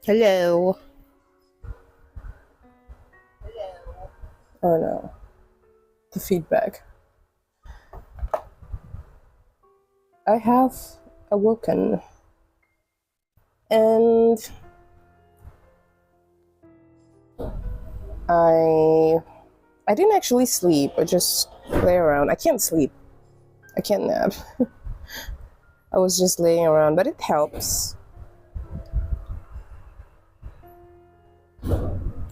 Hello. Oh no, the feedback. I have awoken and I I didn't actually sleep. I just lay around. I can't sleep. I can't nap. I was just laying around, but it helps.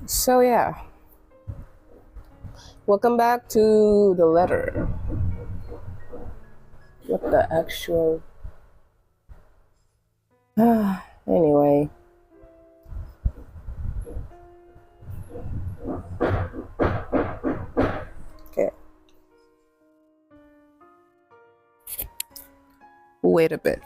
So yeah. Welcome back to the letter. What the actual anyway. Okay. Wait a bit.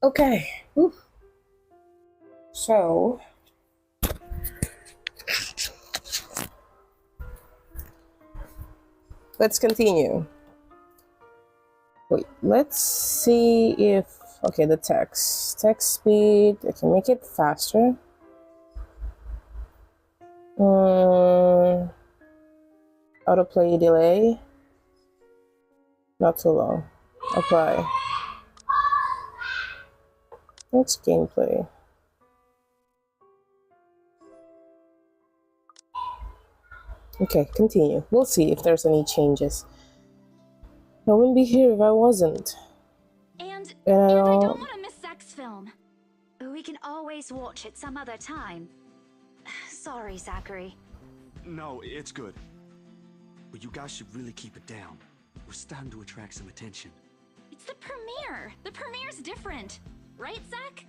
Okay. Whew. So let's continue. Wait, let's see if okay, the text speed. I can make it faster. Autoplay delay, not too long. Apply. That's gameplay. Okay, continue. We'll see if there's any changes. I wouldn't be here if I wasn't. And I I don't don't. want to miss Zach's film. We can always watch it some other time. Sorry, Zachary. No, it's good. But you guys should really keep it down. We're starting to attract some attention. It's the premiere. The premiere's different. Right, Zach?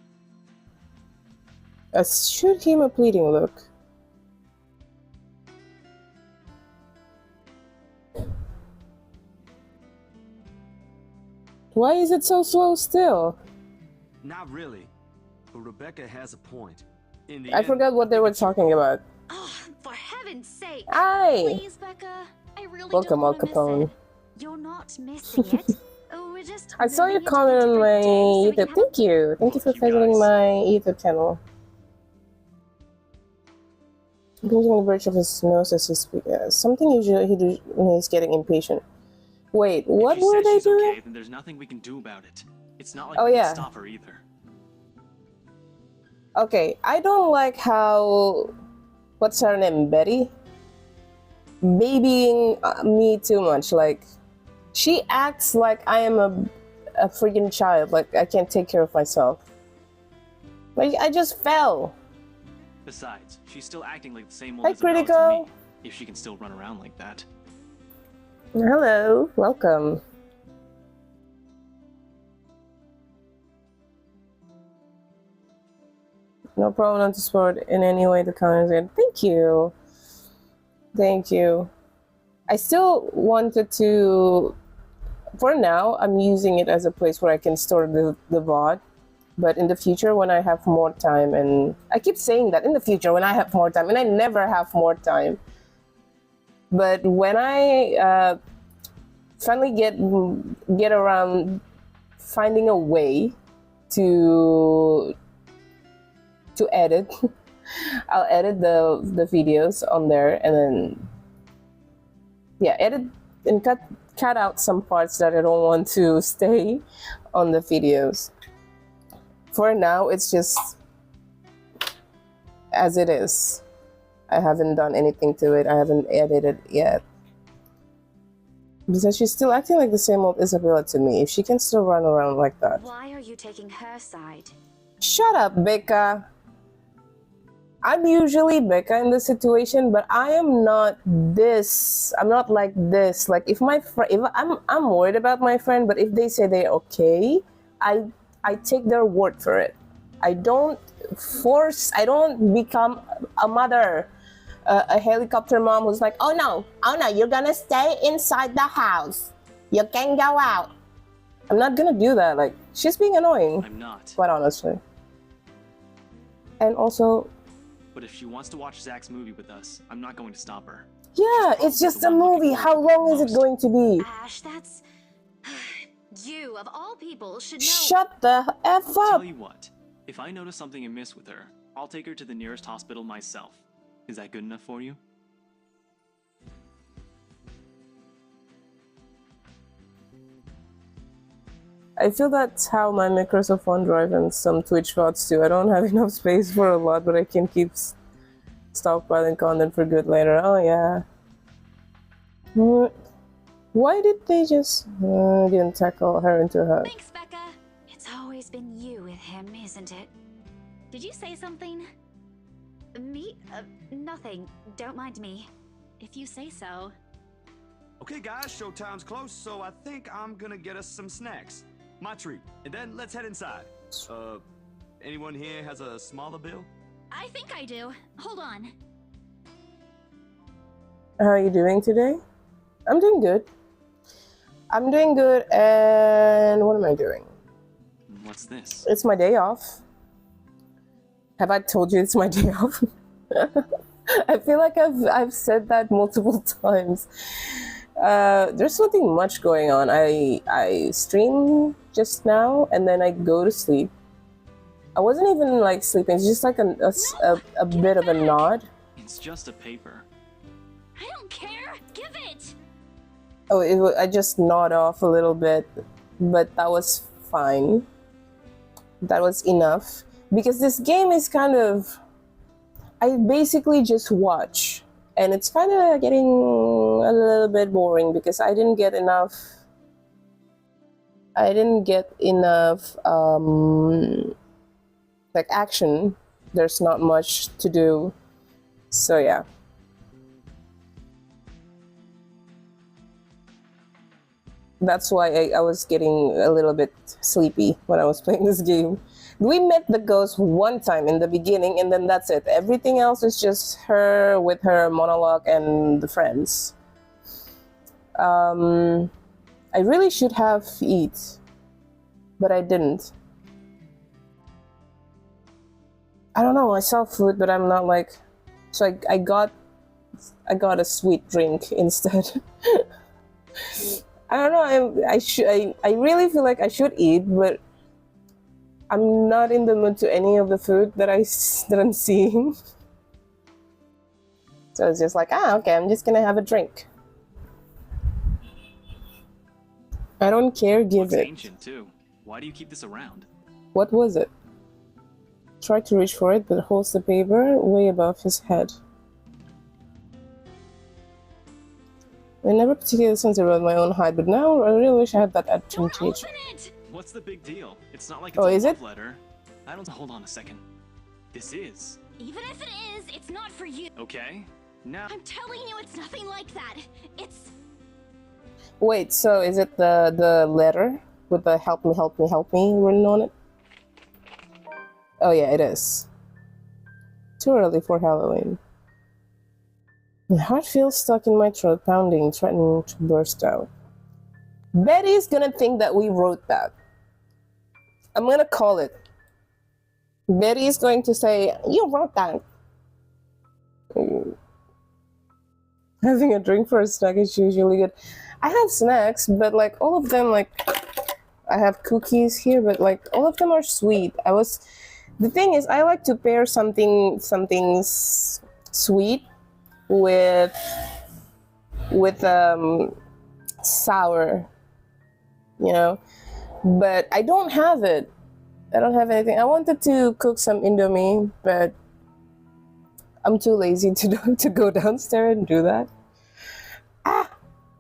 Shoot him a pleading look. Why is it so slow still? Not really. But Rebecca has a point. In the I end, forgot what they were talking about. Oh, for heaven's sake. Hi! Please, Becca. I really Welcome, don't Al want to miss Capone. it. You're not missing it. We're just I saw your moving it to a comment on my different day so we can YouTube. have Thank you. Thank you for Look, you visiting guys. my YouTube channel. Blinking the bridge of his nose as he speaks. Something usually he does when he's getting impatient. Wait, what If she were says they she's doing? okay, then there's nothing we can do about it. It's not like Oh, we yeah. can stop her either. Okay, I don't like how what's her name, Betty, babying me too much. Like, she acts like I am a freaking child. Like I can't take care of myself. Like I just fell. Besides, she's still acting like the same Hi, old Isabella to Critical. me, if she can still run around like that. Hello, welcome. No problem to support in any way the comments. Thank you. Thank you. I still wanted to, for now, I'm using it as a place where I can store the VOD. But in the future, when I have more time, and I keep saying that in the future, when I have more time, and I never have more time. But when I finally get around finding a way to edit, I'll edit the videos on there, and then yeah, edit and cut out some parts that I don't want to stay on the videos. For now, it's just as it is. I haven't done anything to it. I haven't edited yet. Because she's still acting like the same old Isabella to me. If she can still run around like that. Why are you taking her side? Shut up, Becca. I'm usually Becca in this situation, but I am not this. I'm not like this. Like if my friend, if I'm worried about my friend, but if they say they're okay, I take their word for it. I don't force. I don't become a mother, a helicopter mom who's like, oh no, you're gonna stay inside the house. You can't go out. I'm not gonna do that. Like she's being annoying. I'm not. Quite honestly. And also. But if she wants to watch Zach's movie with us, I'm not going to stop her. Yeah, it's just a movie. How long is it going to be? Ash, that's... You, of all people, should know... Shut the F I'll up! tell you what. If I notice something amiss with her, I'll take her to the nearest hospital myself. Is that good enough for you? I feel that's how my Microsoft OneDrive and some Twitch bots do. I don't have enough space for a lot, but I can keep stockpiling content for good later. Oh yeah. Why did they just didn't tackle her into her? Thanks, Becca. It's always been you with him, isn't it? Did you say something? Me? Nothing. Don't mind me. If you say so. Okay, guys, showtime's close, so I think I'm gonna get us some snacks. My treat. And then let's head inside. Anyone here has a smaller bill? I think I do. Hold on. How are you doing today? I'm doing good. I'm doing good, and what am I doing? What's this? It's my day off. Have I told you it's my day off? I feel like I've said that multiple times. There's nothing much going on. I stream just now and then I go to sleep. I wasn't even like sleeping. It's just like a bit of a nod. It's just a paper. I don't care. Give it. Oh, I just nod off a little bit, but that was fine. That was enough because this game is kind of. I basically just watch. And it's kind of getting a little bit boring because I didn't get enough. Like action. There's not much to do. So yeah. That's why I was getting a little bit sleepy when I was playing this game. We met the ghost one time in the beginning, and then that's it. Everything else is just her with her monologue and the friends. I really should have eat, but I didn't. I don't know. I saw food, but I'm not like. So I got a sweet drink instead. I don't know. I really feel like I should eat, but. I'm not in the mood to any of the food that I'm seeing. So it's just like, okay, I'm just gonna have a drink. I don't care, give Looks it. ancient too. Why do you keep this around? What was it? Tried to reach for it, but holds the paper way above his head. I never particularly sensitive about my own height, but now I really wish I had that advantage. What's the big deal? It's not like it's Oh, a is love it? letter. I don't. Hold on a second. This is. Even if it is, it's not for you. Okay. Now. I'm telling you, it's nothing like that. It's... Wait, so is it the letter with the help me written on it? Oh yeah, it is. Too early for Halloween. My heart feels stuck in my throat, pounding, threatening to burst out. Betty's gonna think that we wrote that. I'm gonna call it. Betty's going to say, you wrote that. Having a drink for a snack is usually good. I have snacks, but like all of them, like I have cookies here, but like all of them are sweet. The thing is, I like to pair something sweet with sour, you know, but I don't have it. I don't have anything. I wanted to cook some Indomie, but I'm too lazy to go downstairs and do that.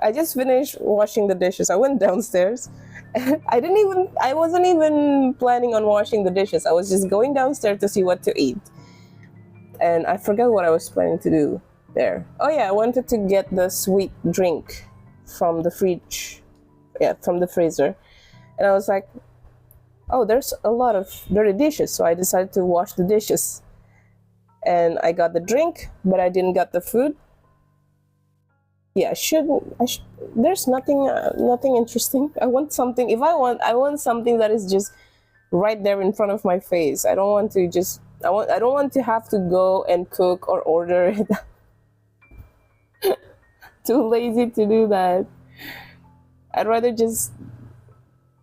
I just finished washing the dishes. I went downstairs. I wasn't even planning on washing the dishes. I was just going downstairs to see what to eat. And I forgot what I was planning to do there. Oh yeah, I wanted to get the sweet drink from the fridge. Yeah, from the freezer. And I was like, oh, there's a lot of dirty dishes. So I decided to wash the dishes. And I got the drink, but I didn't get the food. Yeah, there's nothing interesting. I want something. If I want something that is just right there in front of my face. I don't want to have to go and cook or order it. Too lazy to do that. I'd rather just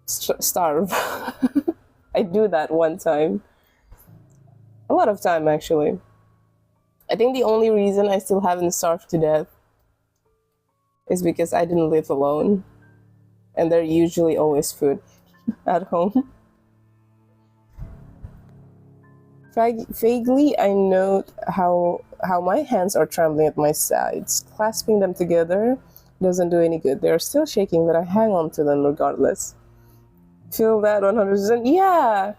starve. I do that one time. A lot of time, actually. I think the only reason I still haven't starved to death is because I didn't live alone. And there's usually always food at home. Vaguely, I note how my hands are trembling at my sides. Clasping them together doesn't do any good. They're still shaking, but I hang on to them regardless. Feel that 100%? Yeah!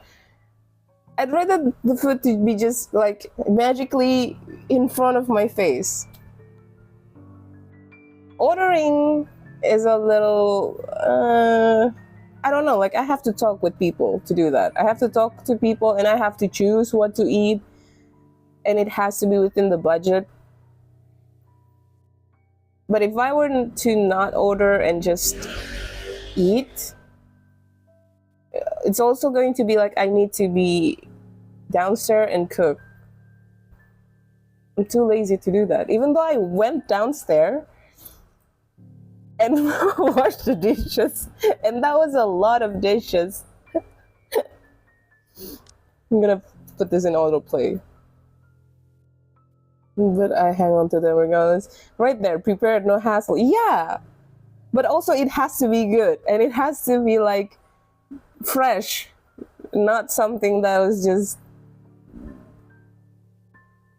I'd rather the food to be just like magically in front of my face. Ordering is a little, I don't know, like I have to talk with people to do that. I have to talk to people and I have to choose what to eat, and it has to be within the budget. But if I were to not order and just eat, it's also going to be like I need to be downstairs and cook. I'm too lazy to do that. Even though I went downstairs and washed the dishes, and that was a lot of dishes. I'm gonna put this in autoplay. But I hang on to them regardless. Right there, prepared, no hassle. Yeah! But also it has to be good, and it has to be like fresh, not something that was just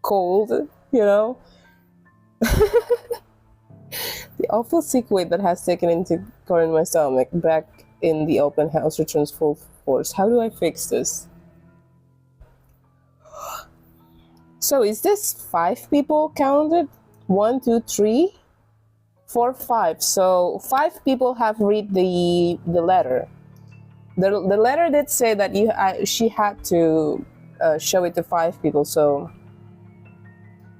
cold, you know? The awful sick weight that has taken into core in my stomach back in the open house returns full force. How do I fix this? So is this 5 people counted? 1, 2, 3, 4, 5. So 5 people have read the letter. The letter did say that she had to show it to 5 people. So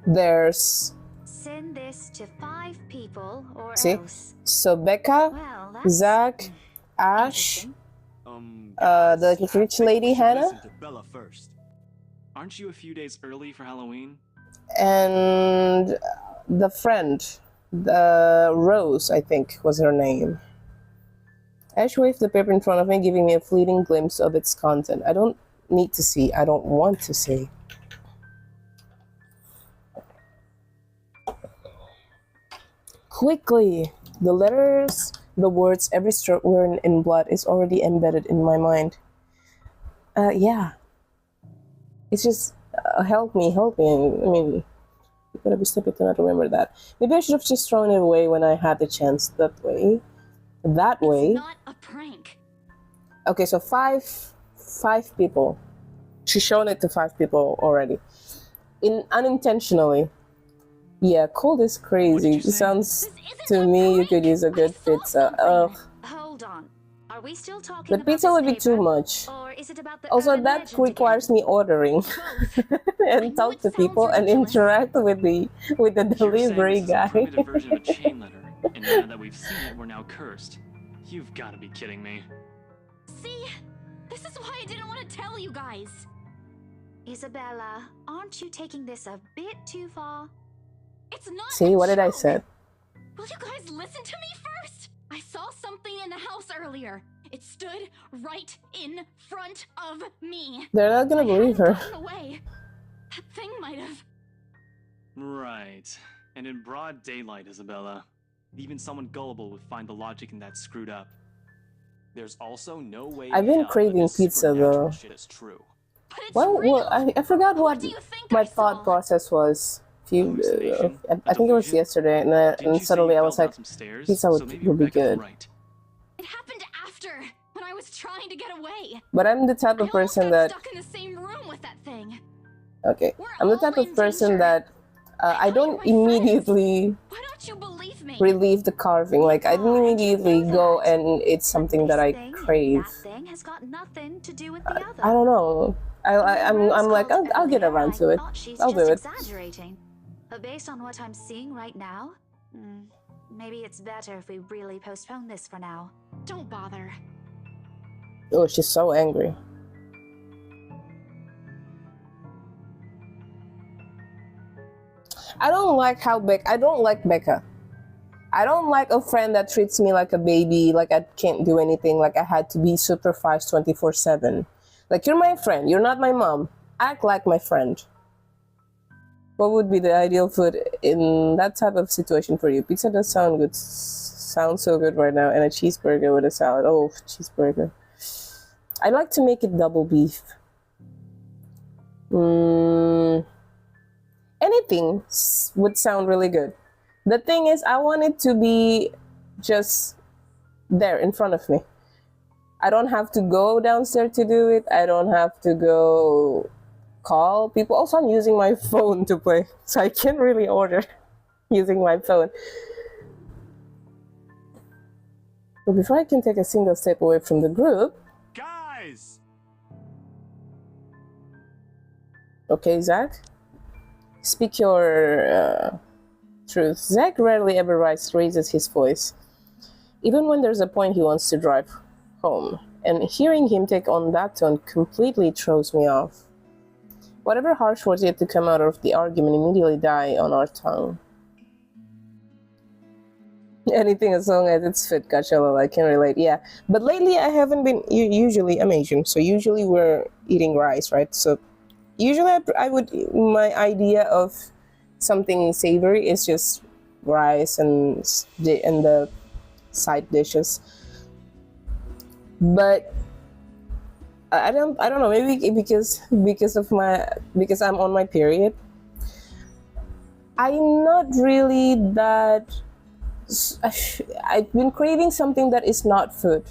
there's. Send this to 5 people or See? else. So Becca, Well, that's Zach, Ash, Guys, the rich lady we should Hannah, listen to Bella first. Aren't you a few days early for Halloween? and the friend, the Rose, I think was her name. Ash waved the paper in front of me, giving me a fleeting glimpse of its content. I don't need to see. I don't want to see. Quickly, the letters, the words, every stroke written in blood is already embedded in my mind. Yeah. It's just, help me. I mean, you gotta be stupid to not remember that. Maybe I should have just thrown it away when I had the chance that way. That way. It's not a prank. Okay, so five people. She's shown it to 5 people already. Unintentionally. Yeah, cold is What crazy. did you It say? sounds This isn't to a me you prank. could use a good I saw pizza. something. Hold on. Are we still talking But about pizza this would be too paper? much. Or is it about the Also, urban that legend requires again? me ordering Both. and I talk know to it people sounds and ridiculous. interact with the You're saying delivery this is a guy. primitive version of a chain letter, and now that we've seen it, we're now cursed. You've got to be kidding me. See? This is why I didn't want to tell you guys. Isabella, aren't you taking this a bit too far? It's not See, a what did I joke. say? Will you guys listen to me first? I saw something in the house earlier. It stood right in front of me. They're not gonna believe her. Gotten away. That thing might have. Right. And in broad daylight, Isabella. Even someone gullible would find the logic in that screwed up. There's also no way I've in been hell that craving this pizza, supernatural though. shit is true. But it's Well, real. I forgot what do you think my I thought saw? process was I think it was yesterday, and suddenly I was like, pizza would be good. It happened after, when I was trying to get away. But I'm the type of person that stuck in the same room with that thing. okay, I'm the type of person that I don't immediately Why don't you believe me? relieve the carving. Like I don't immediately go and it's something that I crave. That thing has got nothing to do with the other. I don't know. I'm like I'll get around to it. I'll do it. Exaggerating. But based on what I'm seeing right now, maybe it's better if we really postpone this for now. Don't bother. Oh, she's so angry. I don't like Becca. I don't like a friend that treats me like a baby, like I can't do anything, like I had to be supervised 24/7. Like, you're my friend, you're not my mom. Act like my friend. What would be the ideal food in that type of situation for you? Pizza does sound good. Sounds so good right now. And a cheeseburger with a salad. Oh, cheeseburger. I'd like to make it double beef. Anything would sound really good. The thing is, I want it to be just there in front of me. I don't have to go downstairs to do it. I don't have to go call people. Also, I'm using my phone to play, so I can't really order using my phone. But before I can take a single step away from the group... Guys! Okay, Zach? Speak your truth. Zach rarely ever raises his voice, even when there's a point he wants to drive home. And hearing him take on that tone completely throws me off. Whatever harsh words yet to come out of the argument immediately die on our tongue. Anything as long as it's fit, Coachella, I can relate, yeah. But lately I haven't been, usually, I'm Asian, so usually we're eating rice, right? So usually I would, my idea of something savory is just rice and the side dishes. But I don't know, maybe because I'm on my period. I'm not really that. I've been craving something that is not food,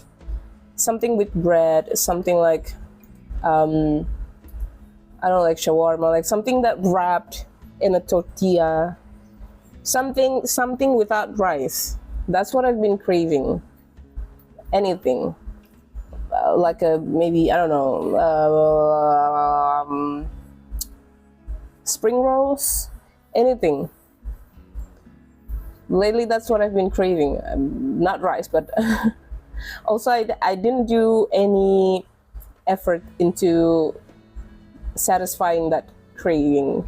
something with bread, something like I don't know, like shawarma, like something that wrapped in a tortilla, something without rice. That's what I've been craving. Anything. Like a maybe, I don't know, spring rolls, anything. Lately, that's what I've been craving. Not rice, but also I didn't do any effort into satisfying that craving.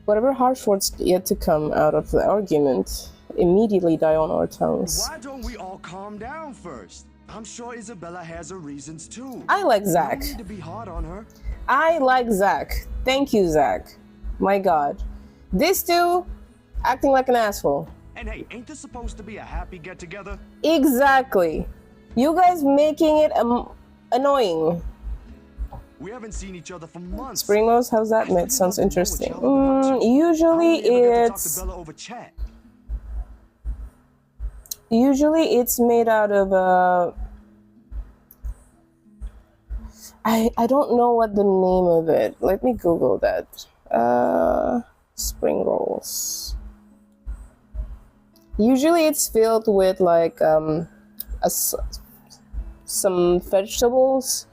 Whatever harsh words yet to come out of the argument immediately die on our tongues. Why don't we all calm down first? I'm sure Isabella has her reasons too. I like Zach. No need to be hard on her. I like Zach. Thank you, Zach. My God. This two acting like an asshole. And hey, ain't this supposed to be a happy get-together? Exactly. You guys making it annoying. We haven't seen each other for months. Spring rolls, how's that made? Sounds interesting. Usually it's made out of I don't know what the name of it. Let me Google that. Spring rolls. Usually it's filled with like some vegetables,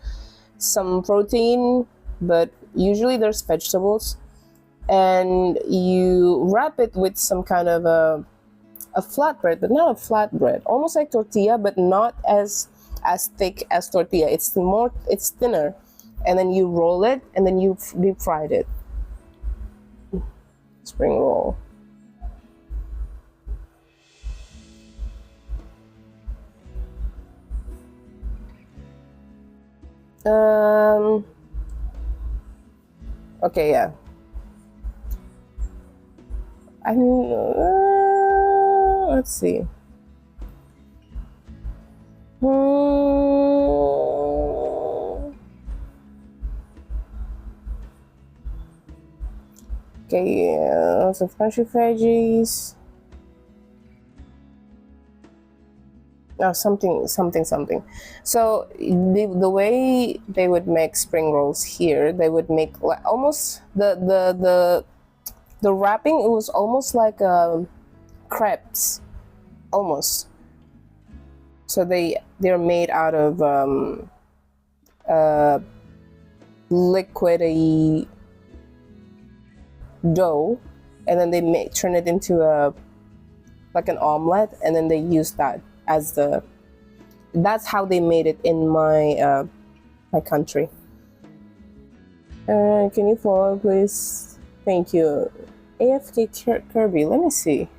some protein, but usually there's vegetables, and you wrap it with some kind of a flatbread, but not a flatbread, almost like tortilla, but not as thick as tortilla. It's thinner, and then you roll it, and then you deep fried it. Spring roll. Okay, yeah. Let's see. Okay, lots of country veggies. Oh, something. So the way they would make spring rolls here, they would make like almost the wrapping. It was almost like crepes, almost. So they're made out of liquidy dough, and then they turn it into like an omelet, and then they use that as that's how they made it in my my country. Can you follow, please? Thank you. AFK Kirby, let me see.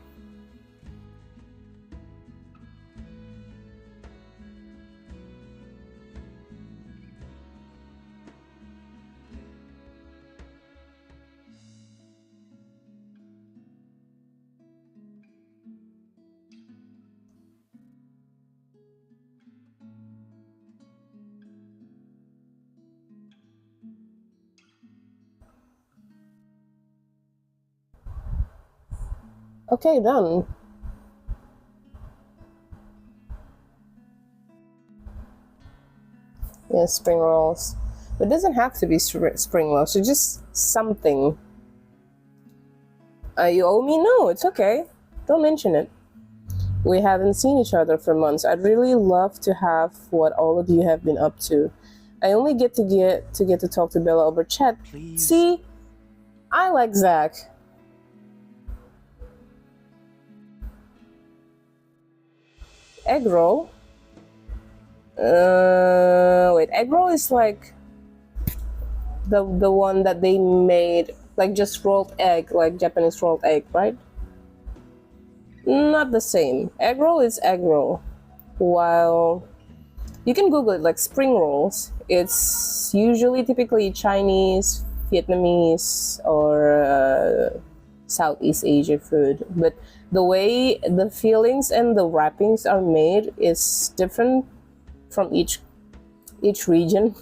Okay, done. Yeah, spring rolls. But it doesn't have to be spring rolls, so just something. You owe me? No, it's okay. Don't mention it. We haven't seen each other for months. I'd really love to have what all of you have been up to. I only get to talk to Bella over chat. Please. See? I like Zach. Egg roll? Wait, egg roll is like the one that they made, like just rolled egg, like Japanese rolled egg, right? Not the same. Egg roll is egg roll. While you can Google it, like spring rolls, it's usually typically Chinese, Vietnamese, or Southeast Asia food. But the way the fillings and the wrappings are made is different from each region.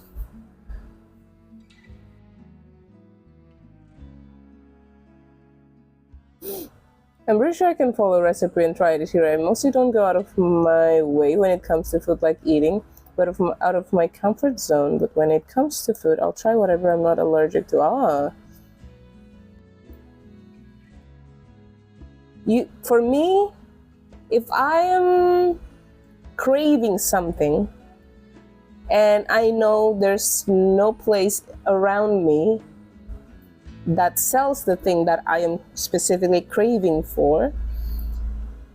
I'm pretty sure I can follow a recipe and try it here. I mostly don't go out of my way when it comes to food like eating, but out of my comfort zone. But when it comes to food, I'll try whatever I'm not allergic to. For me, if I am craving something and I know there's no place around me that sells the thing that I am specifically craving for,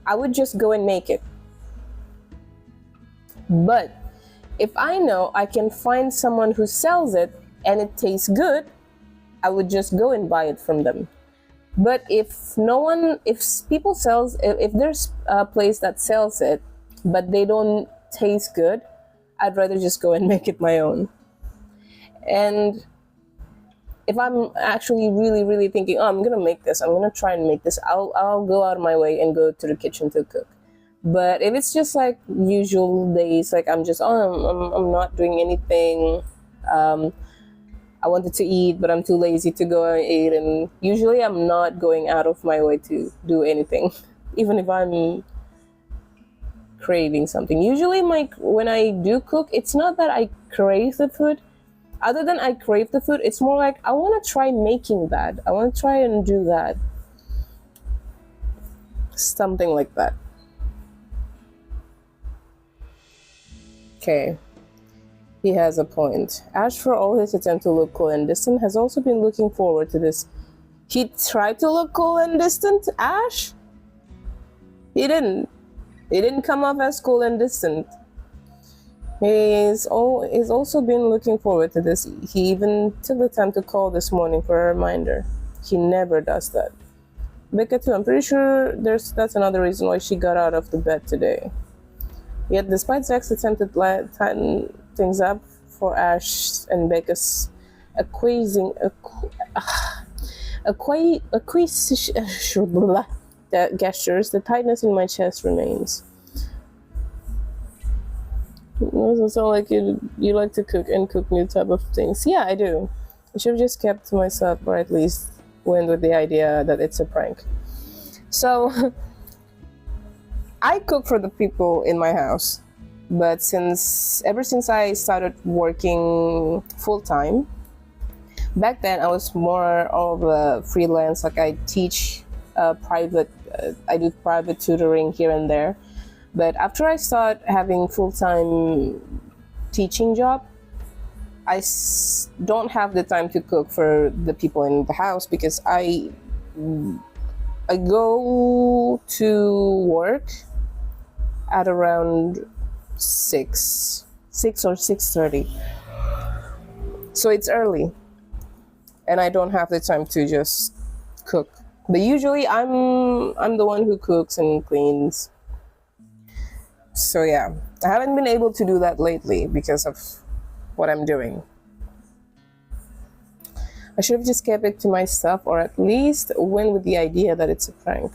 I would just go and make it. But if I know I can find someone who sells it and it tastes good, I would just go and buy it from them. But if there's a place that sells it, but they don't taste good, I'd rather just go and make it my own. And if I'm actually really, really thinking, I'm gonna make this, I'm gonna try and make this, I'll go out of my way and go to the kitchen to cook. But if it's just like usual days, like I'm not doing anything, I wanted to eat, but I'm too lazy to go and eat, and usually I'm not going out of my way to do anything, even if I'm craving something. Usually when I do cook, it's not that I crave the food. Other than I crave the food, it's more like I want to try making that. I want to try and do that. Something like that. Okay. He has a point. Ash, for all his attempt to look cool and distant, has also been looking forward to this. He tried to look cool and distant, Ash? He didn't. He didn't come off as cool and distant. He's also been looking forward to this. He even took the time to call this morning for a reminder. He never does that. Becca too, I'm pretty sure that's another reason why she got out of the bed today. Yet despite Zach's attempt to tighten things up for Ash and Becca's gestures, the tightness in my chest remains. It doesn't sound like you like to cook and cook new type of things. Yeah, I do. I should have just kept to myself, or at least went with the idea that it's a prank. So I cook for the people in my house, but ever since I started working full time, back then I was more of a freelance. Like I teach I do private tutoring here and there. But after I start having full time teaching job, don't have the time to cook for the people in the house because I go to work at around 6 or 6:30. So it's early and I don't have the time to just cook. But usually I'm the one who cooks and cleans. So yeah, I haven't been able to do that lately because of what I'm doing. I should have just kept it to myself, or at least went with the idea that it's a prank.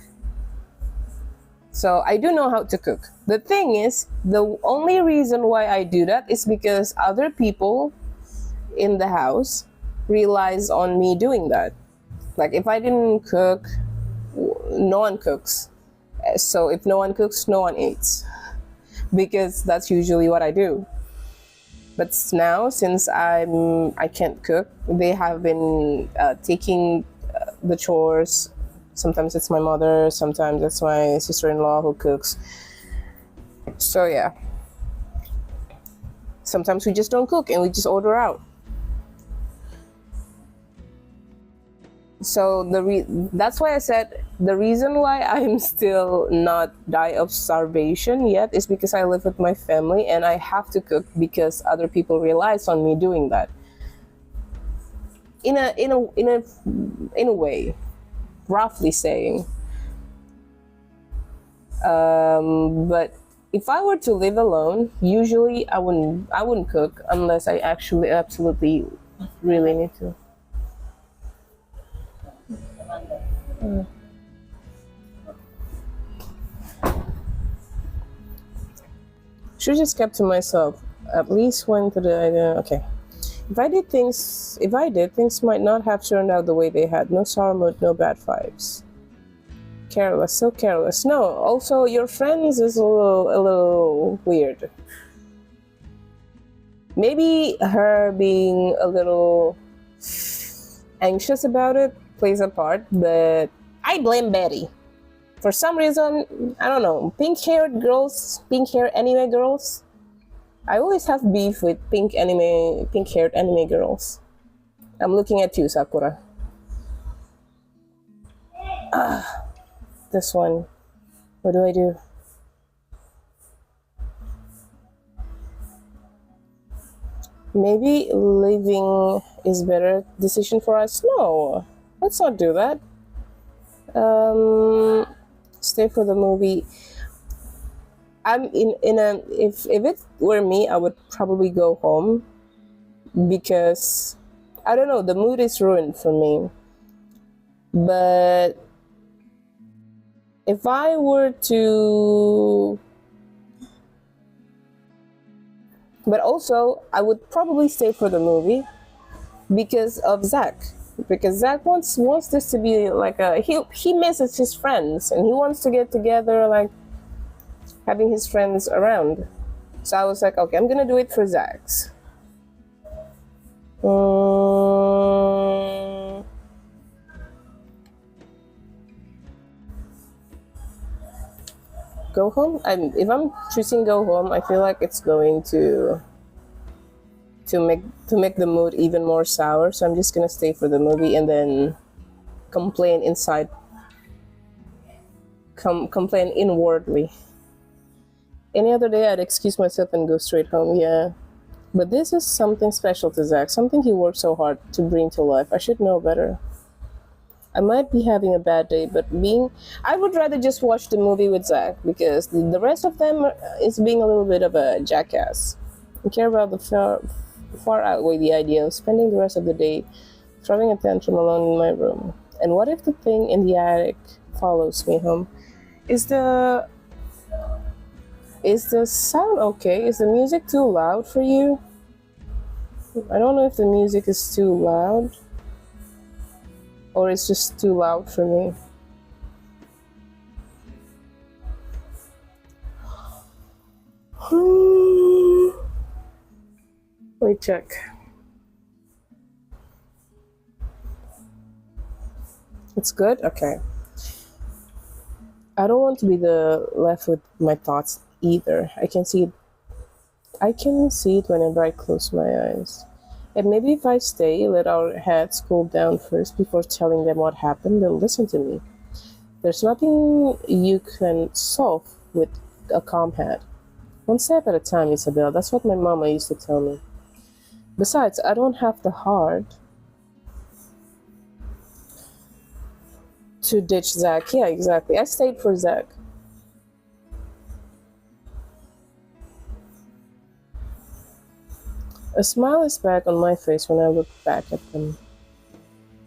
So I do know how to cook. The thing is, the only reason why I do that is because other people in the house relies on me doing that. Like if I didn't cook, no one cooks. So if no one cooks, no one eats. Because that's usually what I do. But now, since I can't cook, they have been taking the chores. Sometimes it's my mother, sometimes it's my sister-in-law who cooks. So yeah. Sometimes we just don't cook and we just order out. So that's why I said the reason why I'm still not die of starvation yet is because I live with my family and I have to cook because other people relies on me doing that. In a way, roughly saying. But if I were to live alone, usually I wouldn't cook unless I actually absolutely really need to. Should just kept to myself. At least went to the idea. Okay. If I did, things might not have turned out the way they had. No sour mood, no bad vibes. Careless, so careless. No, also your friends is a little weird. Maybe her being a little anxious about it plays a part, but I blame Betty. For some reason, I don't know, pink-haired anime girls. I always have beef with pink-haired anime girls. I'm looking at you, Sakura. This one. What do I do? Maybe leaving is better decision for us. No, let's not do that. Stay for the movie. I'm if it were me, I would probably go home because I don't know, the mood is ruined for me. But if I were to, but also I would probably stay for the movie because of Zach. Because Zach wants this to be like he misses his friends and he wants to get together, like having his friends around. So I was like, okay, I'm gonna do it for Zach's. Go home. If I'm choosing go home, I feel like it's going to make the mood even more sour. So I'm just gonna stay for the movie and then complain inside. Complain inwardly. Any other day, I'd excuse myself and go straight home. Yeah, but this is something special to Zach. Something he worked so hard to bring to life. I should know better. I might be having a bad day, but I would rather just watch the movie with Zach because the rest of them is being a little bit of a jackass. I care about the far outweigh the idea of spending the rest of the day throwing a tantrum alone in my room. And what if the thing in the attic follows me home? Is the sound okay? Is the music too loud for you? I don't know if the music is too loud. Or it's just too loud for me. Let me check. It's good? Okay. I don't want to be left with my thoughts either. I can see it whenever I close my eyes. And maybe if I stay, let our heads cool down first before telling them what happened, they'll listen to me. There's nothing you can solve with a calm head. One step at a time, Isabel. That's what my mama used to tell me. Besides, I don't have the heart to ditch Zach. Yeah, exactly. I stayed for Zach. A smile is back on my face when I look back at them.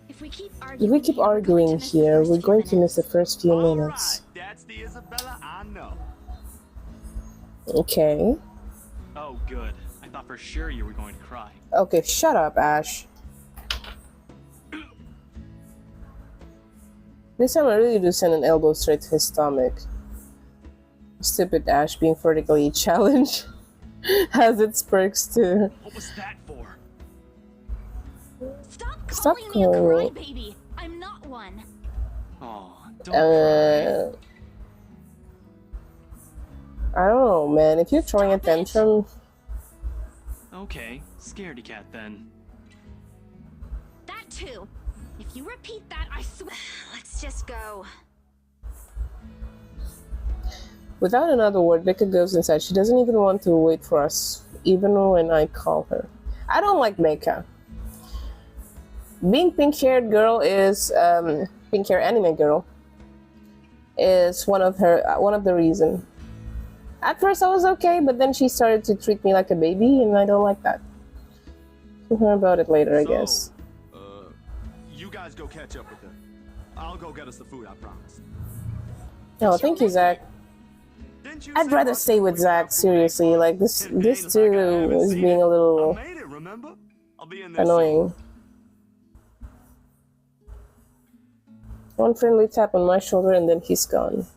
If we keep arguing here, we're going to miss the first few All minutes. right, that's the Isabella I know. Okay. Oh, good. I thought for sure you were going to cry. Okay, shut up, Ash. This time I really do send an elbow straight to his stomach. Stupid Ash being vertically challenged has its perks too. What was that for? Stop calling me a calling crybaby. I'm not one. Oh, don't cry. I don't know, man. If you're throwing a tantrum, Okay, scaredy cat then. That too. If you repeat that, I swear. Let's just go. without another word, Becca goes inside. She doesn't even want to wait for us, even when I call her. I don't like Becca. Being pink-haired girl is pink-haired anime girl is one of the reason. At first I was okay, but then she started to treat me like a baby, and I don't like that. We'll hear about it later, I guess. You guys go catch up with her. I'll go get us the food, I promise. Oh, thank you, Zach. I'd rather stay with Zach, seriously. Like, this too is being a little I made it, remember? I'll be in there annoying. One friendly tap on my shoulder and then he's gone.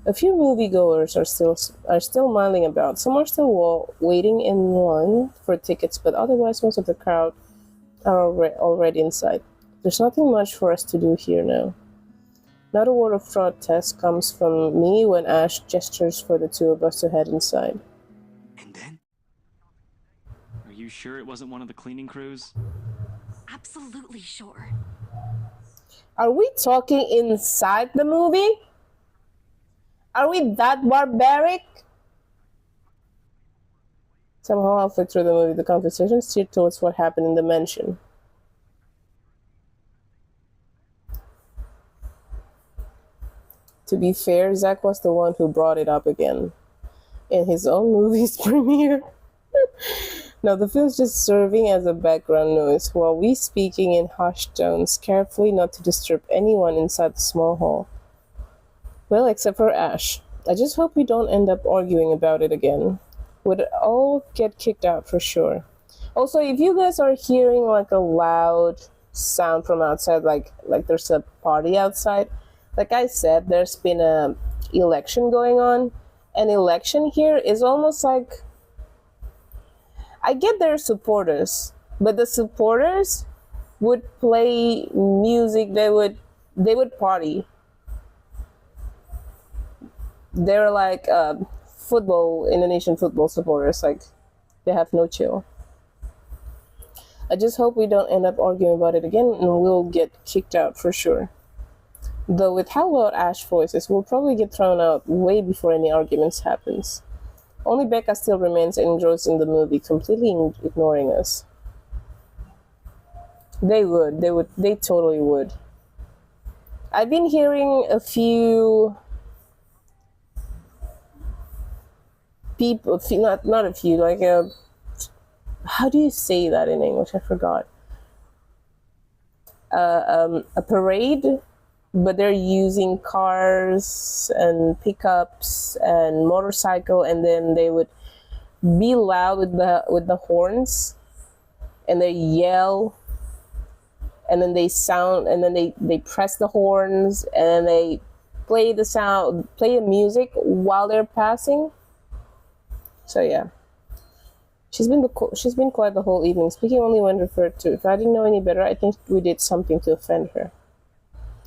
A few moviegoers are still milling about. Some are still waiting in line for tickets, but otherwise most of the crowd are already inside. There's nothing much for us to do here now. Not a word of protest comes from me when Ash gestures for the two of us to head inside. And then? Are you sure it wasn't one of the cleaning crews? Absolutely sure. Are we talking inside the movie? Are we that barbaric? Somehow halfway through the movie, the conversation steered towards what happened in the mansion. To be fair, Zach was the one who brought it up again in his own movie's premiere. Now the film's just serving as a background noise while we speaking in hushed tones, carefully not to disturb anyone inside the small hall. Well, except for Ash. I just hope we don't end up arguing about it again. We'd all get kicked out for sure. Also, if you guys are hearing like a loud sound from outside, like there's a party outside, like I said, there's been a election going on. An election here is almost like, I get their supporters, but the supporters would play music, they would party. They're like Indonesian football supporters, like they have no chill. I just hope we don't end up arguing about it again and we'll get kicked out for sure. Though with how loud Ash voices, we'll probably get thrown out way before any arguments happens. Only Becca still remains engrossed in the movie, completely ignoring us. They totally would. I've been hearing a few people, not a few, like how do you say that in English? I forgot. A parade, but they're using cars and pickups and motorcycle, and then they would be loud with the horns, and they yell and then they sound, and then they press the horns, and then they play the music while they're passing. So yeah, she's been quiet the whole evening, speaking only when referred to. If I didn't know any better, I think we did something to offend her.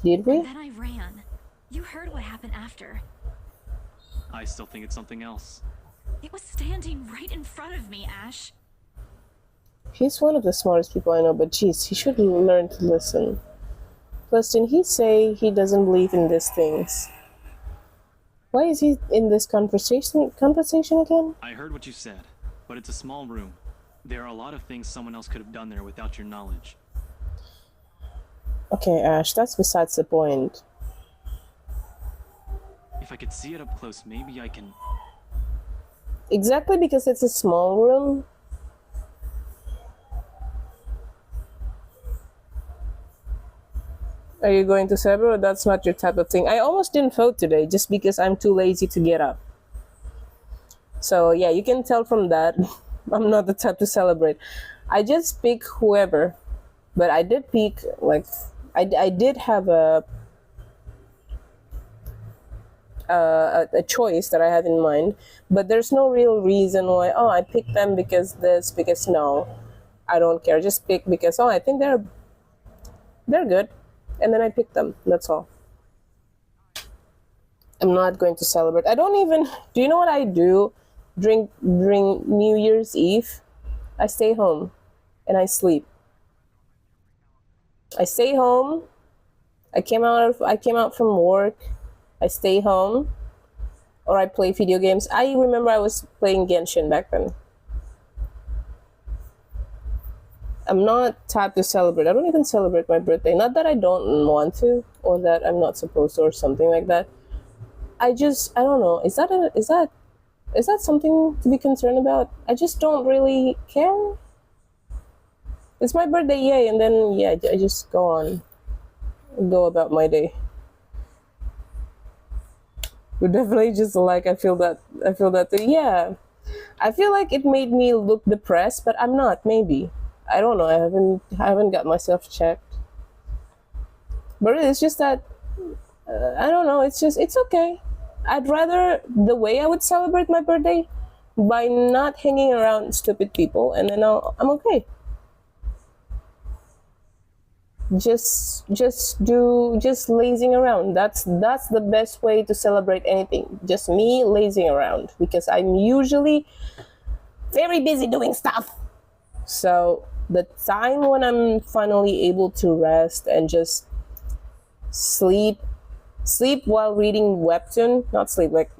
Did we? And then I ran. You heard what happened after. I still think it's something else. It was standing right in front of me, Ash. He's one of the smartest people I know, but geez, he should learn to listen. Plus, didn't he say he doesn't believe in these things? Why is he in this conversation again? I heard what you said, but it's a small room. There are a lot of things someone else could have done there without your knowledge. Okay, Ash, that's besides the point. If I could see it up close, maybe I can... Exactly because it's a small room. Are you going to celebrate, or that's not your type of thing? I almost didn't vote today just because I'm too lazy to get up. So yeah, you can tell from that I'm not the type to celebrate. I just pick whoever, but I did pick, like, I did have a choice that I have in mind, but there's no real reason why, oh, I picked them because no, I don't care. Just pick because, oh, I think they're good, and then I pick them. That's all. I'm not going to celebrate. I don't even, do you know what I do during New Year's Eve? I stay home and I sleep. I stay home. I came out from work. I stay home, or I play video games. I remember I was playing Genshin back then. I'm not type to celebrate. I don't even celebrate my birthday. Not that I don't want to, or that I'm not supposed to, or something like that. I don't know. Is that something to be concerned about? I just don't really care. It's my birthday, yay, and then yeah, I just go about my day. But definitely just like I feel that yeah. I feel like it made me look depressed, but I'm not, maybe. I don't know. I haven't got myself checked. But it's just that I don't know, it's okay. I'd rather the way I would celebrate my birthday by not hanging around stupid people, and then I'm okay. Just lazing around. That's the best way to celebrate anything. Just me lazing around, because I'm usually very busy doing stuff. So the time when I'm finally able to rest and just sleep while reading webtoon, not sleep, like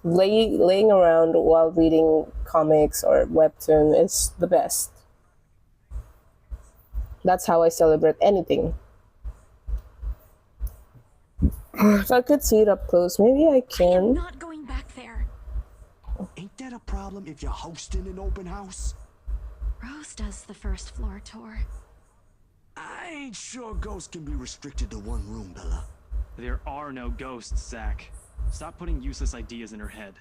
laying around while reading comics or webtoon is the best. That's how I celebrate anything. If I could see it up close, maybe I I'm can. not going back there. Ain't that a problem if you're hosting an open house? Rose does the first floor tour. I ain't sure ghosts can be restricted to one room, Bella. There are no ghosts, Zach. Stop putting useless ideas in her head.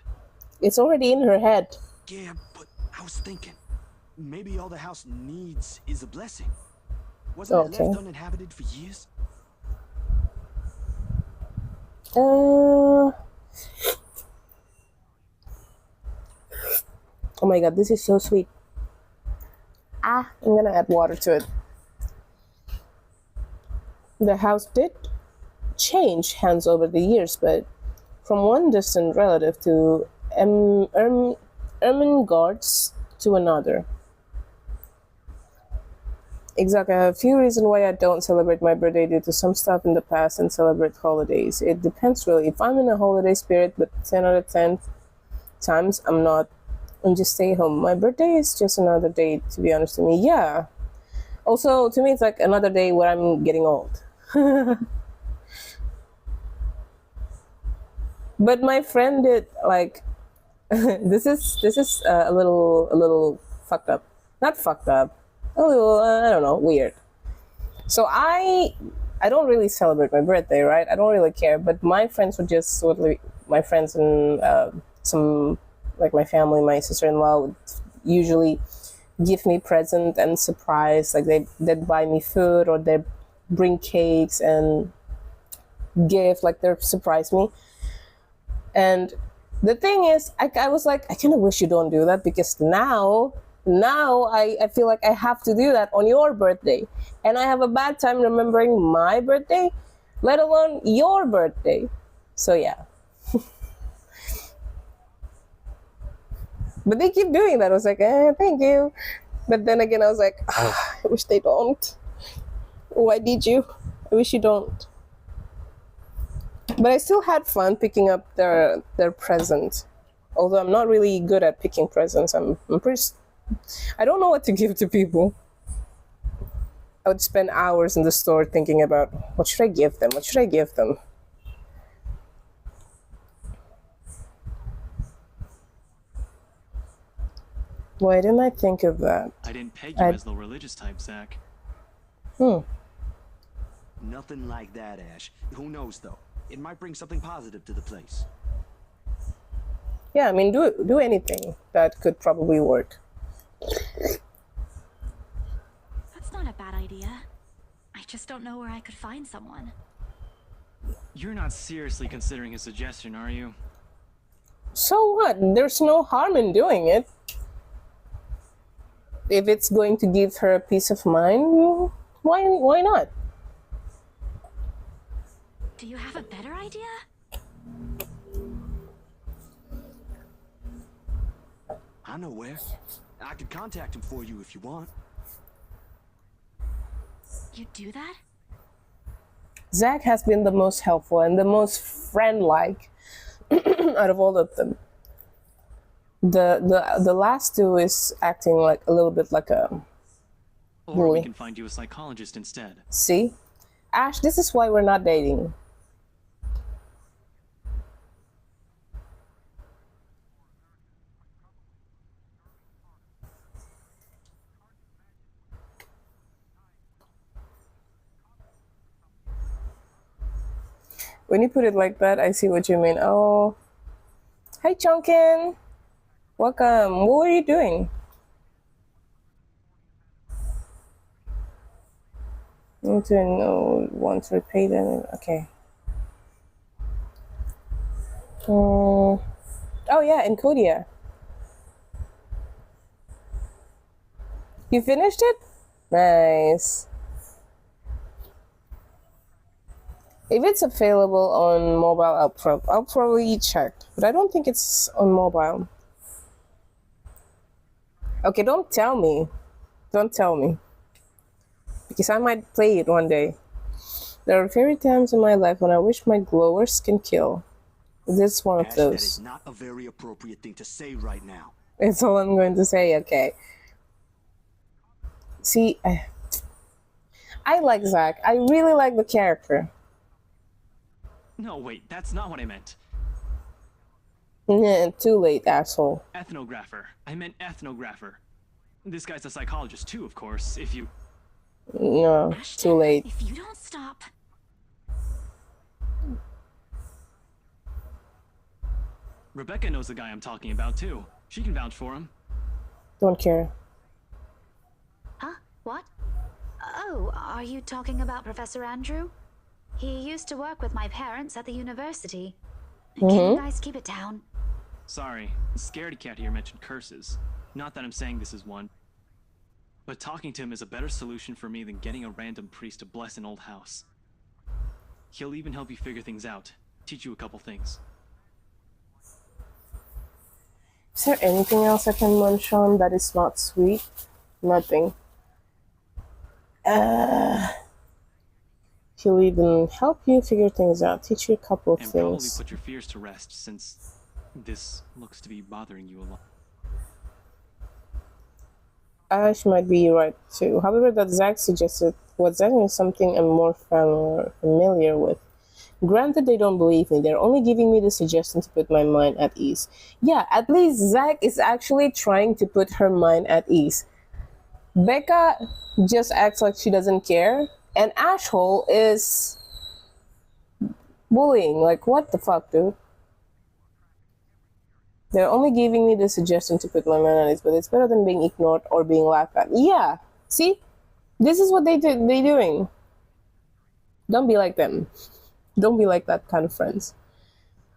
It's already in her head. Yeah, but I was thinking, maybe all the house needs is a blessing. Wasn't it left uninhabited for years? Oh my god, this is so sweet. I'm gonna add water to it. The house did change hands over the years, but from one distant relative to Ermengarde's to another. Exactly. I have a few reasons why I don't celebrate my birthday due to some stuff in the past and celebrate holidays. It depends really. If I'm in a holiday spirit, but 10 out of 10 times I'm not, and just stay home. My birthday is just another day, to be honest with me. Yeah. Also, to me, it's like another day where I'm getting old. But my friend did like this is a little fucked up. Not fucked up. A little I don't know, weird. So I don't really celebrate my birthday, right? I don't really care. But my friends would just my friends and some like my family, my sister-in-law would usually give me present and surprise. Like they'd buy me food, or bring cakes and gift, like they surprise me. And the thing is, I was like, I kind of wish you don't do that, because now I feel like I have to do that on your birthday, and I have a bad time remembering my birthday, let alone your birthday. So yeah. But they keep doing that. I was like, thank you. But then again, I was like, I wish they don't. Why did you? I wish you don't. But I still had fun picking up their present. Although I'm not really good at picking presents. I'm pretty... I don't know what to give to people. I would spend hours in the store thinking about, what should I give them? What should I give them? Why didn't I think of that? I didn't peg you as the religious type, Zach. Nothing like that, Ash. Who knows, though? It might bring something positive to the place. Yeah, I mean, do anything that could probably work. That's not a bad idea. I just don't know where I could find someone. You're not seriously considering a suggestion, are you? So what? There's no harm in doing it. If it's going to give her a peace of mind, why not? Do you have a better idea? I know where. I could contact him for you if you want. You do that? Zach has been the most helpful and the most friend-like out of all of them. The last two is acting like a little bit like a Or bully. we can find you a psychologist instead. See? Ash, this is why we're not dating. When you put it like that, I see what you mean. Oh, hi, Chunkin. Welcome. What were you doing? Need to know once repaid and okay. Oh yeah, Encodia. You finished it? Nice. If it's available on mobile, I'll probably check, but I don't think it's on mobile. Okay, don't tell me. Don't tell me. Because I might play it one day. There are very times in my life when I wish my glowers can kill. This is one of Ash, those. that is not a very appropriate thing to say right now. It's all I'm going to say, okay. See, I like Zach. I really like the character. No, wait, that's not what I meant. Nah, too late, asshole. Ethnographer. I meant ethnographer. This guy's a psychologist too, of course, if you... No, Ashton, too late. if you don't stop... Rebecca knows the guy I'm talking about too. She can vouch for him. Don't care. Huh? What? Oh, are you talking about Professor Andrew? He used to work with my parents at the university. Can you guys keep it down? Sorry, the scaredy cat here mentioned curses. Not that I'm saying this is one. But talking to him is a better solution for me than getting a random priest to bless an old house. He'll even help you figure things out, teach you a couple things. Is there anything else I can munch on that is not sweet? Nothing. He'll even help you figure things out, teach you a couple of And probably things. put your fears to rest, since this looks to be bothering you a lot. Ash might be right too. However, that Zach suggested was definitely something I'm more familiar with. Granted, they don't believe me. They're only giving me the suggestion to put my mind at ease. Yeah, at least Zach is actually trying to put her mind at ease. Becca just acts like she doesn't care, and Ashhole is bullying. Like, what the fuck, dude? They're only giving me the suggestion to put my mind at ease, but it's better than being ignored or being laughed at. Yeah, see? This is what they're doing. Don't be like them. Don't be like that kind of friends.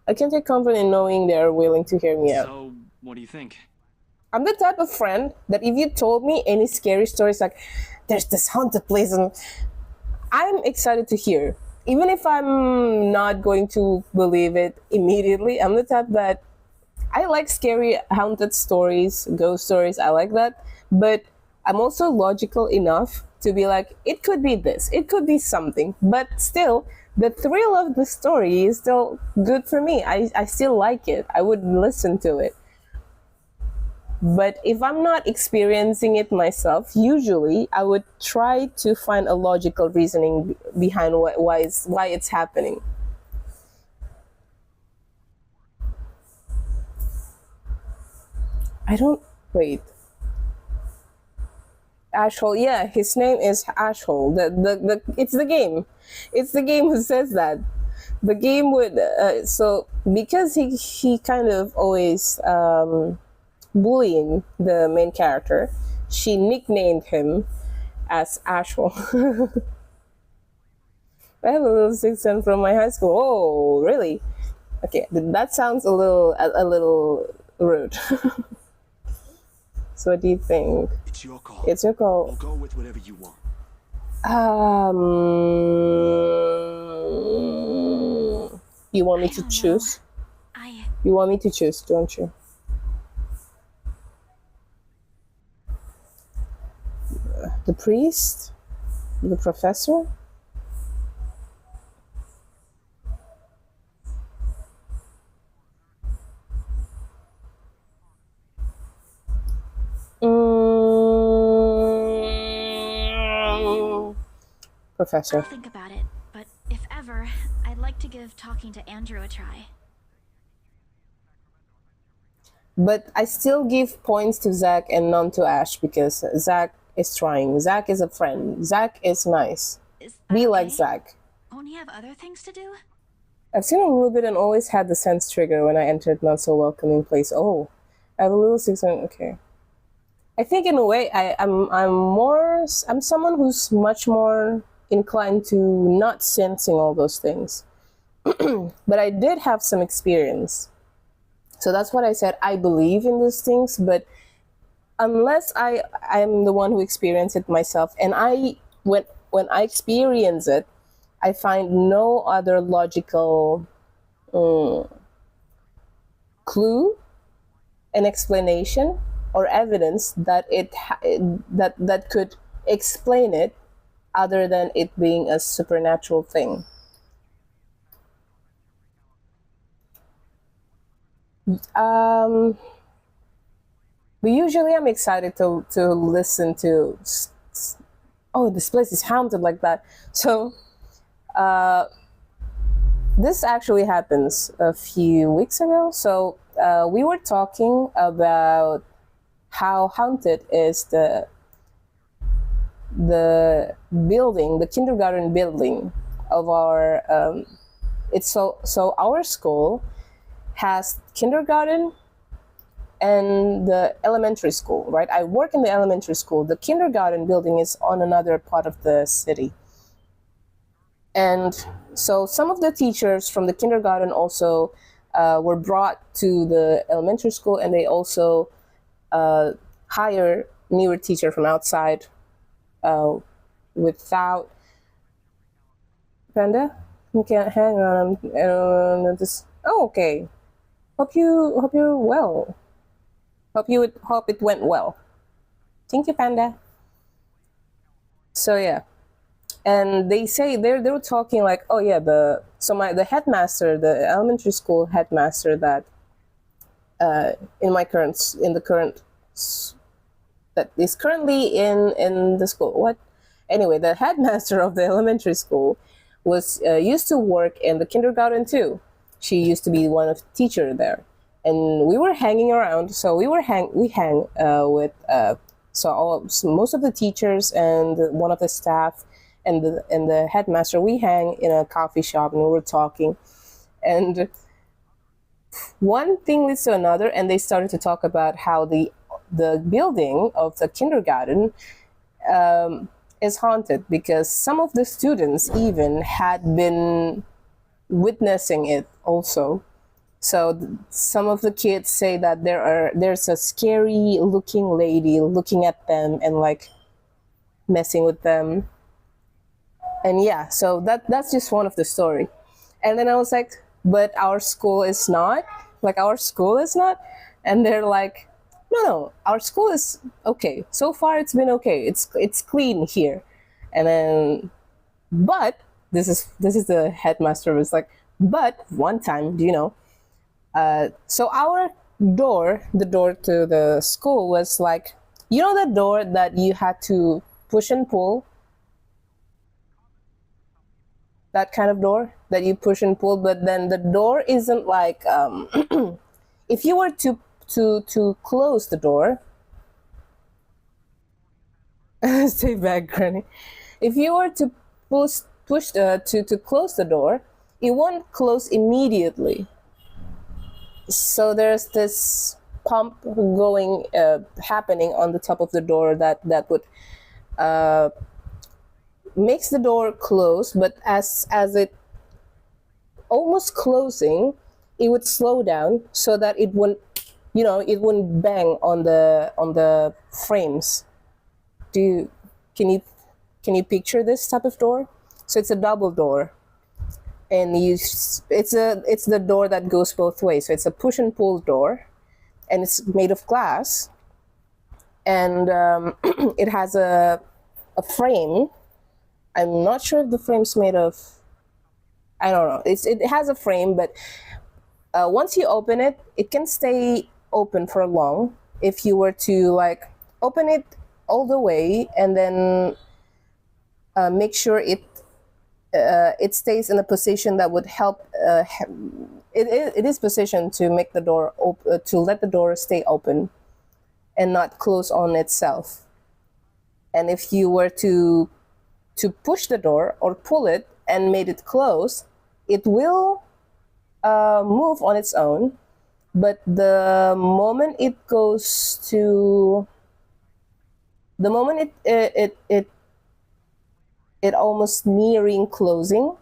I can take comfort in knowing they are willing to hear me out. So, what do you think? I'm the type of friend that if you told me any scary stories, like there's this haunted place, and I'm excited to hear. Even if I'm not going to believe it immediately, I'm the type that I like scary haunted stories, ghost stories. I like that. But I'm also logical enough to be like, it could be this, it could be something. But still, the thrill of the story is still good for me. I still like it. I would listen to it. But if I'm not experiencing it myself, usually I would try to find a logical reasoning behind why it's happening. I don't wait. Ashhole, yeah, his name is Ashhole. The it's the game. It's the game who says that. The game would so because he kind of always bullying the main character, she nicknamed him as Ashwell. I have a little sixth son from my high school. Oh, really? Okay, that sounds a little rude. So what do you think? It's your call. It's your call. We'll go with whatever you want. You want me I to don't choose? know. You want me to choose, don't you? The priest? The professor? Professor. I'll think about it, but if ever, I'd like to give talking to Andrew a try. But I still give points to Zach and none to Ash because Zach is trying. Zach is a friend. Zach is nice. Is that Be like okay? Zach. Won't he have other things to do? I've seen him a little bit and always had the sense trigger when I entered not so welcoming place. Oh, I have a little six. Okay. I think in a way I'm someone who's much more inclined to not sensing all those things. But I did have some experience. So that's what I said. I believe in these things, but unless I'm the one who experienced it myself, and when I experience it, I find no other logical clue, an explanation, or evidence that that could explain it, other than it being a supernatural thing. But usually I'm excited to listen to. Oh, this place is haunted like that. So, this actually happens a few weeks ago. So we were talking about how haunted is the building, the kindergarten building of our. It's so our school has kindergarten and the elementary school, right? I work in the elementary school. The kindergarten building is on another part of the city. And so some of the teachers from the kindergarten also were brought to the elementary school, and they also hire newer teacher from outside without Brenda. You can't hang around and just okay. Hope you're well. Hope it went well. Thank you, Panda. So yeah, and they say they were talking like, oh yeah, the headmaster, the elementary school headmaster that in the current that is currently in the school. What? Anyway, the headmaster of the elementary school was used to work in the kindergarten too. She used to be one of the teacher there, and we were hanging around. So we hang with most of the teachers and one of the staff and the headmaster. We hang in a coffee shop and we were talking, and one thing leads to another, and they started to talk about how the building of the kindergarten is haunted because some of the students even had been witnessing it also. So some of the kids say that there's a scary looking lady looking at them and like messing with them. And yeah, so that's just one of the story. And then I was like, but our school is not, like our school is not. And they're like, no, our school is okay. So far it's been okay. It's clean here. And then, but this is the headmaster was like, but one time, do you know, so our door, the door to the school was like, you know, the door that you had to push and pull, that kind of door that you push and pull, but then the door isn't like if you were to close the door. Stay back, Granny. If you were to push to close the door, it won't close immediately. So there's this pump going happening on the top of the door that would makes the door close, but as it almost closing, it would slow down so that it wouldn't, you know, it wouldn't bang on the frames. Can you picture this type of door? So it's a double door, and it's the door that goes both ways. So it's a push and pull door, and it's made of glass, and it has a frame. I'm not sure if the frame's made of, I don't know. It has a frame, but once you open it, it can stay open for long. If you were to like open it all the way and then make sure it stays in a position that would help. It is positioned to make the door to let the door stay open and not close on itself. And if you were to push the door or pull it and made it close, it will move on its own. But the moment it almost nearing closing,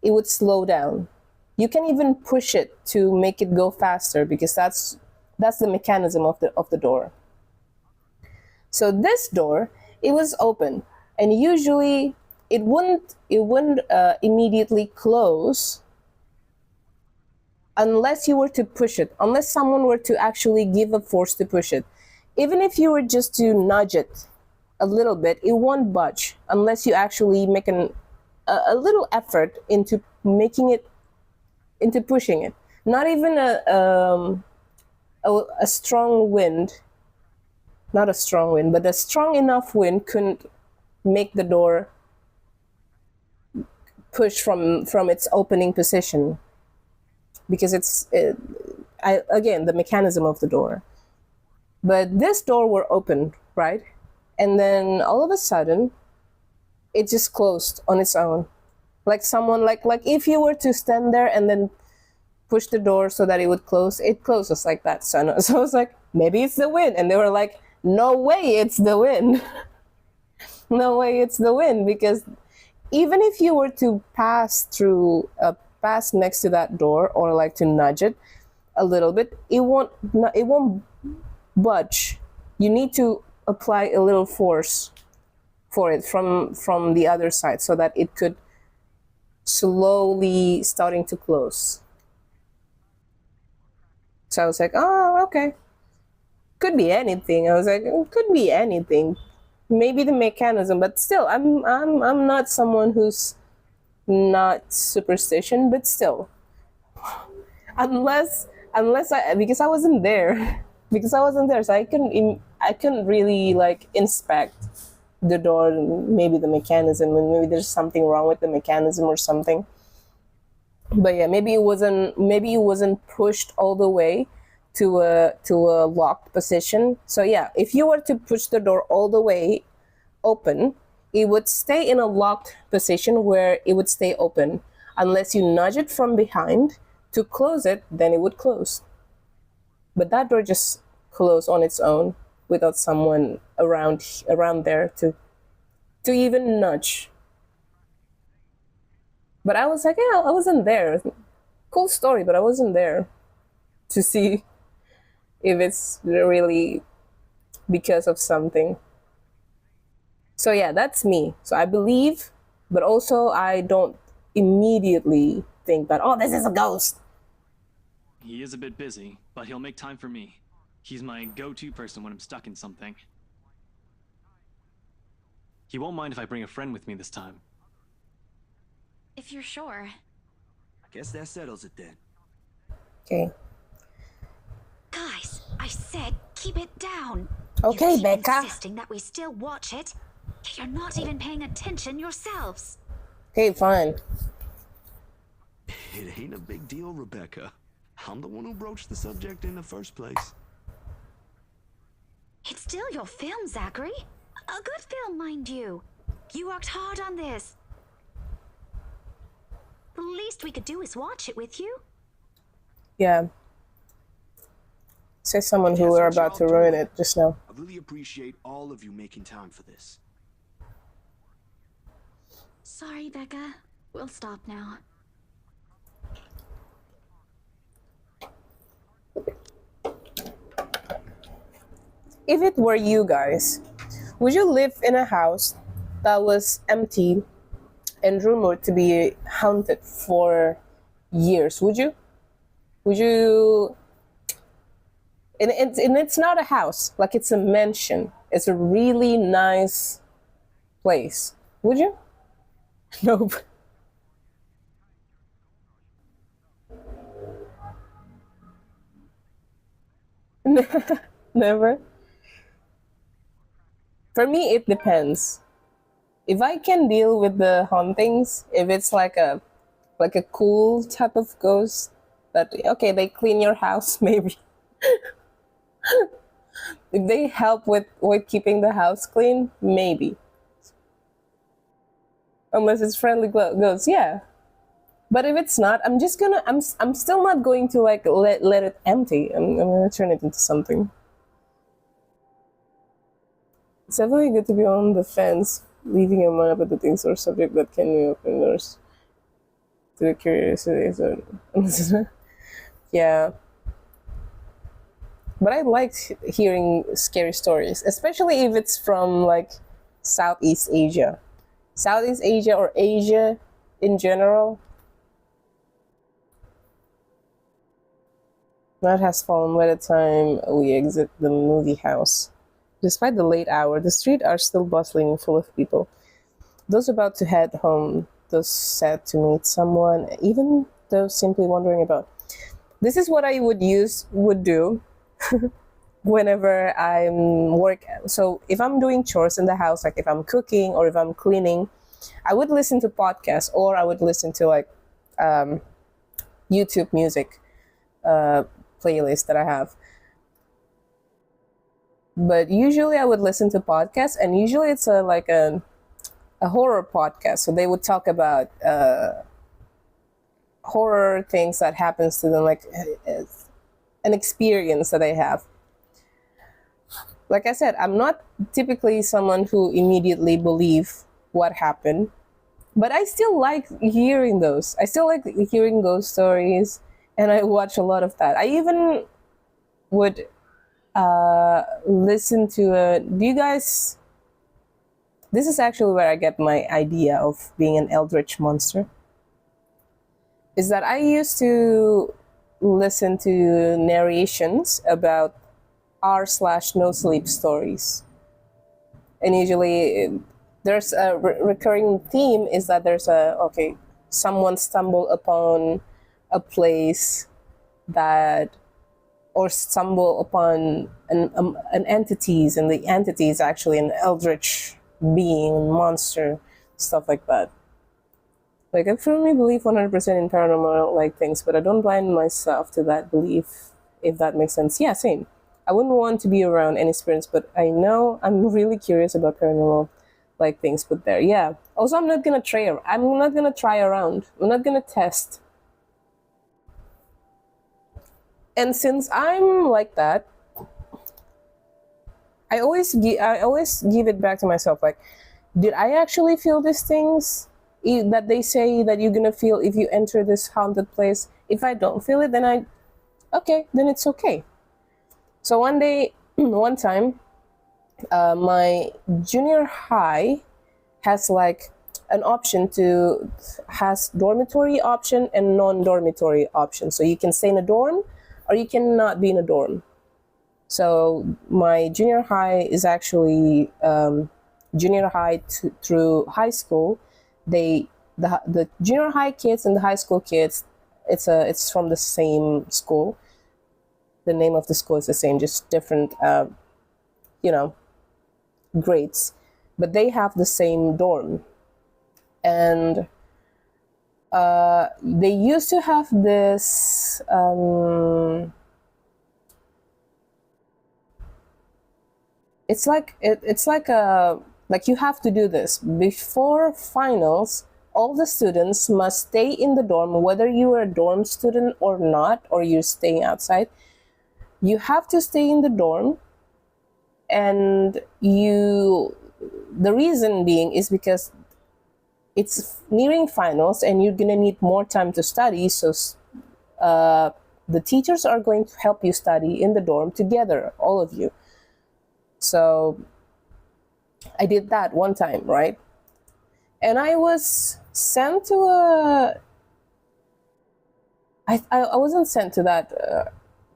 it would slow down. You can even push it to make it go faster because that's the mechanism of the door. So this door, it was open, and usually it wouldn't immediately close unless you were to push it, unless someone were to actually give a force to push it. Even if you were just to nudge it a little bit, it won't budge unless you actually make a little effort into making it, into pushing it. Not even a strong wind, not a strong wind, but a strong enough wind couldn't make the door push from its opening position, because again, the mechanism of the door. But this door were open, right? And then all of a sudden, it just closed on its own. Like someone, like if you were to stand there and then push the door so that it would close, it closes like that. So I was like, maybe it's the wind. And they were like, no way it's the wind. No way it's the wind, because even if you were to pass next to that door or like to nudge it a little bit, it won't budge. You need to apply a little force for it from the other side so that it could slowly starting to close. So I was like, oh, okay. Could be anything. I was like, could be anything. Maybe the mechanism, but still, I'm not someone who's not superstition, but still, unless because I wasn't there, so I couldn't really like inspect the door, maybe the mechanism, and maybe there's something wrong with the mechanism or something. But yeah, maybe it wasn't pushed all the way to a locked position. So yeah, if you were to push the door all the way open, it would stay in a locked position where it would stay open. Unless you nudge it from behind to close it, then it would close. But that door just closed on its own without someone around there to to even nudge. But I was like, yeah, I wasn't there. Cool story, but I wasn't there to see if it's really because of something. So yeah, that's me. So I believe, but also I don't immediately think that, oh, this is a ghost. He is a bit busy, but he'll make time for me. He's my go-to person when I'm stuck in something. He won't mind if I bring a friend with me this time. If you're sure. I guess that settles it then. Okay. Guys, I said keep it down. Okay, you keep Becca. insisting that we still watch it. You're not even paying attention yourselves. Okay, fine. It ain't a big deal, Rebecca. I'm the one who broached the subject in the first place. It's still your film, Zachary. A good film, mind you. You worked hard on this. The least we could do is watch it with you. Yeah. Say someone who were about to ruin it just now. I really appreciate all of you making time for this. Sorry, Becca. We'll stop now. If it were you guys, would you live in a house that was empty and rumored to be haunted for years? Would you? Would you? And it's not a house, like it's a mansion. It's a really nice place. Would you? Nope. Never. For me, it depends. If I can deal with the hauntings, if it's like a cool type of ghost that okay, they clean your house maybe. If they help with keeping the house clean, maybe. Unless it's friendly ghosts, yeah. But if it's not, I'm just gonna I'm still not going to like let it empty. I'm gonna turn it into something. It's definitely good to be on the fence, leaving your mind up at the things or subject that can be open doors to the curiosity. So, yeah. But I like hearing scary stories, especially if it's from like Southeast Asia. Southeast Asia or Asia in general. Night has fallen by the time we exit the movie house. Despite the late hour, the streets are still bustling and full of people. Those about to head home, those sad to meet someone, even those simply wandering about. This is what I would do whenever I'm so if I'm doing chores in the house, like if I'm cooking or if I'm cleaning, I would listen to podcasts or I would listen to like YouTube music playlist that I have. But usually I would listen to podcasts, and usually it's a horror podcast. So they would talk about horror things that happens to them, like an experience that they have. Like I said, I'm not typically someone who immediately believe what happened, but I still like hearing those. I still like hearing ghost stories, and I watch a lot of that. I even would listen to do you guys, this is actually where I get my idea of being an eldritch monster, is that I used to listen to narrations about r/no sleep stories, and usually there's a recurring theme is that there's someone stumble upon a place that, or stumble upon an entities, and the entity is actually an eldritch being, monster, stuff like that. Like I firmly believe 100% in paranormal like things, but I don't blind myself to that belief, if that makes sense. Yeah, same. I wouldn't want to be around any spirits, but I know I'm really curious about paranormal like things. But there, yeah. Also, I'm not gonna try around. I'm not gonna test. And since I'm like that, I always give it back to myself. Like, did I actually feel these things that they say that you're gonna feel if you enter this haunted place? If I don't feel it, then then it's okay. So one day, one time, my junior high has like an option to has dormitory option and non-dormitory option. So you can stay in a dorm or you cannot be in a dorm. So my junior high is actually junior high through high school. The junior high kids and the high school kids, it's from the same school. The name of the school is the same, just different grades, but they have the same dorm. And they used to have this it's like you have to do this before finals. All the students must stay in the dorm, whether you are a dorm student or not, or you're staying outside. You have to stay in the dorm, and the reason being is because it's nearing finals and you're gonna need more time to study. So the teachers are going to help you study in the dorm together, all of you. So I did that one time, right? And I was sent to I wasn't sent to that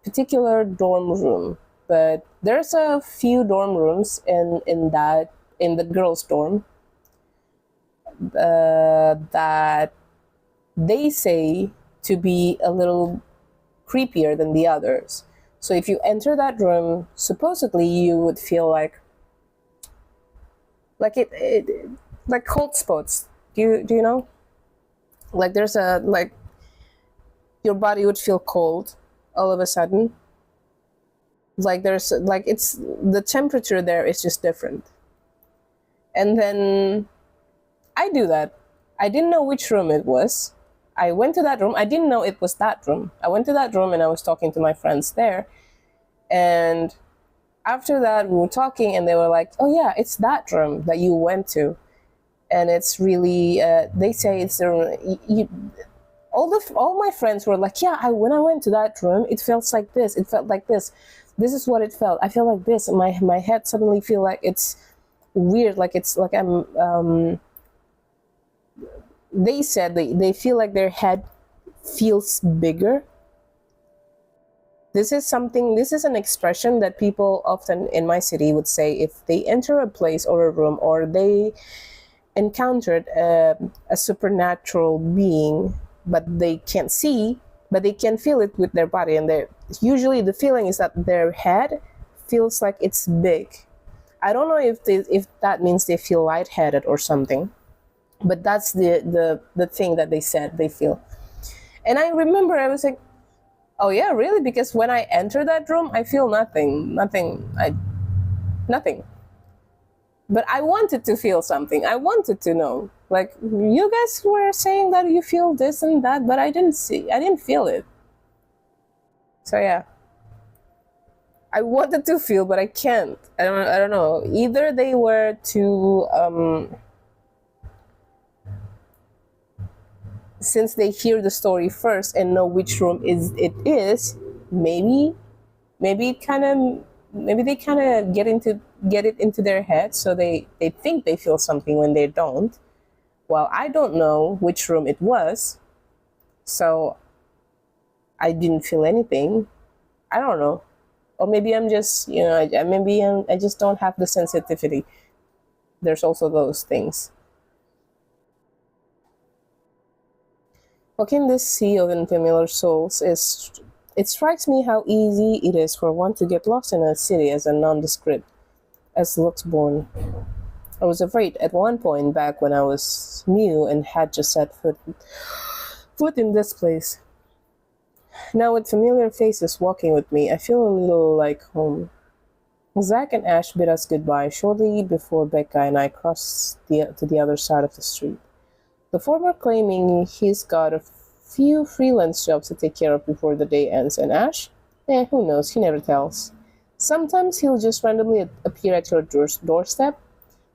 particular dorm room, but there's a few dorm rooms in the girls' dorm that they say to be a little creepier than the others. So if you enter that room, supposedly you would feel like like cold spots. Do you know? Like there's your body would feel cold all of a sudden. Like it's the temperature there is just different. And then I do that. I didn't know which room it was. I went to that room. I didn't know it was that room. I went to that room and I was talking to my friends there. And after that, we were talking and they were like, oh yeah, it's that room that you went to. And it's really, they say it's the room. All my friends were like, yeah, when I went to that room, it felt like this. It felt like this. This is what it felt. I feel like this. And my head suddenly feel like it's weird. Like it's like I'm, they said they feel like their head feels bigger. This is an expression that people often in my city would say if they enter a place or a room or they encountered a supernatural being, but they can't see, but they can feel it with their body. And usually the feeling is that their head feels like it's big. I don't know if that means they feel lightheaded or something. But that's the thing that they said they feel. And I remember I was like, oh yeah, really? Because when I enter that room, I feel nothing. But I wanted to feel something. I wanted to know. Like, you guys were saying that you feel this and that, but I didn't feel it. So yeah. I wanted to feel, but I can't. I don't know. Either they were too since they hear the story first and know which room it is, maybe they kind of get it into their head, so they think they feel something when they don't. Well, I don't know which room it was, so I didn't feel anything. I don't know, or maybe I'm just I just don't have the sensitivity. There's also those things. Walking this sea of unfamiliar souls it strikes me how easy it is for one to get lost in a city as a nondescript as looks born. I was afraid at one point back when I was new and had just set foot in this place. Now with familiar faces walking with me, I feel a little like home. Zach and Ash bid us goodbye shortly before Becca and I crossed to the other side of the street. The former claiming he's got a few freelance jobs to take care of before the day ends, and Ash? Who knows, he never tells. Sometimes he'll just randomly appear at your doorstep,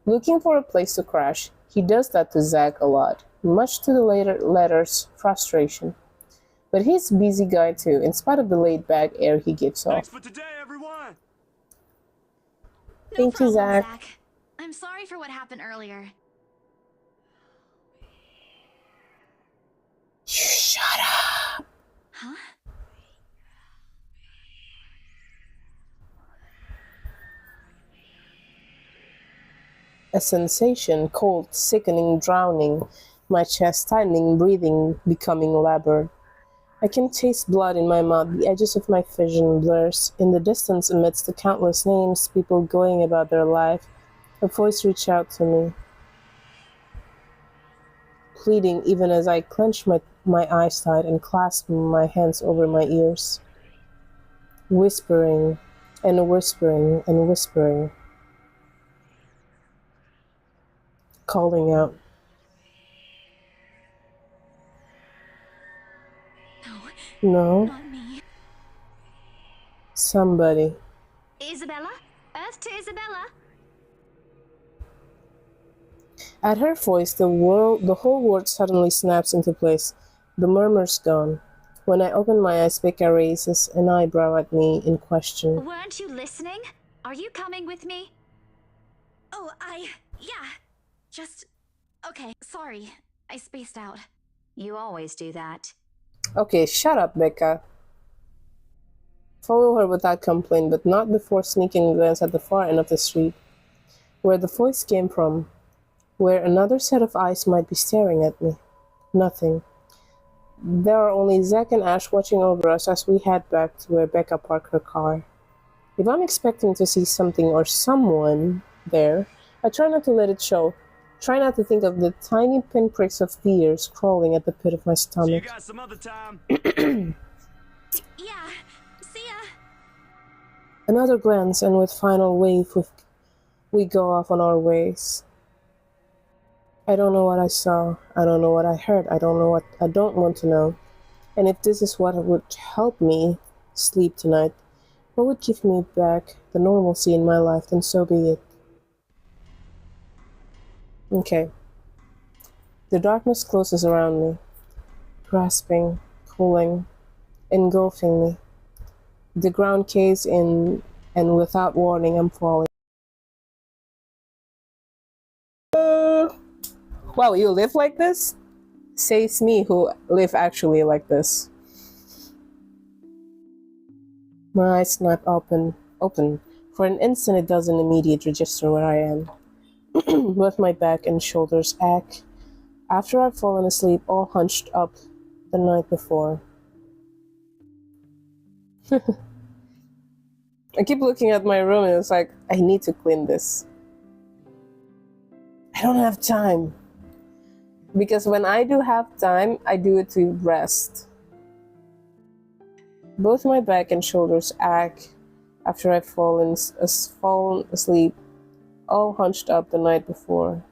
looking for a place to crash. He does that to Zach a lot, much to the latter's frustration. But he's a busy guy too, in spite of the laid-back air he gives Thanks off. for today, everyone. No Thank you, problem, Zach. I'm sorry for what happened earlier. Shut up! Huh? A sensation, cold, sickening, drowning, my chest tightening, breathing becoming labored. I can taste blood in my mouth, the edges of my vision blurs. In the distance, amidst the countless names, people going about their life, a voice reached out to me, pleading even as I clenched my eyes tight and clasped my hands over my ears, whispering and whispering and whispering, calling out, No, "No, not me. somebody." Isabella? Earth to Isabella? At her voice, the whole world suddenly snaps into place. The murmur's gone. When I open my eyes, Becca raises an eyebrow at me in question. Weren't you listening? Are you coming with me? Oh, yeah. Just... Okay, sorry. I spaced out. You always do that. Okay, shut up, Becca. Follow her without complaint, but not before sneaking a glance at the far end of the street, where the voice came from, where another set of eyes might be staring at me. Nothing. There are only Zach and Ash watching over us as we head back to where Becca parked her car. If I'm expecting to see something or someone there, I try not to let it show. Try not to think of the tiny pinpricks of fears crawling at the pit of my See you stomach. guys some other time. Yeah, see ya. Another glance, and with final wave, we go off on our ways. I don't know what I saw. I don't know what I heard. I don't want to know. And if this is what would help me sleep tonight, what would give me back the normalcy in my life, then so be it. Okay. The darkness closes around me, grasping, pulling, engulfing me. The ground caves in, and without warning, I'm falling. Wow, you live like this? Says me who live actually like this. My eyes snap open. For an instant, it doesn't immediately register where I am. With my back and shoulders ache. After I've fallen asleep, all hunched up the night before. I keep looking at my room and it's like, I need to clean this. I don't have time. Because when I do have time, I do it to rest. Both my back and shoulders ache after I've fallen asleep, all hunched up the night before.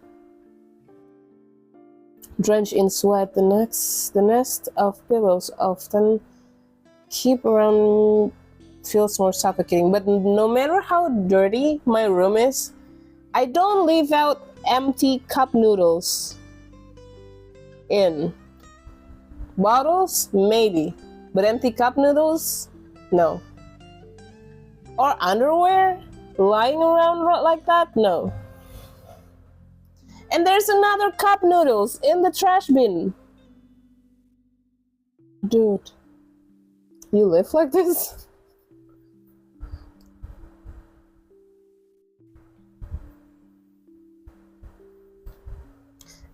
Drenched in sweat, the nest of pillows often keep around me feels more suffocating. But no matter how dirty my room is, I don't leave out empty cup noodles. In bottles, maybe, but empty cup noodles, no. Or underwear lying around like that, no. And there's another cup noodles in the trash bin. Dude, you live like this?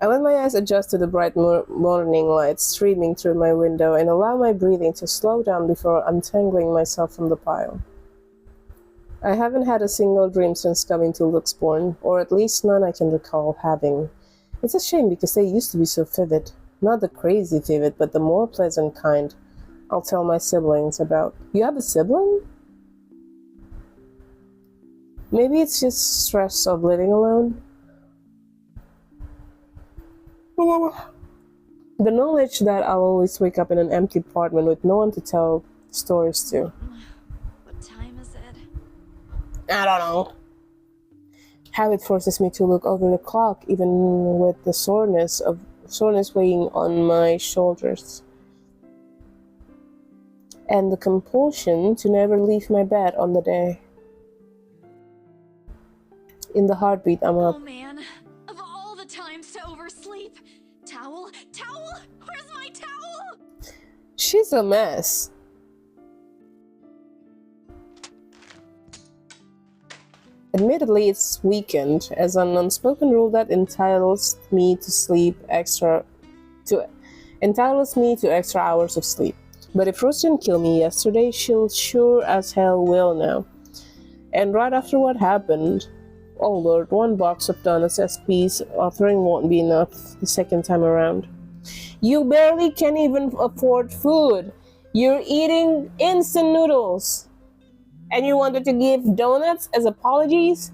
I let my eyes adjust to the bright morning light streaming through my window and allow my breathing to slow down before untangling myself from the pile. I haven't had a single dream since coming to Luxborn, or at least none I can recall having. It's a shame because they used to be so vivid. Not the crazy vivid, but the more pleasant kind I'll tell my siblings about. You have a sibling? Maybe it's just stress of living alone? The knowledge that I'll always wake up in an empty apartment with no one to tell stories to. What time is it? I don't know. Habit forces me to look over the clock, even with the soreness weighing on my shoulders, and the compulsion to never leave my bed on the day. In the heartbeat, I'm up. Oh man, of all the times to oversleep. Towel? Towel? Where's my towel? She's a mess. Admittedly, it's weekend, as an unspoken rule that entitles me to extra hours of sleep. But if Rose didn't kill me yesterday, she'll sure as hell will now. And right after what happened, oh Lord, one box of donuts SP's offering won't be enough the second time around. You barely can even afford food. You're eating instant noodles. And you wanted to give donuts as apologies?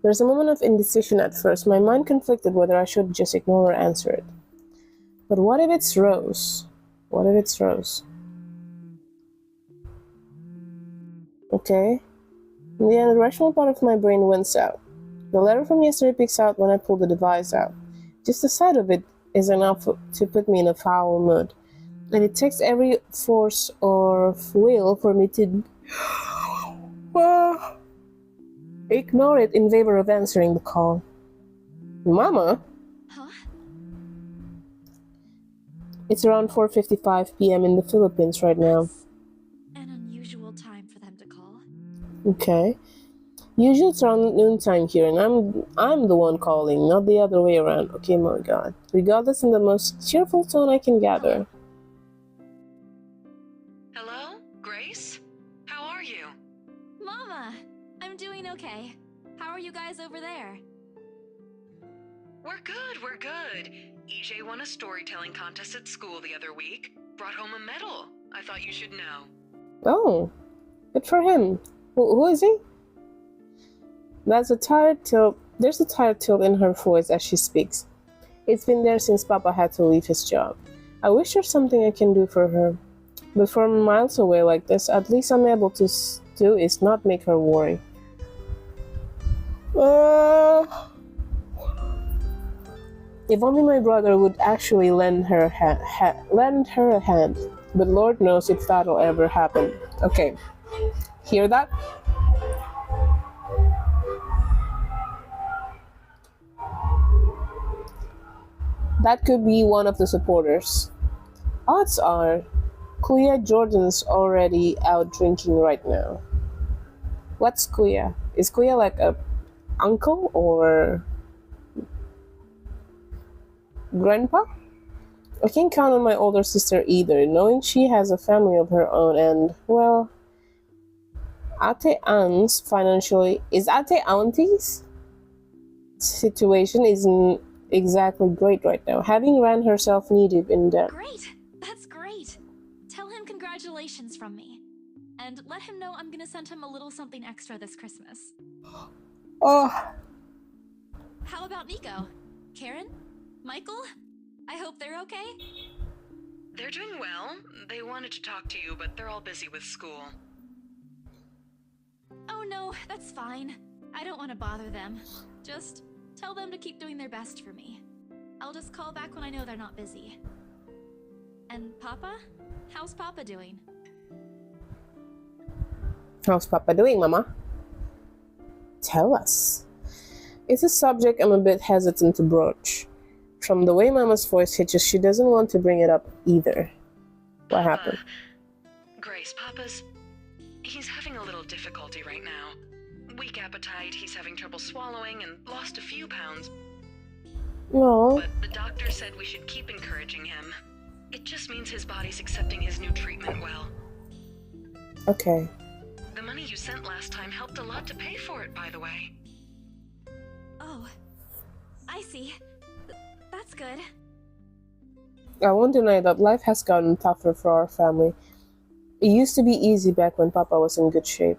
There's a moment of indecision at first. My mind conflicted whether I should just ignore or answer it. But what if it's Rose? What if it's Rose? Okay. In the end, the rational part of my brain wins out. The letter from yesterday picks out when I pull the device out. Just the sight of it is enough to put me in a foul mood. And it takes every force or will for me to ignore it in favor of answering the call. Mama? Huh? It's around 4:55 p.m. in the Philippines right now. An unusual time for them to call. Okay. Usually it's around noontime here, and I'm the one calling, not the other way around. Okay, my God. Regardless, in the most cheerful tone I can gather. Hello? Grace? How are you? Mama! I'm doing okay. How are you guys over there? We're good. EJ won a storytelling contest at school the other week. Brought home a medal. I thought you should know. Oh, good for him. Who is he? There's a tired tilt in her voice as she speaks. It's been there since Papa had to leave his job. I wish there's something I can do for her. But from miles away like this, at least I'm able to do is not make her worry. If only my brother would actually lend her a hand. But Lord knows if that'll ever happen. Okay, hear that? That could be one of the supporters. Odds are, Kuya Jordan's already out drinking right now. What's Kuya? Is Kuya like a uncle or grandpa? I can't count on my older sister either, knowing she has a family of her own and, well, Ate Aunt's Auntie's situation isn't exactly great right now, having ran herself knee-deep in debt. Great! That's great! Tell him congratulations from me. And let him know I'm gonna send him a little something extra this Christmas. Oh, How about Nico? Karen? Michael? I hope they're okay? They're doing well. They wanted to talk to you, but they're all busy with school. Oh no, that's fine. I don't want to bother them. Just tell them to keep doing their best for me. I'll just call back when I know they're not busy. And Papa? How's Papa doing? how's Papa doing, Mama? Tell us. It's a subject I'm a bit hesitant to broach. From the way Mama's voice hitches, she doesn't want to bring it up either. What happened? Grace, he's having a little difficulty right now. Weak appetite, he's having trouble swallowing, and lost a few pounds. No. But the doctor said we should keep encouraging him. It just means his body's accepting his new treatment well. Okay. The money you sent last time helped a lot to pay for it, by the way. Oh, I see. That's good. I won't deny that life has gotten tougher for our family. It used to be easy back when Papa was in good shape.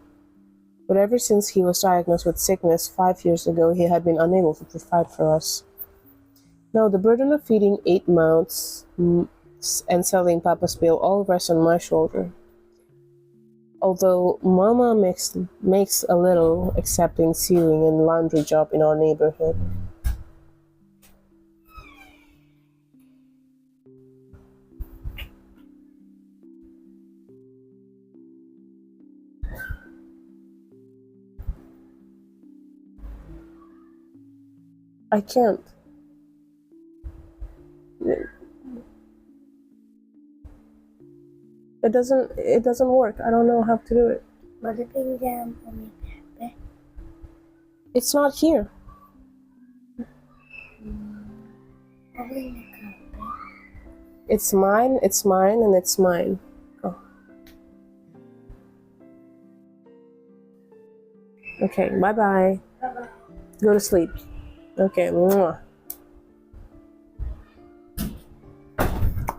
But ever since he was diagnosed with sickness 5 years ago, he had been unable to provide for us. Now the burden of feeding 8 mouths and selling Papa's bill all rests on my shoulder. Although Mama makes a little accepting sewing and laundry job in our neighborhood. I can't. It doesn't work. I don't know how to do it. It's not here. It's mine, and it's mine. Oh. Okay, bye-bye. Go to sleep. Okay. Mwah.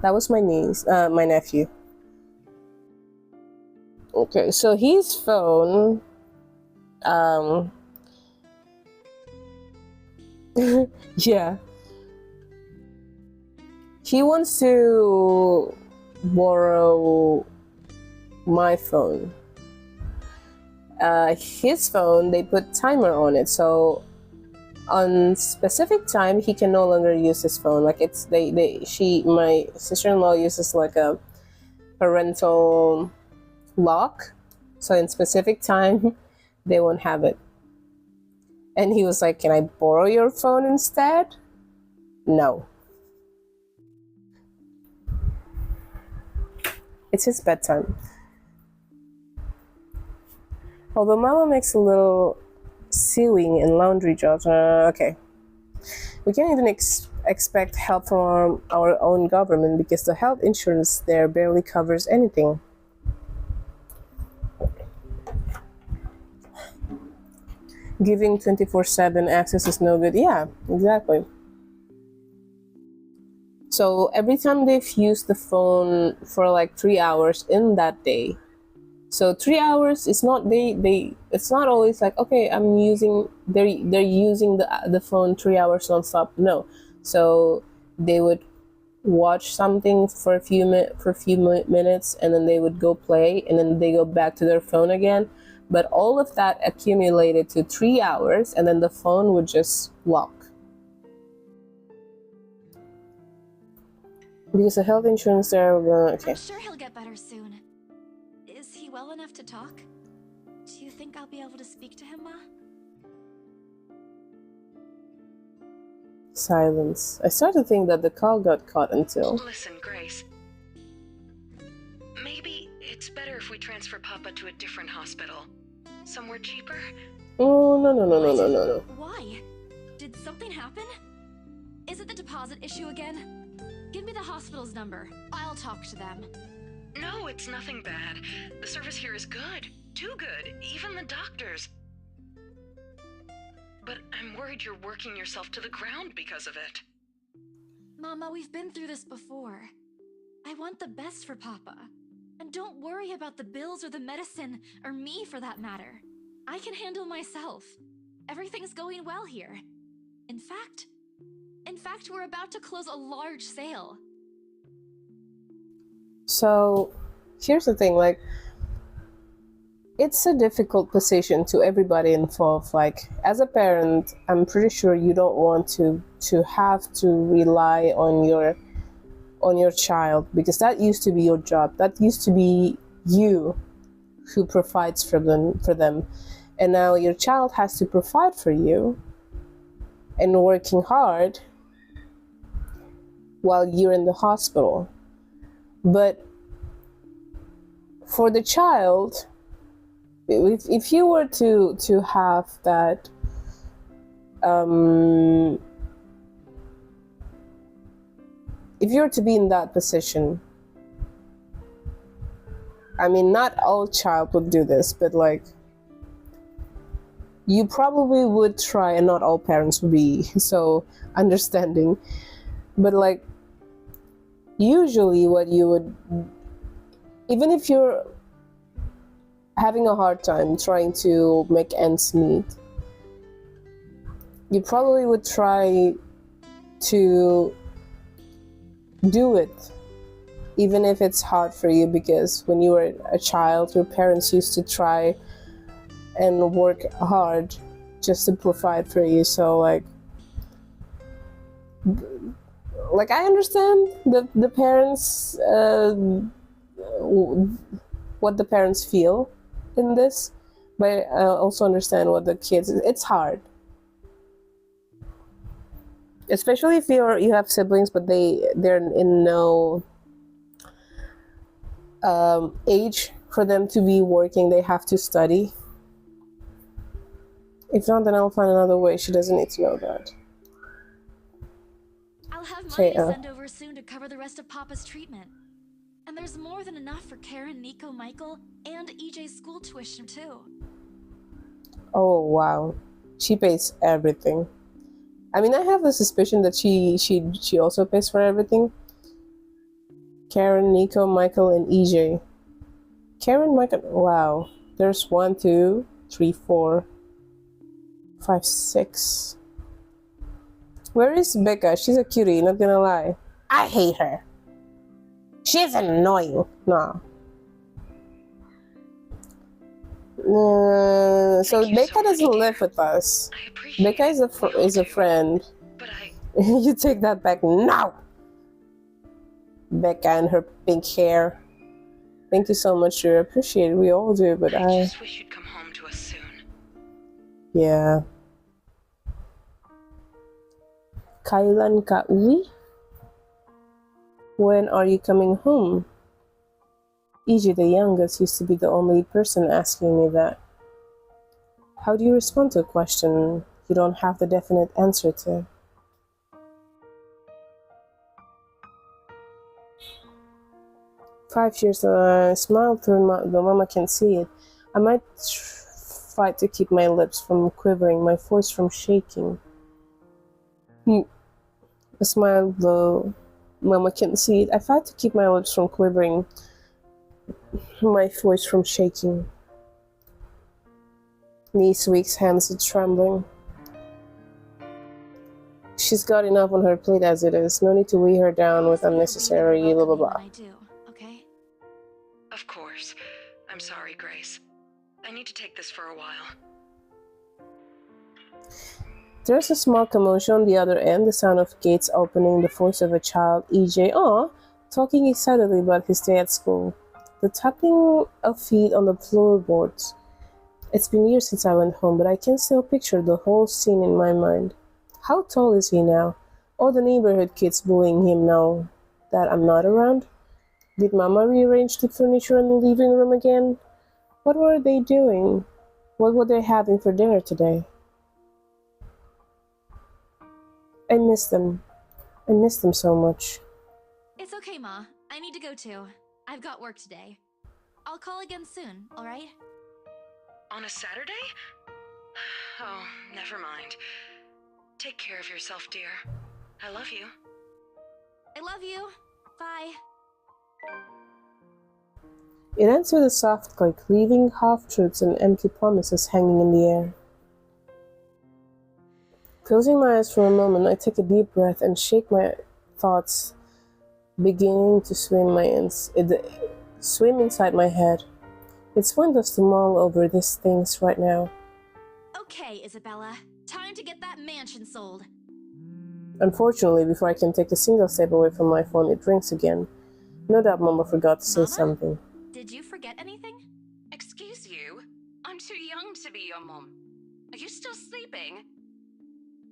That was my niece, my nephew. Okay, so his phone, yeah. He wants to borrow my phone. His phone, they put timer on it, so on specific time he can no longer use his phone. Like my sister-in-law uses like a parental lock, so in specific time they won't have it. And he was like, "Can I borrow your phone instead?" No. It's his bedtime. Although Mama makes a little sewing and laundry jobs. Okay. We can't even expect help from our own government because the health insurance there barely covers anything. Giving 24/7 access is no good. Yeah, exactly. So every time they've used the phone for like 3 hours in that day, so 3 hours is not it's not always like, okay, they're using the phone 3 hours nonstop. No, so they would watch something for a few minutes, and then they would go play, and then they go back to their phone again. But all of that accumulated to 3 hours, and then the phone would just lock. Because the health insurance there, okay. I'm sure he'll get better soon. Is he well enough to talk? Do you think I'll be able to speak to him, Ma? Silence. I start to think that the call got caught until... Listen, Grace. Maybe it's better if we transfer Papa to a different hospital. Somewhere cheaper? Oh, no. Why? Did something happen? Is it the deposit issue again? Give me the hospital's number. I'll talk to them. No, it's nothing bad. The service here is good. Too good. Even the doctors. But I'm worried you're working yourself to the ground because of it. Mama, we've been through this before. I want the best for Papa. And don't worry about the bills or the medicine, or me for that matter. I can handle myself. Everything's going well here. In fact, we're about to close a large sale. So, here's the thing, like, it's a difficult position to everybody involved. Like, as a parent, I'm pretty sure you don't want to have to rely on your child, because that used to be your job. That used to be you who provides for them. And now your child has to provide for you and working hard while you're in the hospital. But for the child, if you were to have that if you were to be in that position, I mean, not all child would do this, but like, you probably would try, and not all parents would be so understanding, but like, usually what you would, even if you're having a hard time trying to make ends meet, you probably would try to do it even if it's hard for you, because when you were a child, your parents used to try and work hard just to provide for you. So like I understand the parents, what the parents feel in this, but I also understand what the kids. It's hard, especially if you have siblings, but they're in no age for them to be working. They have to study. If not, then I'll find another way. She doesn't need to know that. I'll have Okay, money sent over soon to cover the rest of Papa's treatment. And there's more than enough for Karen, Nico, Michael, and EJ's school tuition too. Oh wow, she pays everything. I mean, I have the suspicion that she also pays for everything. Karen, Nico, Michael, and EJ. Karen, Michael. Wow, there's 1, 2, 3, 4, 5, 6. Where is Becca? She's a cutie, not gonna lie. I hate her. She's annoying. No. So Becca doesn't live with us. Becca is a friend. But You take that back now. Becca and her pink hair. Thank you so much, I appreciate it. We all do, but I just wish you'd come home to us soon. Yeah. Kailan ka uwi? When are you coming home? EJ, the youngest, used to be the only person asking me that. How do you respond to a question you don't have the definite answer to? "5 years," I smiled through the mama can see it. I might fight to keep my lips from quivering, my voice from shaking. I smiled though mama can see it. I fight to keep my lips from quivering, my voice from shaking. Knees weak, hands trembling. She's got enough on her plate as it is. No need to weigh her down with unnecessary blah blah blah. I do, okay? Of course. I'm sorry, Grace. I need to take this for a while. There's a small commotion on the other end, the sound of gates opening, the voice of a child, EJ, talking excitedly about his day at school. The tapping of feet on the floorboards. It's been years since I went home, but I can still picture the whole scene in my mind. How tall is he now? All the neighborhood kids bullying him now that I'm not around? Did Mama rearrange the furniture in the living room again? What were they doing? What were they having for dinner today? I miss them. I miss them so much. It's okay, Ma. I need to go too. I've got work today. I'll call again soon, alright? On a Saturday? Oh, never mind. Take care of yourself, dear. I love you. I love you. Bye. It ends with a soft click, leaving half-truths and empty promises hanging in the air. Closing my eyes for a moment, I take a deep breath and shake my thoughts, beginning to swim inside my head. It's pointless to mull over these things right now. Okay, Isabella. Time to get that mansion sold. Unfortunately, before I can take a single step away from my phone, it rings again. No doubt Mama forgot to say Mama? something. Did you forget anything? Excuse you? I'm too young to be your mom. Are you still sleeping?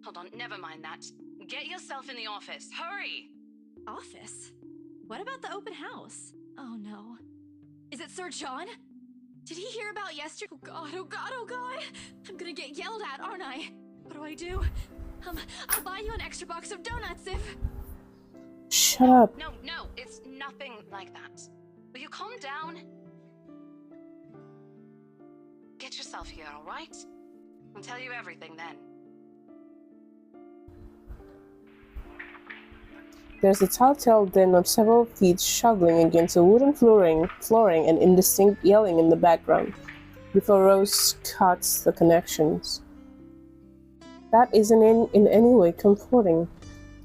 Hold on, never mind that. Get yourself in the office. Hurry! Office? What about the open house? Oh no. Is it Sir John? Did he hear about yesterday? Oh god, oh god, oh god! I'm gonna get yelled at, aren't I? What do? I'll buy you an extra box of donuts if... Shut up. No, it's nothing like that. Will you calm down? Get yourself here, alright? I'll tell you everything then. There's a telltale din of several feet shoveling against a wooden flooring and indistinct yelling in the background, before Rose cuts the connections. That isn't in any way comforting.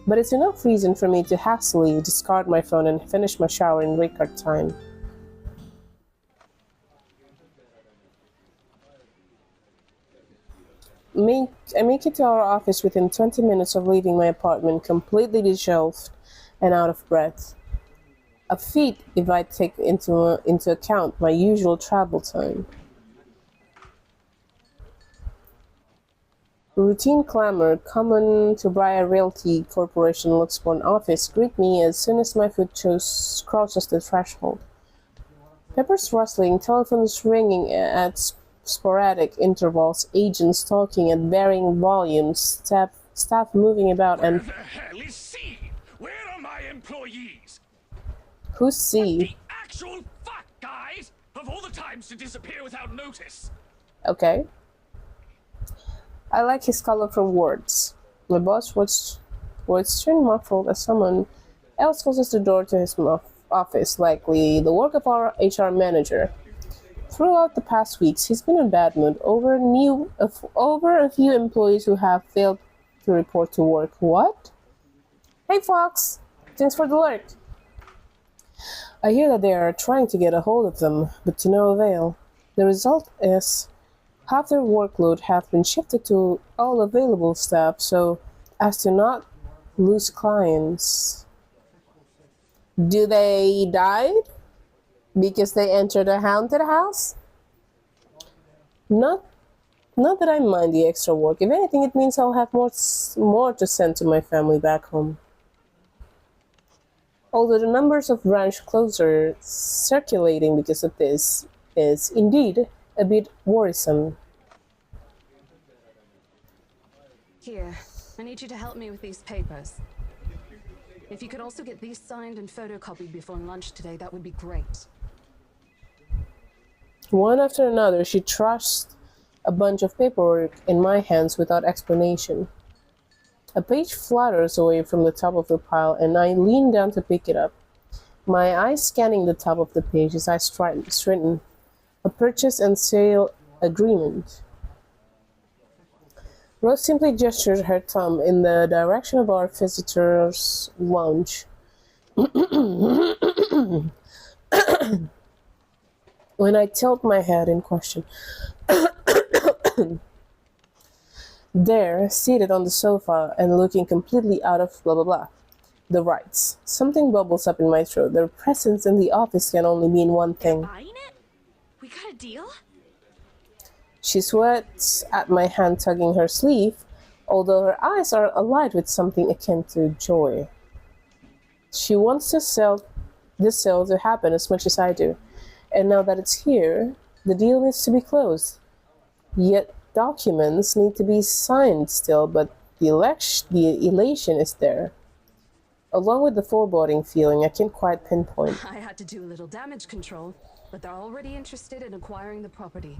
but it's enough reason for me to hastily discard my phone and finish my shower in record time. I make it to our office within 20 minutes of leaving my apartment, completely disheveled and out of breath. A feat if I take into account my usual travel time. Routine clamor, common to Briar Realty Corporation looks for an office, greet me as soon as my foot crosses the threshold. Papers rustling, telephones ringing at sporadic intervals, agents talking at varying volumes, staff moving about, and... Where the hell is C? Where are my employees? Who's C? The actual fuck, guys! Of all the times to disappear without notice! Okay. I like his colorful words. My boss words turn muffled as someone else closes the door to his office, likely the work of our HR manager. Throughout the past weeks, he's been in bad mood over a few employees who have failed to report to work. What? Hey, Fox! Thanks for the alert. I hear that they are trying to get a hold of them, but to no avail. The result is half their workload have been shifted to all available staff so as to not lose clients. Do they died because they entered a haunted house? Not that I mind the extra work. If anything, it means I'll have more to send to my family back home. Although the numbers of branch closures circulating because of this is indeed a bit worrisome. Here, I need you to help me with these papers. If you could also get these signed and photocopied before lunch today, that would be great. One after another, she thrust a bunch of paperwork in my hands without explanation. A page flutters away from the top of the pile, and I lean down to pick it up. My eyes scanning the top of the page as I straighten. A purchase and sale agreement. Rose simply gestured her thumb in the direction of our visitor's lounge. When I tilt my head in question, there, seated on the sofa and looking completely out of blah blah blah, the rights. Something bubbles up in my throat. Their presence in the office can only mean one thing. Buying it? We got a deal? She sweats at my hand tugging her sleeve, although her eyes are alight with something akin to joy. She wants this sale to happen as much as I do, and now that it's here, the deal needs to be closed. Yet documents need to be signed still, but the elation is there. Along with the foreboding feeling, I can't quite pinpoint. I had to do a little damage control, but they're already interested in acquiring the property,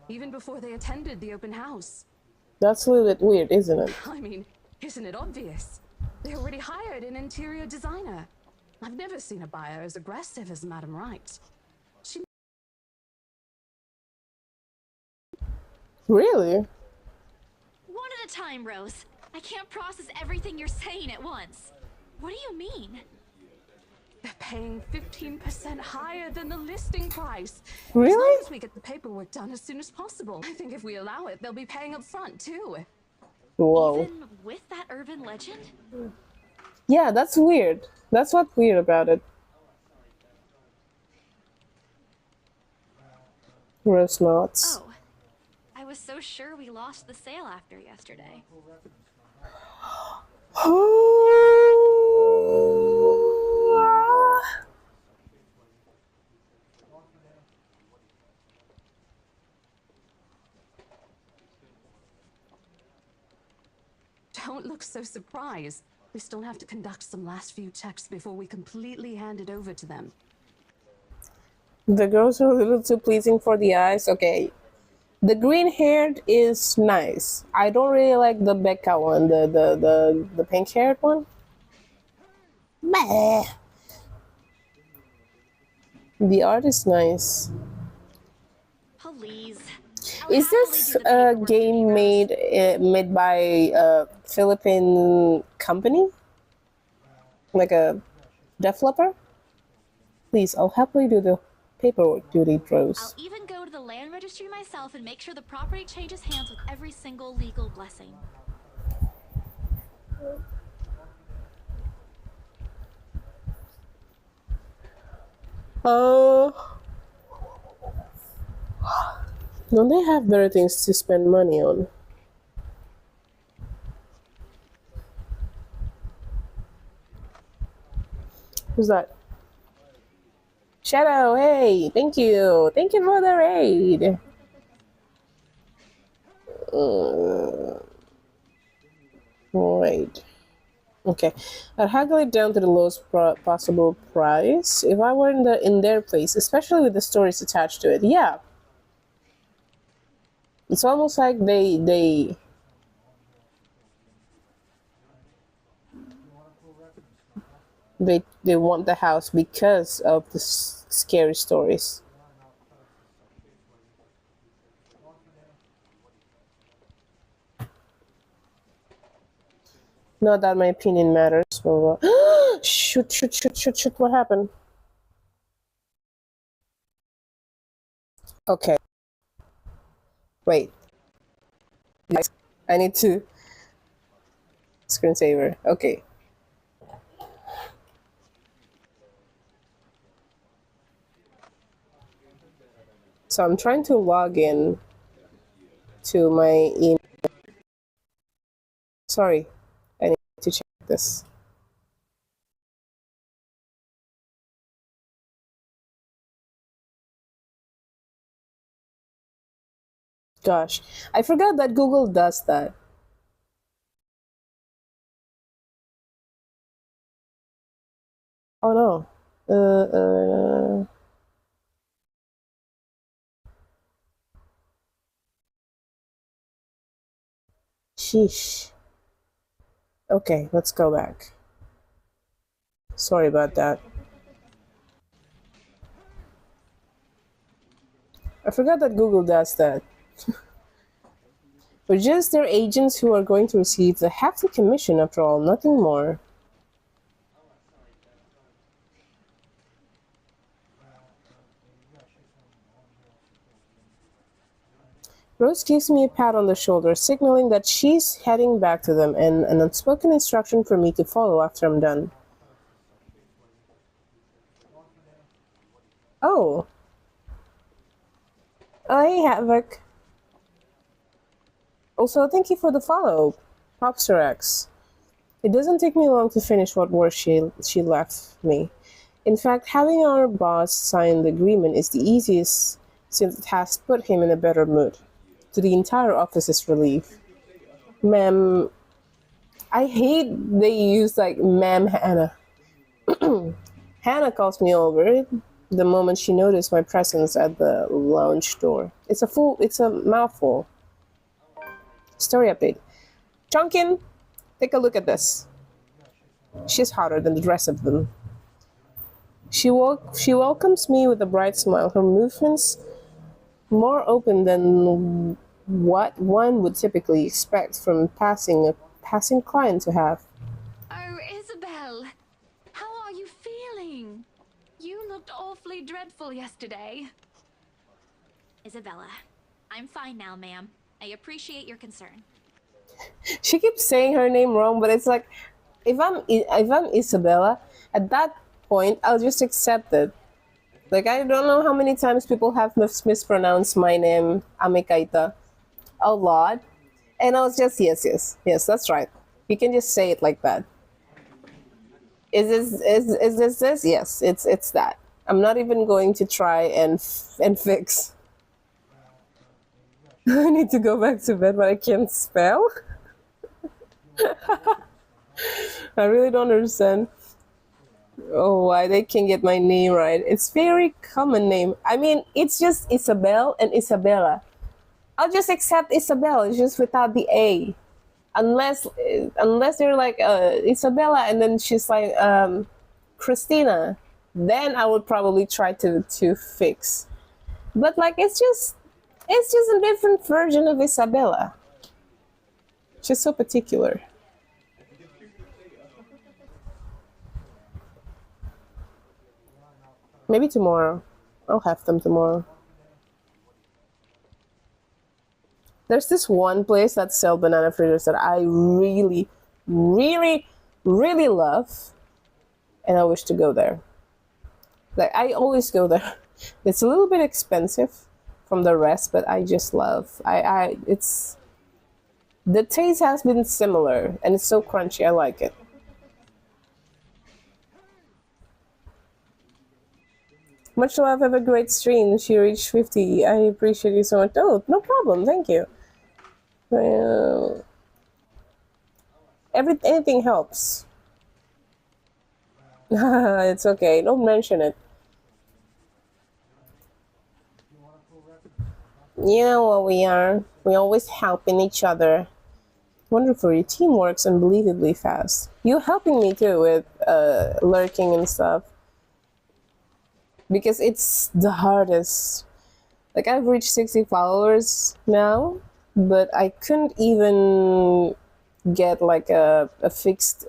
even before they attended the open house. That's a little bit weird, isn't it? I mean, isn't it obvious? They already hired an interior designer. I've never seen a buyer as aggressive as Madame Wright. She... Really? One at a time, Rose. I can't process everything you're saying at once. What do you mean? They're paying 15% higher than the listing price. As Really? long as we get the paperwork done as soon as possible. I think if we allow it, they'll be paying up front, too. Whoa. Even with that urban legend? Yeah, that's weird. That's what's weird about it. Rose nods. Oh. I was so sure we lost the sale after yesterday. Don't look so surprised. We still have to conduct some last few checks before we completely hand it over to them. The girls are a little too pleasing for the eyes. Okay. The green-haired is nice. I don't really like the Becca one, the pink-haired one. Meh. The art is nice. Please. Is this a game made by a Philippine company? Like a developer? Please, I'll happily do the paperwork duty, I'll Rose. even go to the land registry myself and make sure the property changes hands with every single legal blessing. Uh, don't they have better things to spend money on? Who's that? Shadow, hey, thank you. Thank you for the raid. Right. Okay. I'd haggle it down to the lowest possible price if I were in their place, especially with the stories attached to it. Yeah. It's almost like they want the house because of the scary stories. Not that my opinion matters. So, shoot! What happened? Okay. Wait. Guys, I need to screensaver. Okay. So I'm trying to log in to my email. Sorry, I need to check this. Gosh, I forgot that Google does that. Oh no. Sheesh. Okay, let's go back. Sorry about that. I forgot that Google does that. We're just their agents who are going to receive the hefty commission after all, nothing more. Rose gives me a pat on the shoulder, signaling that she's heading back to them, and an unspoken instruction for me to follow after I'm done. Oh. Oh, hey, Havoc. Also, thank you for the follow, Popster It doesn't take me long to finish what work she left me. In fact, having our boss sign the agreement is the easiest since it has put him in a better mood. To the entire office's relief. Ma'am, I hate they use like Ma'am Hannah. Hannah calls me over the moment she noticed my presence at the lounge door. It's a mouthful. Story update. Chunkin, take a look at this. She's hotter than the rest of them. She welcomes me with a bright smile, her movements more open than what one would typically expect from a passing client to have. Oh, Isabel, how are you feeling? You looked awfully dreadful yesterday. Isabella, I'm fine now, ma'am. I appreciate your concern. She keeps saying her name wrong, but it's like if I'm Isabella, at that point I'll just accept it. Like I don't know how many times people have mispronounced my name, Amekaita, a lot, and I was just yes, that's right. You can just say it like that. Is this? Yes, it's that. I'm not even going to try and fix. I need to go back to bed, but I can't spell. I really don't understand. Oh, why they can get my name right? It's very common name. I mean, it's just Isabel and Isabella. I'll just accept Isabel. It's just without the A, unless they're like Isabella and then she's like Christina. Then I would probably try to fix. But like it's just a different version of Isabella. She's so particular. Maybe tomorrow. I'll have them tomorrow. There's this one place that sells banana fritters that I really, really, really love, and I wish to go there. Like, I always go there. It's a little bit expensive from the rest, but I just love. It's the taste has been similar, and it's so crunchy. I like it. Much love. Have a great stream. She reached 50. I appreciate you so much. Oh, no problem. Thank you. Well, anything helps. It's okay. Don't mention it. You know what we are. We always helping each other. Wonderful. Your team works unbelievably fast. You helping me too with lurking and stuff. Because it's the hardest. Like, I've reached 60 followers now, but I couldn't even get like a fixed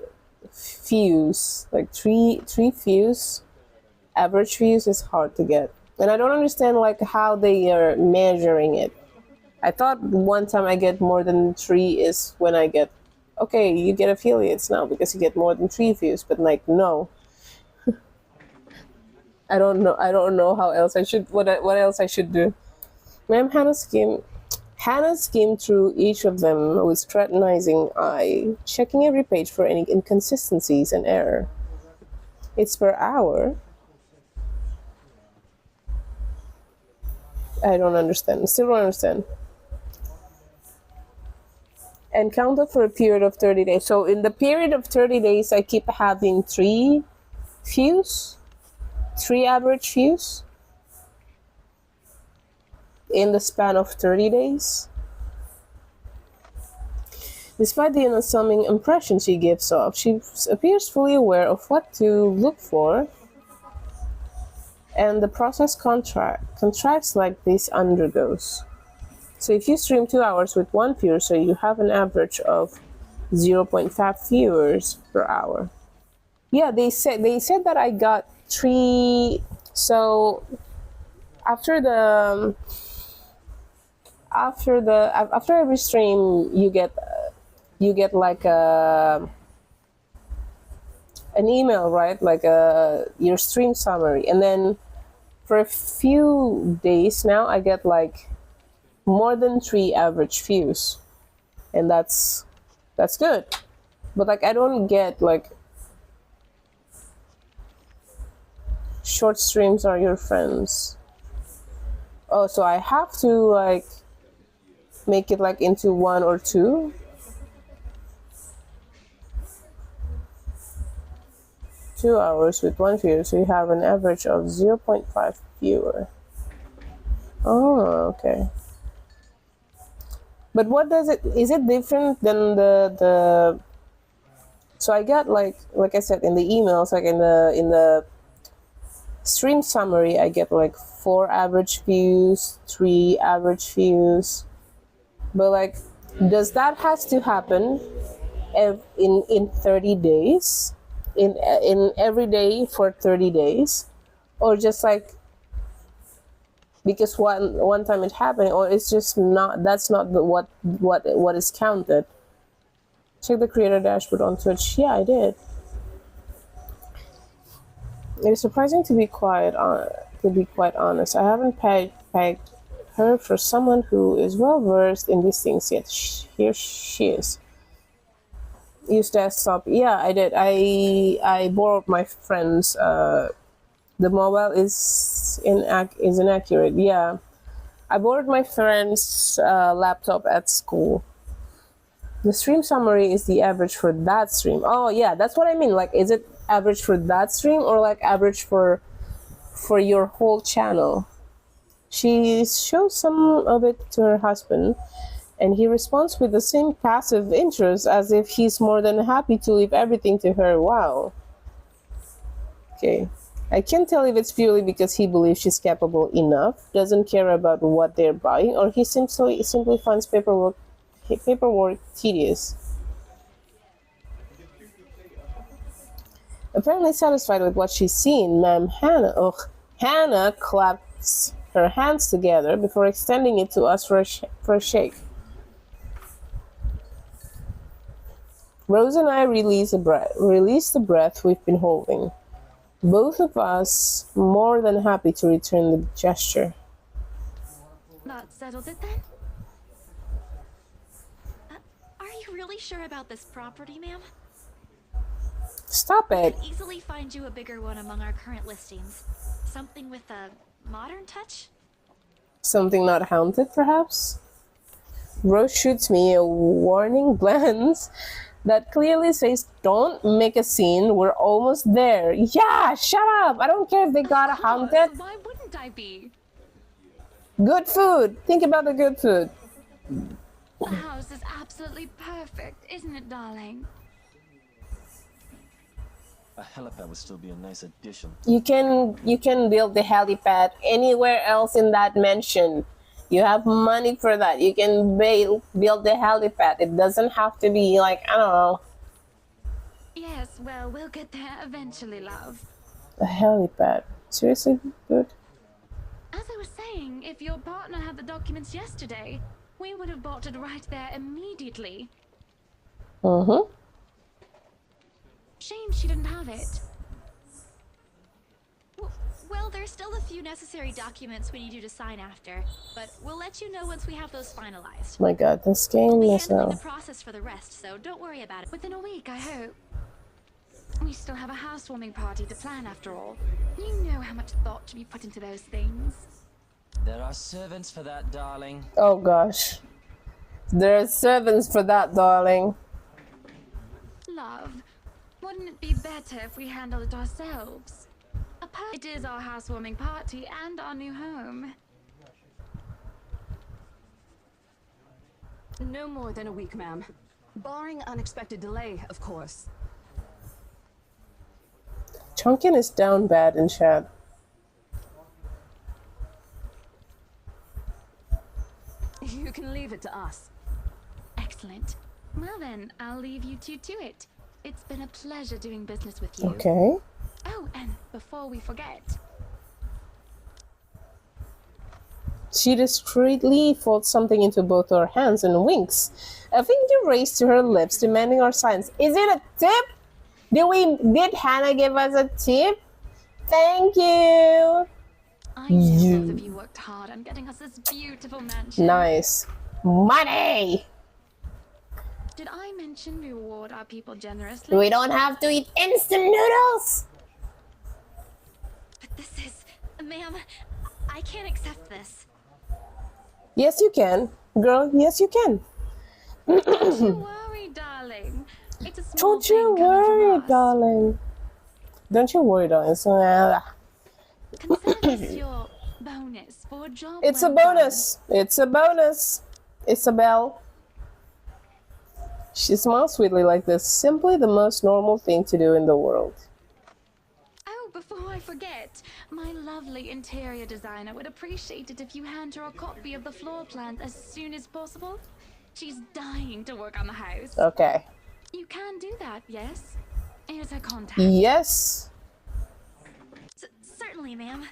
views. Like three views. Average views is hard to get. And I don't understand like how they are measuring it. I thought one time I get more than 3 is when I get, okay, you get affiliates now because you get more than 3 views, but like, no. I don't know how else I should, what else I should do. Ma'am, Hannah skimmed through each of them with scrutinizing eye, checking every page for any inconsistencies and error. It's per hour. I don't understand. Still don't understand. And counted for a period of 30 days. So in the period of 30 days, I keep having 3 views, 3 average views in the span of 30 days. Despite the unassuming impression she gives off, she appears fully aware of what to look for, and the process contracts like this undergoes. So if you stream 2 hours with 1 viewer, so you have an average of 0.5 viewers per hour. Yeah, they said that I got 3. So after every stream, you get like an email, right? Like your stream summary, and then for a few days now, I get like more than 3 average views, and that's good. But like, I don't get like short streams are your friends. Oh, so I have to like make it like into 1 or 2. 2 hours with 1 viewer, so you have an average of 0.5 viewer. Oh, okay. But what does it? Is it different than the? So I got like I said in the emails, like in the stream summary, I get like 4 average views, 3 average views. But like, does that has to happen in 30 days? In every day for 30 days, or just like because one time it happened, or it's just not, that's not the what is counted. Check the creator dashboard on Twitch. Yeah, I did. It is surprising to be quite honest. I haven't pegged her for someone who is well versed in these things yet. Here she is. Use desktop. Yeah, I did. I borrowed my friend's. The mobile is inaccurate. Yeah, I borrowed my friend's laptop at school. The stream summary is the average for that stream. Oh yeah, that's what I mean. Like, is it average for that stream or like average for your whole channel? She shows some of it to her husband, and he responds with the same passive interest as if he's more than happy to leave everything to her. Wow. Okay. I can't tell if it's purely because he believes she's capable enough, doesn't care about what they're buying, or he simply finds paperwork tedious. Apparently satisfied with what she's seen, Ma'am Hannah Hannah claps her hands together before extending it to us for a shake. Rose and I release the breath we've been holding. Both of us more than happy to return the gesture. That settled it then? Are you really sure about this property, ma'am? Stop it. Could easily find you a bigger one among our current listings. Something with a modern touch? Something not haunted, perhaps? Rose shoots me a warning glance that clearly says, don't make a scene, we're almost there. Yeah, shut up! I don't care if they got haunted. Why wouldn't I be? Good food! Think about the good food. The house is absolutely perfect, isn't it, darling? A helipad would still be a nice addition. You can build the helipad anywhere else in that mansion. You have money for that. You can build the helipad. It doesn't have to be like, I don't know. Yes, well, we'll get there eventually, love. A helipad. Seriously, good? As I was saying, if your partner had the documents yesterday, we would have bought it right there immediately. Mm-hmm. Shame she didn't have it. Well, there's still a few necessary documents we need you to sign after, but we'll let you know once we have those finalized. My god, this game We'll be is handling now. the process for the rest, so don't worry about it. Within a week, I hope. We still have a housewarming party to plan after all. You know how much thought should be put into those things. There are servants for that, darling. Oh gosh. There are servants for that, darling. Love, wouldn't it be better if we handled it ourselves? It is our housewarming party and our new home. No more than a week, ma'am. Barring unexpected delay, of course. Chunkin is down bad in chat. You can leave it to us. Excellent. Well then, I'll leave you two to it. It's been a pleasure doing business with you. Okay. Oh, and before we forget, She discreetly folds something into both her hands and winks. A finger raised to her lips, demanding our silence. Is it a tip? Did Hannah give us a tip? Thank you. I know both of you worked hard on getting us this beautiful mansion. Nice. Money! Did I mention we reward our people generously? We don't have to eat instant noodles. But this is... Ma'am, I can't accept this. Yes, you can. Girl, yes, you can. Don't you worry, darling. It's a small Don't you thing coming from worry, us. darling. Don't you worry, darling. Consider this your bonus for a job It's a well done. bonus. It's a bonus. Isabel. She smiles sweetly like this. Simply the most normal thing to do in the world. Oh, before I forget, my lovely interior designer would appreciate it if you hand her a copy of the floor plan as soon as possible. She's dying to work on the house. Okay. You can do that, yes? Here's her contact. Yes. Certainly, ma'am.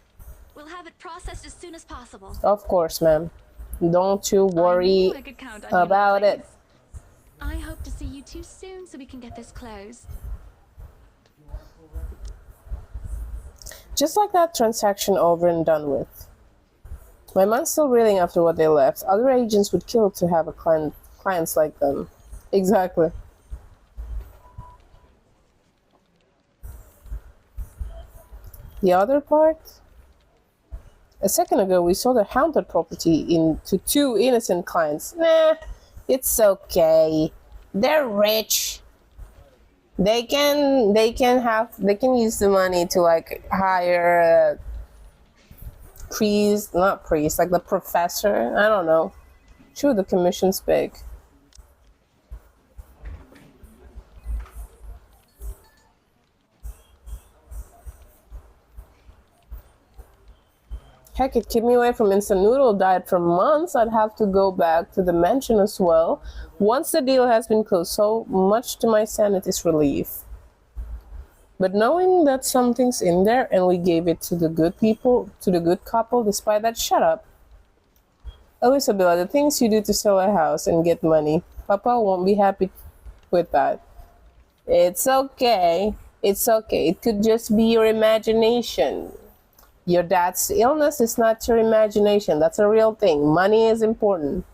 We'll have it processed as soon as possible. Of course, ma'am. Don't you I knew worry I could count on you, about it. lovelies. I hope to see you two soon so we can get this closed. Just like that transaction over and done with. My mind's still reeling after what they left. Other agents would kill to have a clients like them. Exactly. The other part? A second ago, we sold a haunted property to two innocent clients. Nah, it's okay. They're rich. They can use the money to like hire a priest, not priest, like the professor. I don't know. Sure, the commission's big. Heck, it kept me away from instant noodle diet for months. I'd have to go back to the mansion as well once the deal has been closed, so much to my sanity's relief. But knowing that something's in there and we gave it to the good people, to the good couple, despite that, shut up. Oh, Isabella, the things you do to sell a house and get money, Papa won't be happy with that. It's okay. It's okay. It could just be your imagination. Your dad's illness is not your imagination. That's a real thing. Money is important.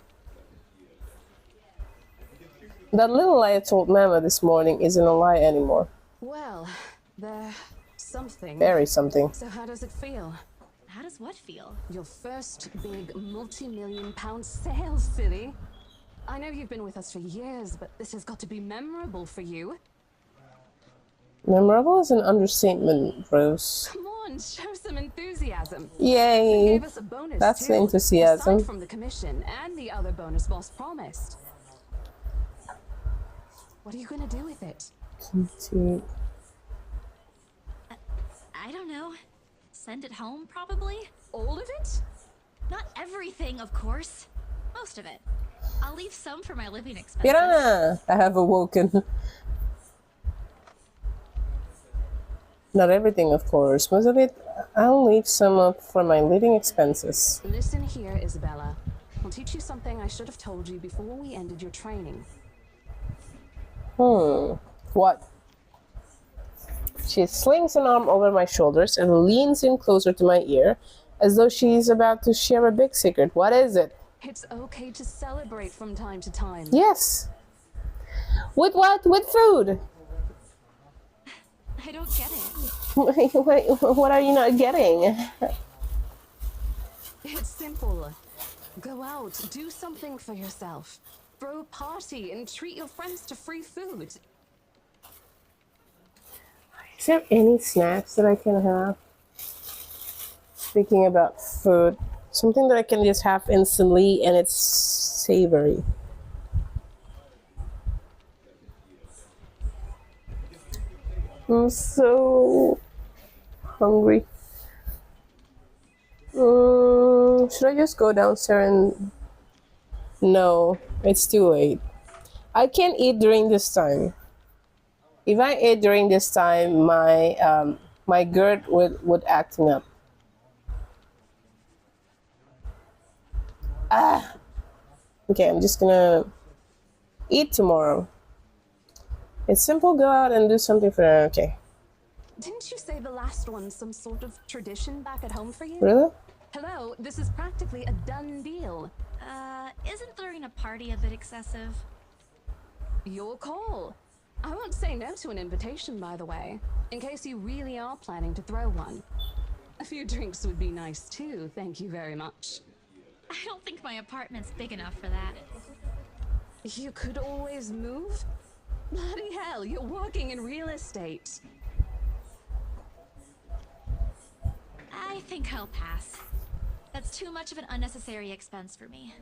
That little lie I told Mama this morning isn't a lie anymore. Well, there's something. Very something. So how does it feel? How does what feel? Your first big multi-million-pound sales, silly. I know you've been with us for years, but this has got to be memorable for you. Memorable is an understatement, Rose. Come on, show some enthusiasm. Yay! Gave us a bonus That's too, the enthusiasm. aside from the commission and the other bonus boss promised. What are you gonna do with it? I don't know. Send it home, probably? All of it? Not everything, of course. Most of it. I'll leave some for my living expenses. Piranha! I have awoken. Not everything, of course. Most of it, I'll leave some up for my living expenses. Listen here, Isabella. I'll teach you something I should have told you before we ended your training. What? She slings an arm over my shoulders and leans in closer to my ear as though she's about to share a big secret. What is it? It's okay to celebrate from time to time. Yes. With what? With food. I don't get it. Wait, what are you not getting? It's simple. Go out, do something for yourself. Throw a party and treat your friends to free food. Is there any snacks that I can have? Speaking about food, something that I can just have instantly and it's savory. I'm so hungry. Should I just go downstairs and... No, it's too late. I can't eat during this time. If I ate during this time, my GERD would acting up. Okay, I'm just gonna eat tomorrow. It's simple. Go out and do something for her. Okay. Didn't you say the last one's some sort of tradition back at home for you? Really? Hello, this is practically a done deal. Isn't throwing a party a bit excessive? Your call. I won't say no to an invitation, by the way, in case you really are planning to throw one. A few drinks would be nice too, thank you very much. I don't think my apartment's big enough for that. You could always move? Bloody hell, you're working in real estate. I think I'll pass. That's too much of an unnecessary expense for me.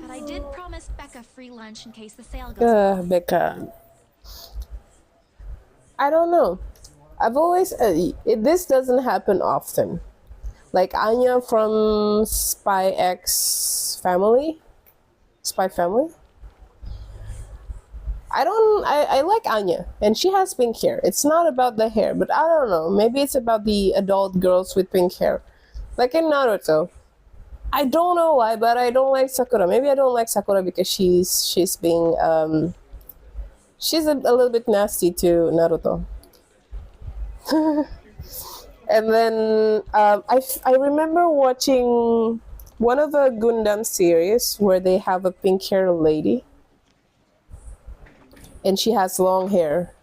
But I did promise Becca free lunch in case the sale goes off. Becca. I don't know. I've always... this doesn't happen often. Like Anya from Spy X Family. Spy Family. I like Anya. And she has pink hair. It's not about the hair. But I don't know. Maybe it's about the adult girls with pink hair. Like in Naruto. I don't know why, but I don't like Sakura. Maybe I don't like Sakura because she's being she's a little bit nasty to Naruto. And then I remember watching one of the Gundam series where they have a pink hair lady, and she has long hair,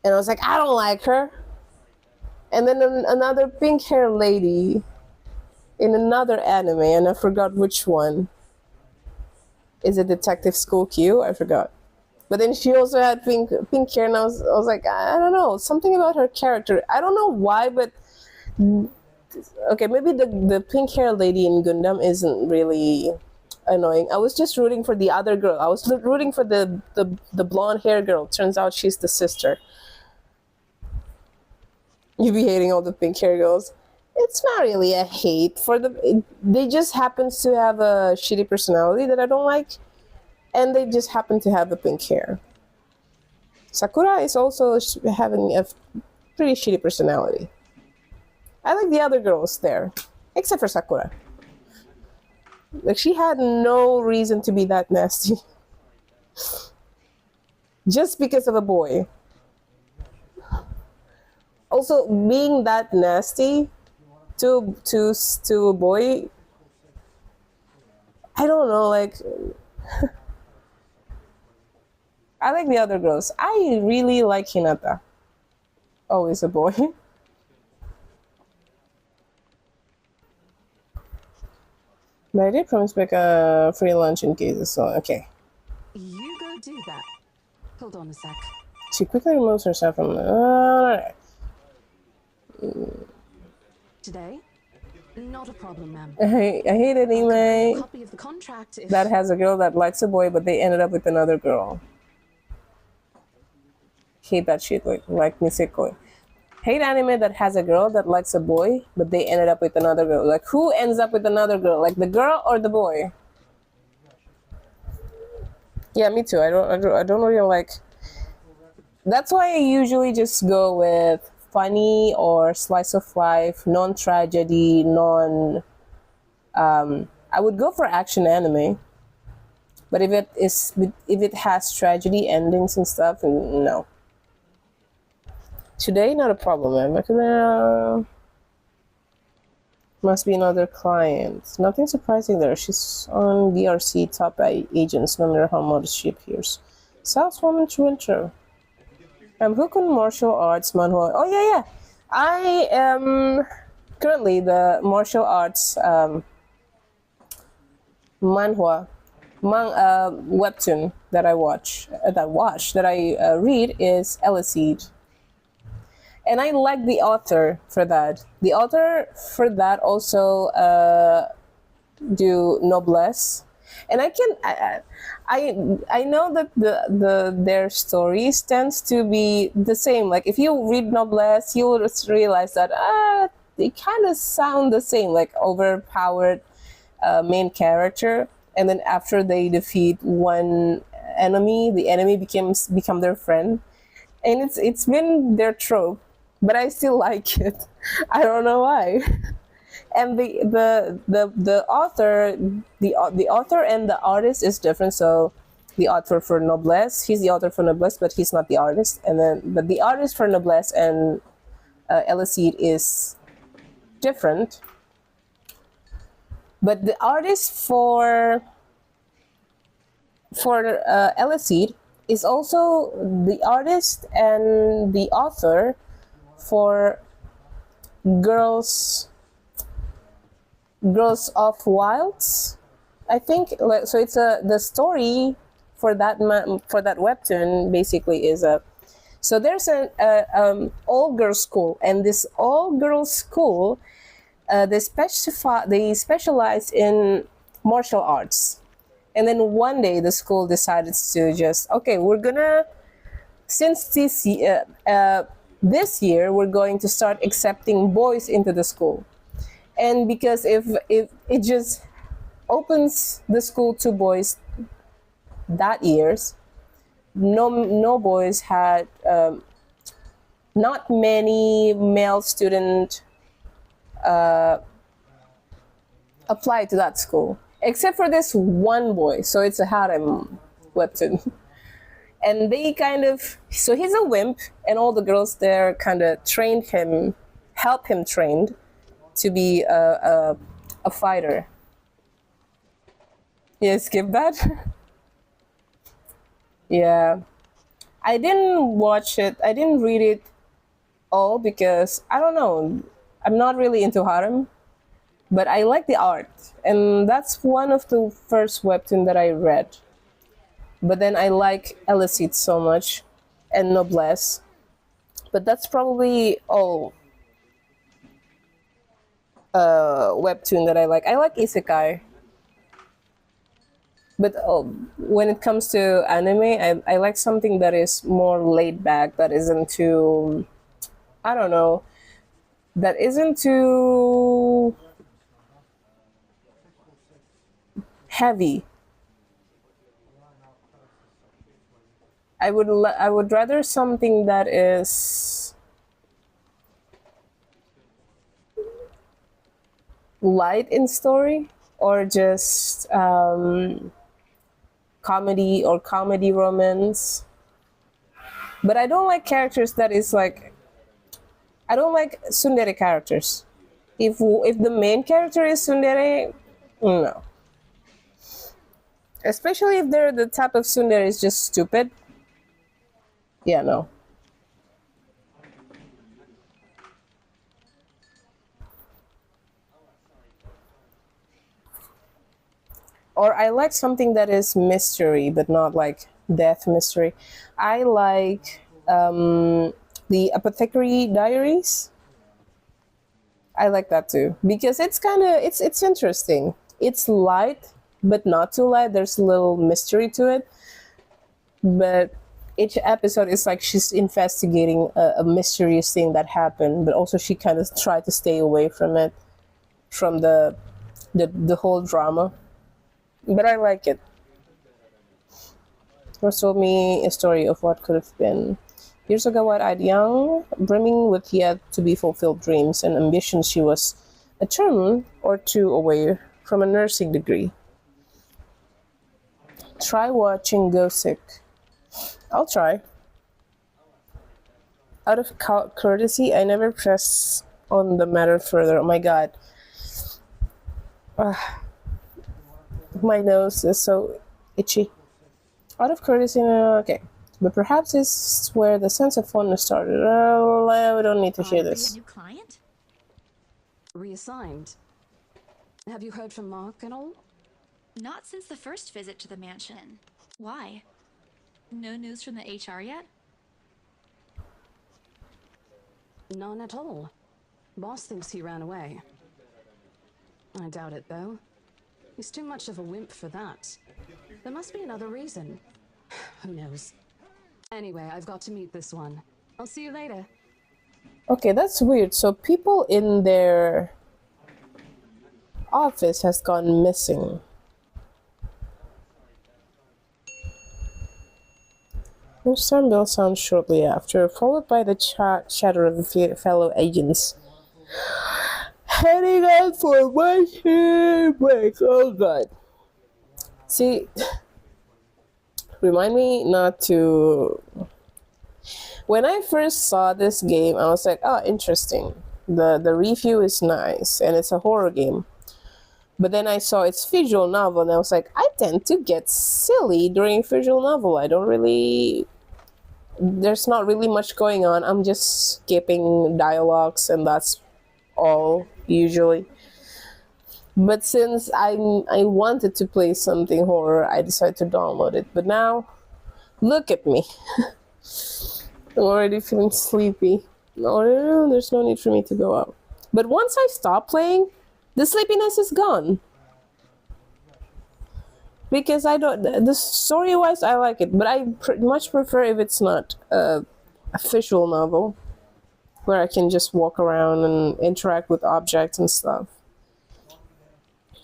and I was like, I don't like her. And then another pink hair lady in another anime, and I forgot which one. Is it Detective School Q? I forgot. But then she also had pink hair, and I was like, I don't know, something about her character. I don't know why, but okay, maybe the pink hair lady in Gundam isn't really annoying. I was just rooting for the other girl. I was rooting for the blonde hair girl. Turns out she's the sister. You be hating all the pink hair girls. It's not really a hate for them. They just happen to have a shitty personality that I don't like, and they just happen to have the pink hair. Sakura is also having a pretty shitty personality. I like the other girls there, except for Sakura. Like, she had no reason to be that nasty. Just because of a boy. Also, being that nasty to a boy, I don't know, like, I like the other girls. I really like Hinata. Always a boy. But I did promise back a free lunch in case, so okay. You go do that. Hold on a sec. She quickly removes herself from Today? Not a problem, ma'am. I hate anime Copy of the contract if... that has a girl that likes a boy, but they ended up with another girl. Hate that shit, like Nisekoi. Hate anime that has a girl that likes a boy, but they ended up with another girl. Like, who ends up with another girl? Like, the girl or the boy? Yeah, me too. I don't really like. That's why I usually just go with funny or slice of life, non-tragedy, non. I would go for action anime, but if it has tragedy endings and stuff, no. Today, not a problem, man. Must be another client. Nothing surprising there. She's on DRC top agents, no matter how much she appears. Saleswoman to intro. I'm hooked on martial arts manhwa. Oh yeah. I am currently the martial arts manhwa webtoon that I read is Elicid. And I like the author for that. The author for that also do Noblesse, and I know that their stories tends to be the same. Like, if you read Noblesse, you'll just realize that they kind of sound the same, like overpowered main character, and then after they defeat one enemy, the enemy become their friend, and it's been their trope. But I still like it. I don't know why. And the author, the author and the artist is different. So the author for Noblesse, he's the author for Noblesse, but he's not the artist. But the artist for Noblesse and Elicid is different. But the artist for Elicid is also the artist and the author for Girls of Wilds, I think. So it's the story for that webtoon basically is so there's an all girls school, and this all girls school they specialize in martial arts, and then one day the school decided to just, okay, we're gonna, since this year we're going to start accepting boys into the school. And because if it just opens the school to boys that years, no boys had not many male student apply to that school, except for this one boy. So it's a harem webtoon. And they so he's a wimp, and all the girls there kind of help him train to be a fighter. Yeah, skip that. Yeah, I didn't watch it. I didn't read it all because I don't know. I'm not really into harem, but I like the art, and that's one of the first webtoon that I read. But then I like Elicid so much, and Noblesse. But that's probably all webtoon that I like. I like Isekai. But when it comes to anime, I like something that is more laid back, that isn't too, I don't know, that isn't too heavy. I would rather something that is light in story, or just comedy or comedy romance. But I don't like characters that is like, I don't like tsundere characters. If the main character is tsundere, no. Especially if they're the type of tsundere is just stupid. Yeah, no. Or I like something that is mystery, but not like death mystery. I like the Apothecary Diaries. I like that too because it's kind of it's interesting. It's light, but not too light. There's a little mystery to it, but each episode is like she's investigating a mysterious thing that happened, but also she kind of tried to stay away from it, from the whole drama. But I like it. First told me a story of what could have been. Years ago, wide-eyed, young, brimming with yet to be fulfilled dreams and ambitions, she was a term or two away from a nursing degree. Try watching Go Sick. I'll try. Out of courtesy, I never press on the matter further. Oh my god. My nose is so itchy. Out of courtesy, okay. But perhaps it's where the sense of fondness started. We don't need to hear Are you this. a new client? Reassigned. Have you heard from Mark at all? Not since the first visit to the mansion. Why? No news from the HR yet? None at all. Boss thinks he ran away. I doubt it, though. He's too much of a wimp for that. There must be another reason. Who knows? Anyway, I've got to meet this one. I'll see you later. Okay, that's weird. So people in their office has gone missing. Mr. Bill sounds shortly after, followed by the chatter of the fellow agents. Heading out for my break. Oh god. See, remind me not to. When I first saw this game, I was like, oh, interesting. The review is nice, and it's a horror game. But then I saw its visual novel, and I was like, I tend to get silly during visual novel. I don't really. There's not really much going on. I'm just skipping dialogues, and that's all usually. But since I wanted to play something horror, I decided to download it. But now, look at me. I'm already feeling sleepy. No, there's no need for me to go out. But once I stop playing, the sleepiness is gone. Because I don't, the story wise, I like it, but I much prefer if it's not a visual novel where I can just walk around and interact with objects and stuff.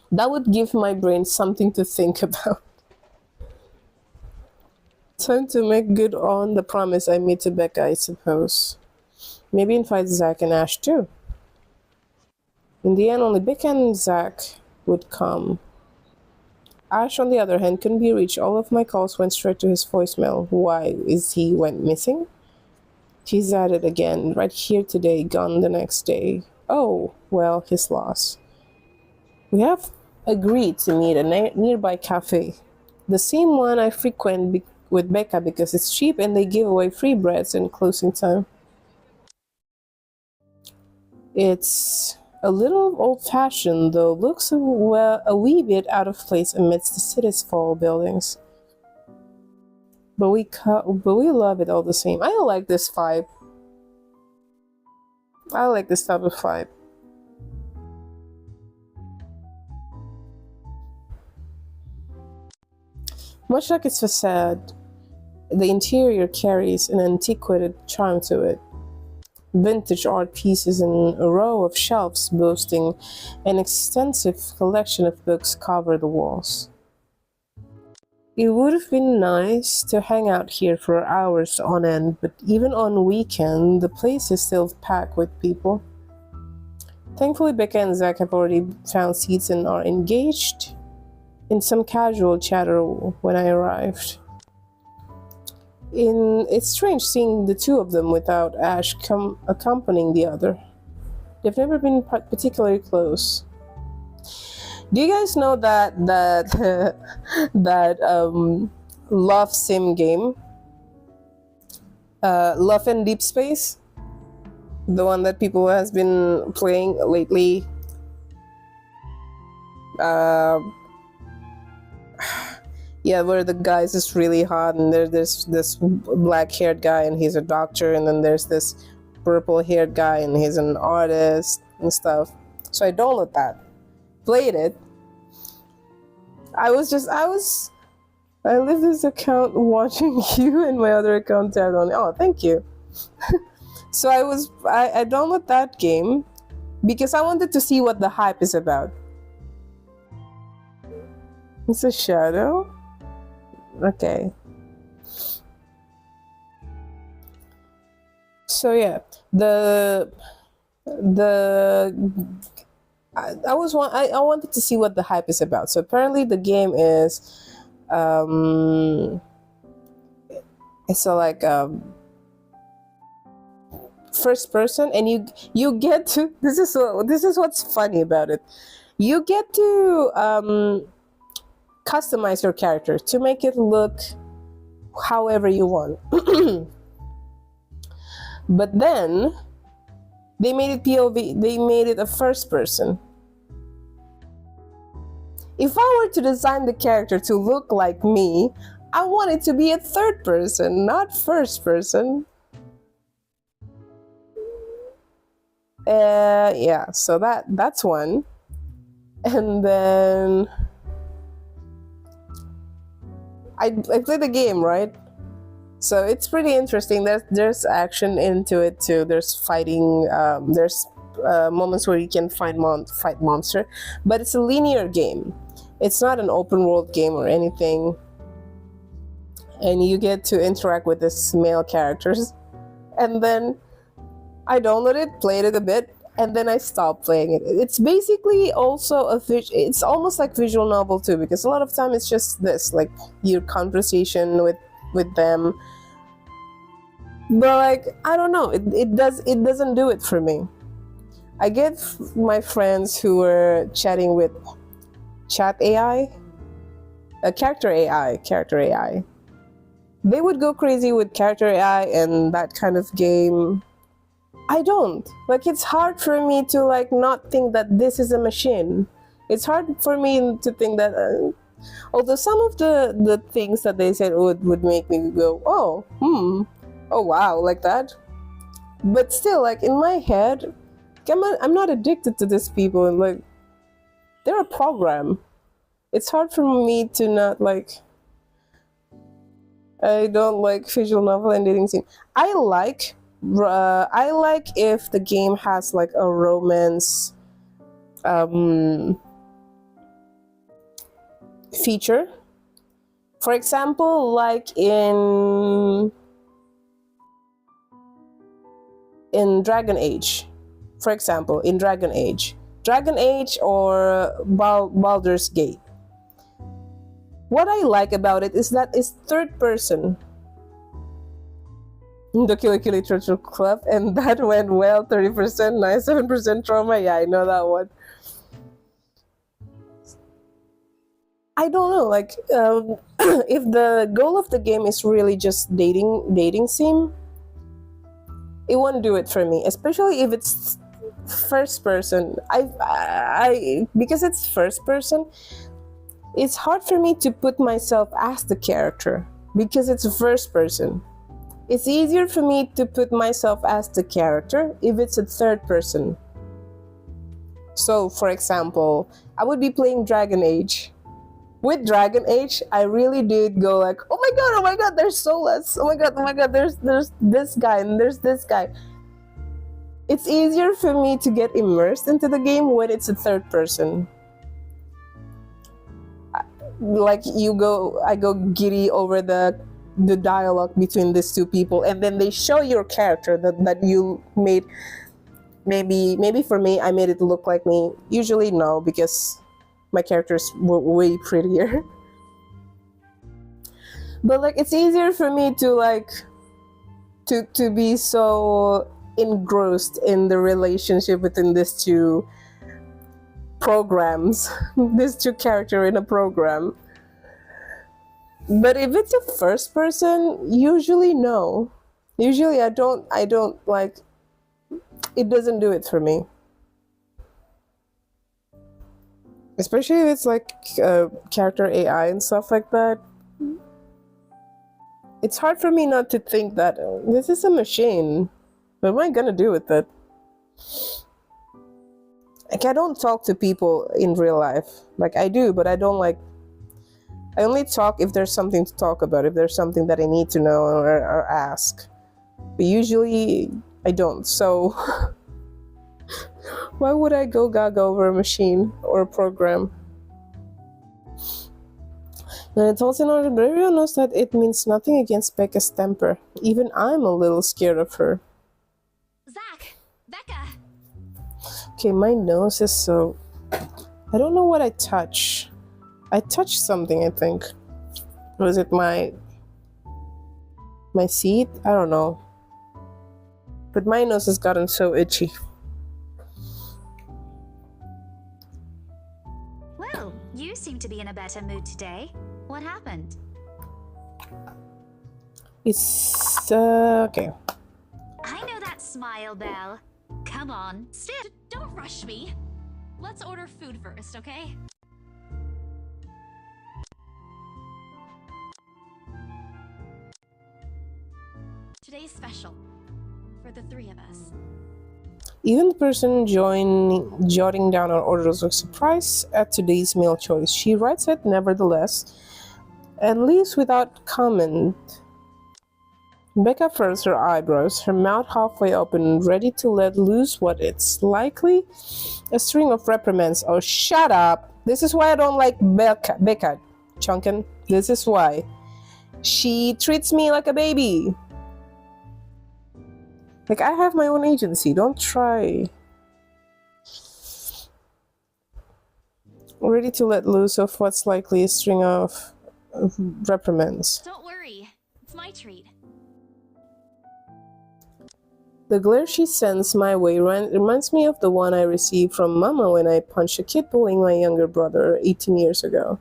That would give my brain something to think about. Time to make good on the promise I made to Becca, I suppose. Maybe invite Zach and Ash too. In the end, only Becca and Zach would come. Ash, on the other hand, couldn't be reached. All of my calls went straight to his voicemail. Why? Is he went missing? He's at it again. Right here today, gone the next day. Oh, well, his loss. We have agreed to meet a nearby cafe. The same one I frequent with Becca because it's cheap and they give away free breads in closing time. It's a little old-fashioned, though looks a wee bit out of place amidst the city's tall buildings. But we love it all the same. I like this vibe. I like this type of vibe. Much like its facade, the interior carries an antiquated charm to it. Vintage art pieces in a row of shelves boasting an extensive collection of books cover the walls. It would have been nice to hang out here for hours on end, but even on weekend, the place is still packed with people. Thankfully, Becca and Zach have already found seats and are engaged in some casual chatter when I arrived. It's strange seeing the two of them without Ash accompanying the other. They've never been particularly close. Do you guys know that Love Sim game, Love and Deep Space, the one that people has been playing lately? Yeah, where the guy's just really hot, and there's this black-haired guy, and he's a doctor, and then there's this purple-haired guy, and he's an artist and stuff. So I downloaded that, played it. I leave this account watching you and my other account tabbed on. Oh, thank you. So I downloaded that game because I wanted to see what the hype is about. It's a shadow? Okay. So yeah, I wanted to see what the hype is about. So apparently the game is it's like first person, and you get to this is what's funny about it. You get to customize your character to make it look however you want. But then they made it POV, they made it a first person. If I were to design the character to look like me, I want it to be a third person, not first person. Yeah, so that's one. And then I play the game, right? So it's pretty interesting. There's action into it too. There's fighting. There's moments where you can fight monster, but it's a linear game. It's not an open world game or anything. And you get to interact with these male characters. And then I downloaded it, played it a bit, and then I stopped playing it. It's basically also it's almost like visual novel too, because a lot of time it's just this, like your conversation with them. But like, I don't know, it doesn't do it for me. I get my friends who were chatting with chat AI, character AI. They would go crazy with character AI and that kind of game. I don't. Like, it's hard for me to like not think that this is a machine. It's hard for me to think that although some of the things that they said would make me go, oh wow, like that. But still, like, in my head, I'm not addicted to these people, and like, they're a program. It's hard for me to not like. I don't like visual novel and dating scene. I like if the game has like a romance feature. For example, like in Dragon Age. For example, in Dragon Age or Baldur's Gate. What I like about it is that it's third person. The Kill Literature Club, and that went well. 30%, 97% trauma. Yeah, I know that one. I don't know, like, if the goal of the game is really just dating sim, it won't do it for me, especially if it's first person. I because it's first person, it's hard for me to put myself as the character because it's first person. It's easier for me to put myself as the character if it's a third person. So, for example, I would be playing Dragon Age. With Dragon Age, I really did go like, oh my god, there's Solas. Oh my god, there's this guy and there's this guy. It's easier for me to get immersed into the game when it's a third person. like I go giddy over the dialogue between these two people, and then they show your character that you made. Maybe for me, I made it look like me. Usually no, because my characters were way prettier. But like it's easier for me to like to be so engrossed in the relationship between these two programs, these two characters in a program. But if it's a first person, usually no. Usually I don't like, it doesn't do it for me. Especially if it's like character AI and stuff like that. It's hard for me not to think that this is a machine. What am I gonna do with it? Like, I don't talk to people in real life. Like, I do, but I don't like. I only talk if there's something to talk about, if there's something that I need to know or ask. But usually, I don't. So, why would I go gaga over a machine or a program? And it's also not, but everyone knows that it means nothing against Becca's temper. Even I'm a little scared of her. Zach! Becca! Okay, my nose is so... I don't know what I touch. I touched something, I think. Was it my seat? I don't know. But my nose has gotten so itchy. Well, you seem to be in a better mood today. What happened? It's okay. I know that smile, Belle. Come on, Don't rush me. Let's order food first, okay? Today's special. For the three of us. Even the person jotting down our orders was surprised at today's meal choice. She writes it nevertheless and leaves without comment. Becca furrows her eyebrows, her mouth halfway open, ready to let loose what it's likely a string of reprimands. Oh, shut up! This is why I don't like Becca, Chunkin. This is why. She treats me like a baby. Like, I have my own agency. Don't try. Ready to let loose of what's likely a string of reprimands. Don't worry. It's my treat. The glare she sends my way reminds me of the one I received from Mama when I punched a kid bullying my younger brother 18 years ago.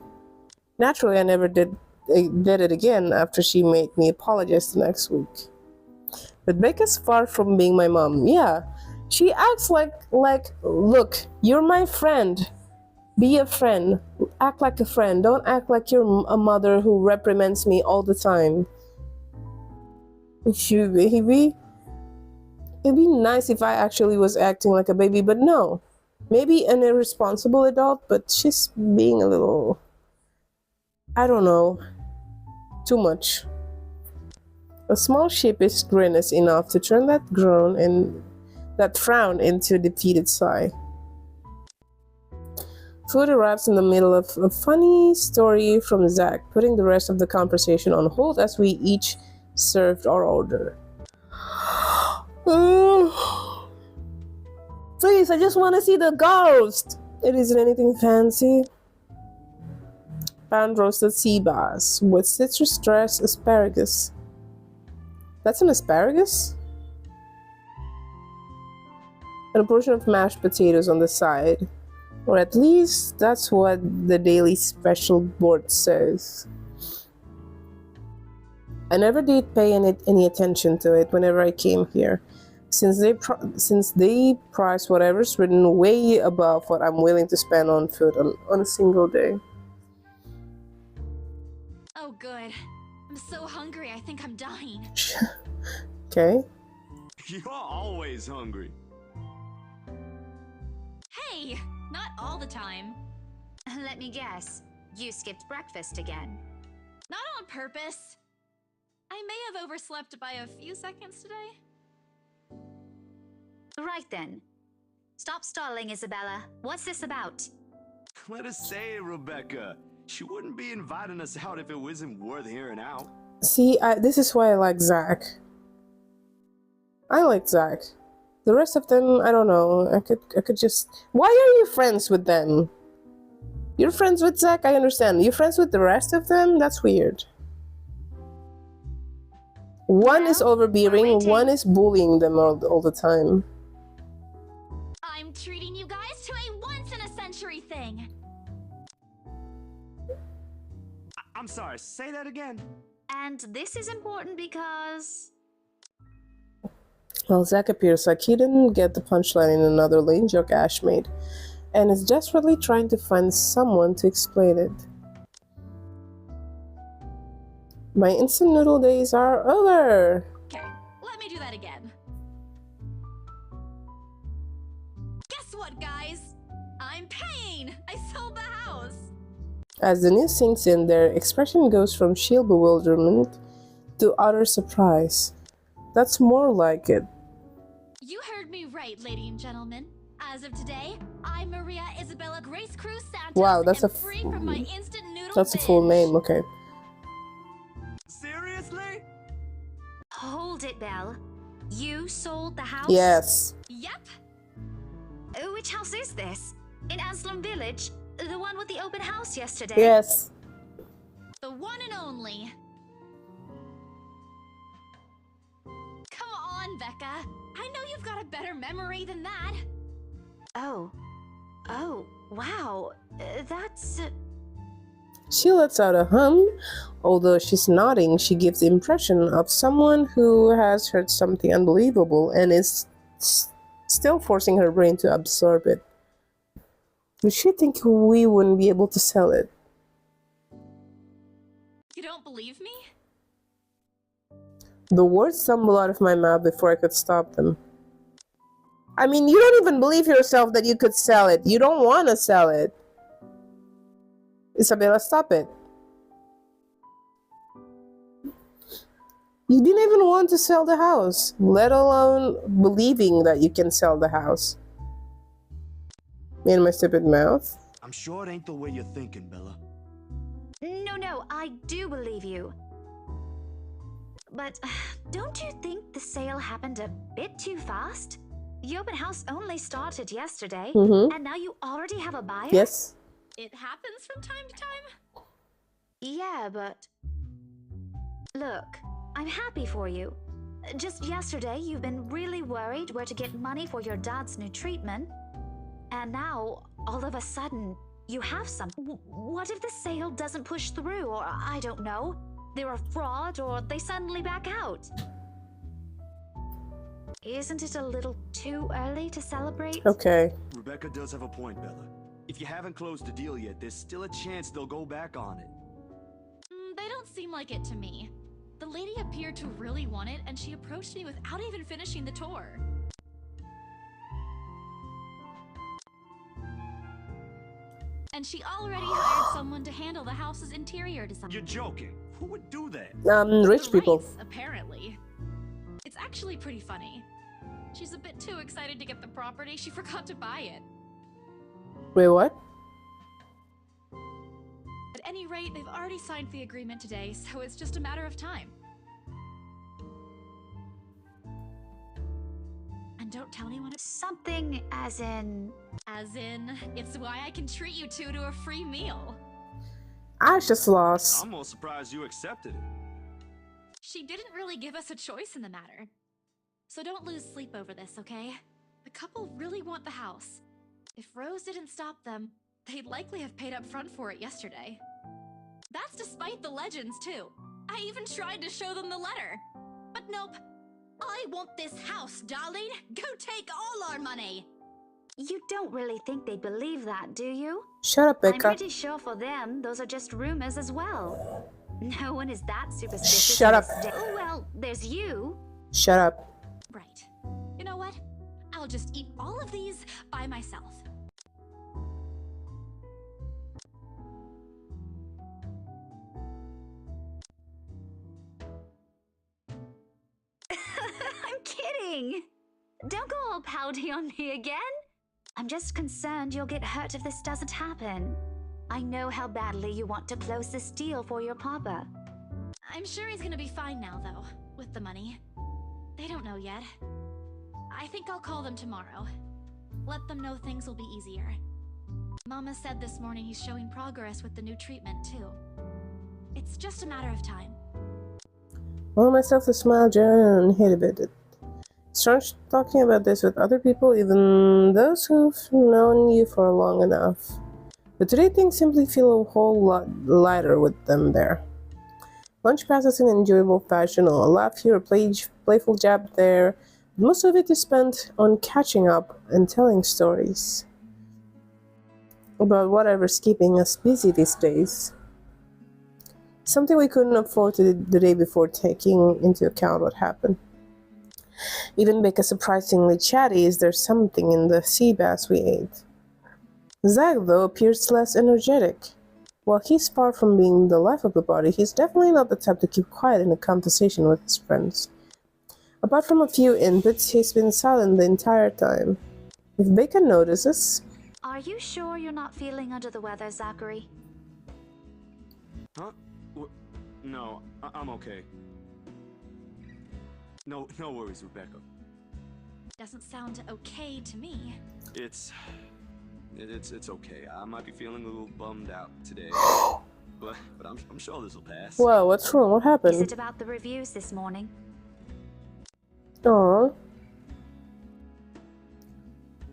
Naturally, I never did it again after she made me apologize the next week. But Becca's far from being my mom. Yeah, she acts like, look, you're my friend. Be a friend. Act like a friend. Don't act like you're a mother who reprimands me all the time. It'd be nice if I actually was acting like a baby, but no. Maybe an irresponsible adult, but she's being a little... I don't know. Too much. A small sheepish grin is enough to turn that frown into a defeated sigh. Food arrives in the middle of a funny story from Zach, putting the rest of the conversation on hold as we each served our order. Please, I just want to see the ghost. It isn't anything fancy. Pan roasted sea bass with citrus-dressed asparagus. That's an asparagus? And a portion of mashed potatoes on the side. Or at least that's what the daily special board says. I never did pay any attention to it whenever I came here, since they price whatever's written way above what I'm willing to spend on food on a single day. Oh, good. I'm so hungry, I think I'm dying. Okay. You're always hungry. Hey! Not all the time. let me guess. You skipped breakfast again. Not on purpose. I may have overslept by a few seconds today. Right then. Stop stalling, Isabella. What's this about? Let us say, Rebecca. She wouldn't be inviting us out if it wasn't worth hearing out. See, this is why I like Zach. I like Zach. The rest of them, I don't know. I could just. Why are you friends with them? You're friends with Zach, I understand. You're friends with the rest of them? That's weird. One is overbearing, one is bullying them all the time. I'm treating you guys to a once-in-a-century thing. I'm sorry, say that again. And this is important because... Well, Zach appears like he didn't get the punchline in another lame joke Ash made, and is desperately trying to find someone to explain it. My instant noodle days are over! Okay, let me do that again. Guess what, guys? I'm paying! I sold the house! As the news sinks in, their expression goes from sheer bewilderment to utter surprise. That's more like it. You heard me right, ladies and gentlemen. As of today, I'm Maria Isabella Grace Cruz Santos. Wow, that's and a free from my instant noodle that's a full binge. name, okay. Seriously? Hold it, Belle. You sold the house? Yes. Yep. Which house is this? In Anslem Village? The one with the open house yesterday? Yes. The one and only. Come on, Becca. I know you've got a better memory than that. Oh, wow. That's... She lets out a hum. Although she's nodding, she gives the impression of someone who has heard something unbelievable and is still forcing her brain to absorb it. Did she think we wouldn't be able to sell it? You don't believe me? The words stumbled out of my mouth before I could stop them. I mean, you don't even believe yourself that you could sell it. You don't want to sell it. Isabella, stop it. You didn't even want to sell the house, let alone believing that you can sell the house. Me and my stupid mouth. I'm sure it ain't the way you're thinking, Bella. No, I do believe you. But don't you think the sale happened a bit too fast? The open house only started yesterday, and now you already have a buyer? Yes. It happens from time to time. Yeah, but... Look, I'm happy for you. Just yesterday, you've been really worried where to get money for your dad's new treatment. And now, all of a sudden, you have some. What if the sale doesn't push through, or I don't know, they're a fraud, or they suddenly back out? Isn't it a little too early to celebrate? Okay. Rebecca does have a point, Bella. If you haven't closed the deal yet, there's still a chance they'll go back on it. They don't seem like it to me. The lady appeared to really want it, and she approached me without even finishing the tour. And she already hired someone to handle the house's interior design. You're joking. Who would do that? Rich The people. Wrights, apparently. It's actually pretty funny. She's a bit too excited to get the property, she forgot to buy it. Wait, what? At any rate, they've already signed the agreement today, so it's just a matter of time. And don't tell anyone. Something as in... As in, it's why I can treat you two to a free meal. Ash just lost. I'm almost surprised you accepted it. She didn't really give us a choice in the matter. So don't lose sleep over this, okay? The couple really want the house. If Rose didn't stop them, they'd likely have paid up front for it yesterday. That's despite the legends, too. I even tried to show them the letter. But nope. I want this house, darling. Go take all our money. You don't really think they believe that, do you? Shut up, I'm Becca. pretty sure for them, those are just rumors as well. No one is that superstitious. Shut in up. this day. Oh, well, there's you. Shut up. Right. You know what? I'll just eat all of these by myself. I'm kidding. Don't go all pouty on me again. I'm just concerned you'll get hurt if this doesn't happen. I know how badly you want to close this deal for your papa. I'm sure he's gonna be fine now, though, with the money. They don't know yet. I think I'll call them tomorrow. Let them know things will be easier. Mama said this morning he's showing progress with the new treatment, too. It's just a matter of time. Allow myself to smile and inhibited. Strange talking about this with other people, even those who've known you for long enough. But today things simply feel a whole lot lighter with them there. Lunch passes in enjoyable fashion, a laugh here, a playful jab there. Most of it is spent on catching up and telling stories about whatever's keeping us busy these days. Something we couldn't afford to do the day before, taking into account what happened. Even Becca surprisingly chatty. Is there something in the sea bass we ate? Zach, though, appears less energetic. While he's far from being the life of the party, he's definitely not the type to keep quiet in a conversation with his friends. Apart from a few inputs, he's been silent the entire time. If Becca notices... Are you sure you're not feeling under the weather, Zachary? Huh? No, I'm okay. No worries, Rebecca. Doesn't sound okay to me. It's okay. I might be feeling a little bummed out today, but I'm sure this will pass. Well, what's wrong? What happened? Is it about the reviews this morning? Aww.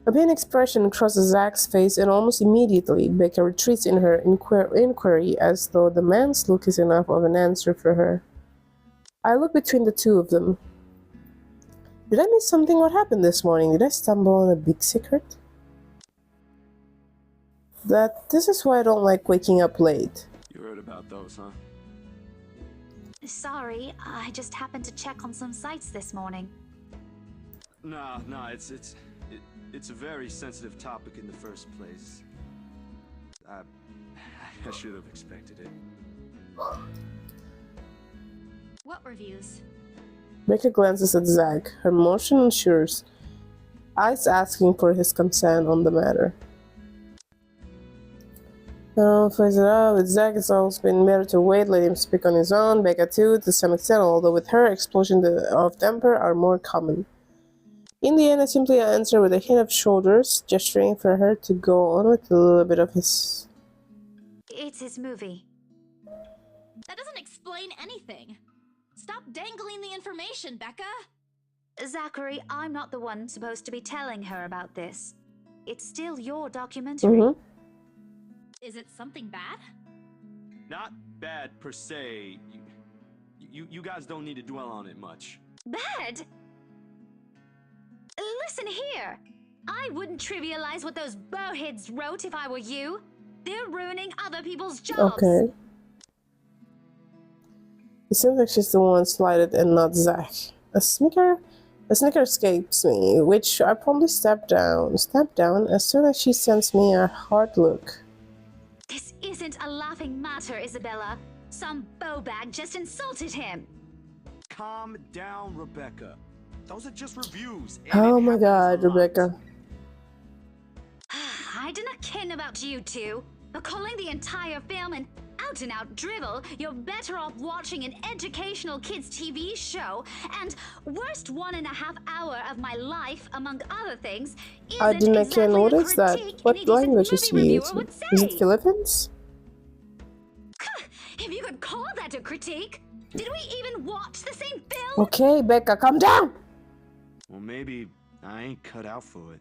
A pain expression crosses Zach's face, and almost immediately Becca retreats in her inquiry as though the man's look is enough of an answer for her. I look between the two of them. Did I miss something? What happened this morning? Did I stumble on a big secret? This is why I don't like waking up late. You heard about those, huh? Sorry, I just happened to check on some sites this morning. Nah, it's a very sensitive topic in the first place. I should have expected it. What reviews? Becca glances at Zach, her motion ensures, eyes asking for his consent on the matter. Plays it out. With Zach, it's always been better to wait, let him speak on his own. Becca too, to some extent, although with her, explosions of temper are more common. In the end, I simply answer with a hint of shoulders, gesturing for her to go on with a little bit of his... It's his movie. That doesn't explain anything. Stop dangling the information, Becca! Zachary, I'm not the one supposed to be telling her about this. It's still your documentary. Is it something bad? Not bad per se. You guys don't need to dwell on it much. Bad? Listen here. I wouldn't trivialize what those bowheads wrote if I were you. They're ruining other people's jobs. Okay. It seems like she's the one slighted and not Zach. A snicker escapes me, which I promptly step down as soon as she sends me a hard look. This isn't a laughing matter, Isabella. Some bowbag just insulted him. Calm down, Rebecca. Those are just reviews. Oh my god, Rebecca. I do not ken about you two, but calling the entire film an out-and-out drivel, you're better off watching an educational kids' TV show, and worst 1.5 hour of my life, among other things, I isn't didn't exactly know a what is that. critique What any decent language is movie she reviewer using? would say. Is it Philippines? If you could call that a critique, did we even watch the same film? Okay, Becca, calm down! Well, maybe I ain't cut out for it.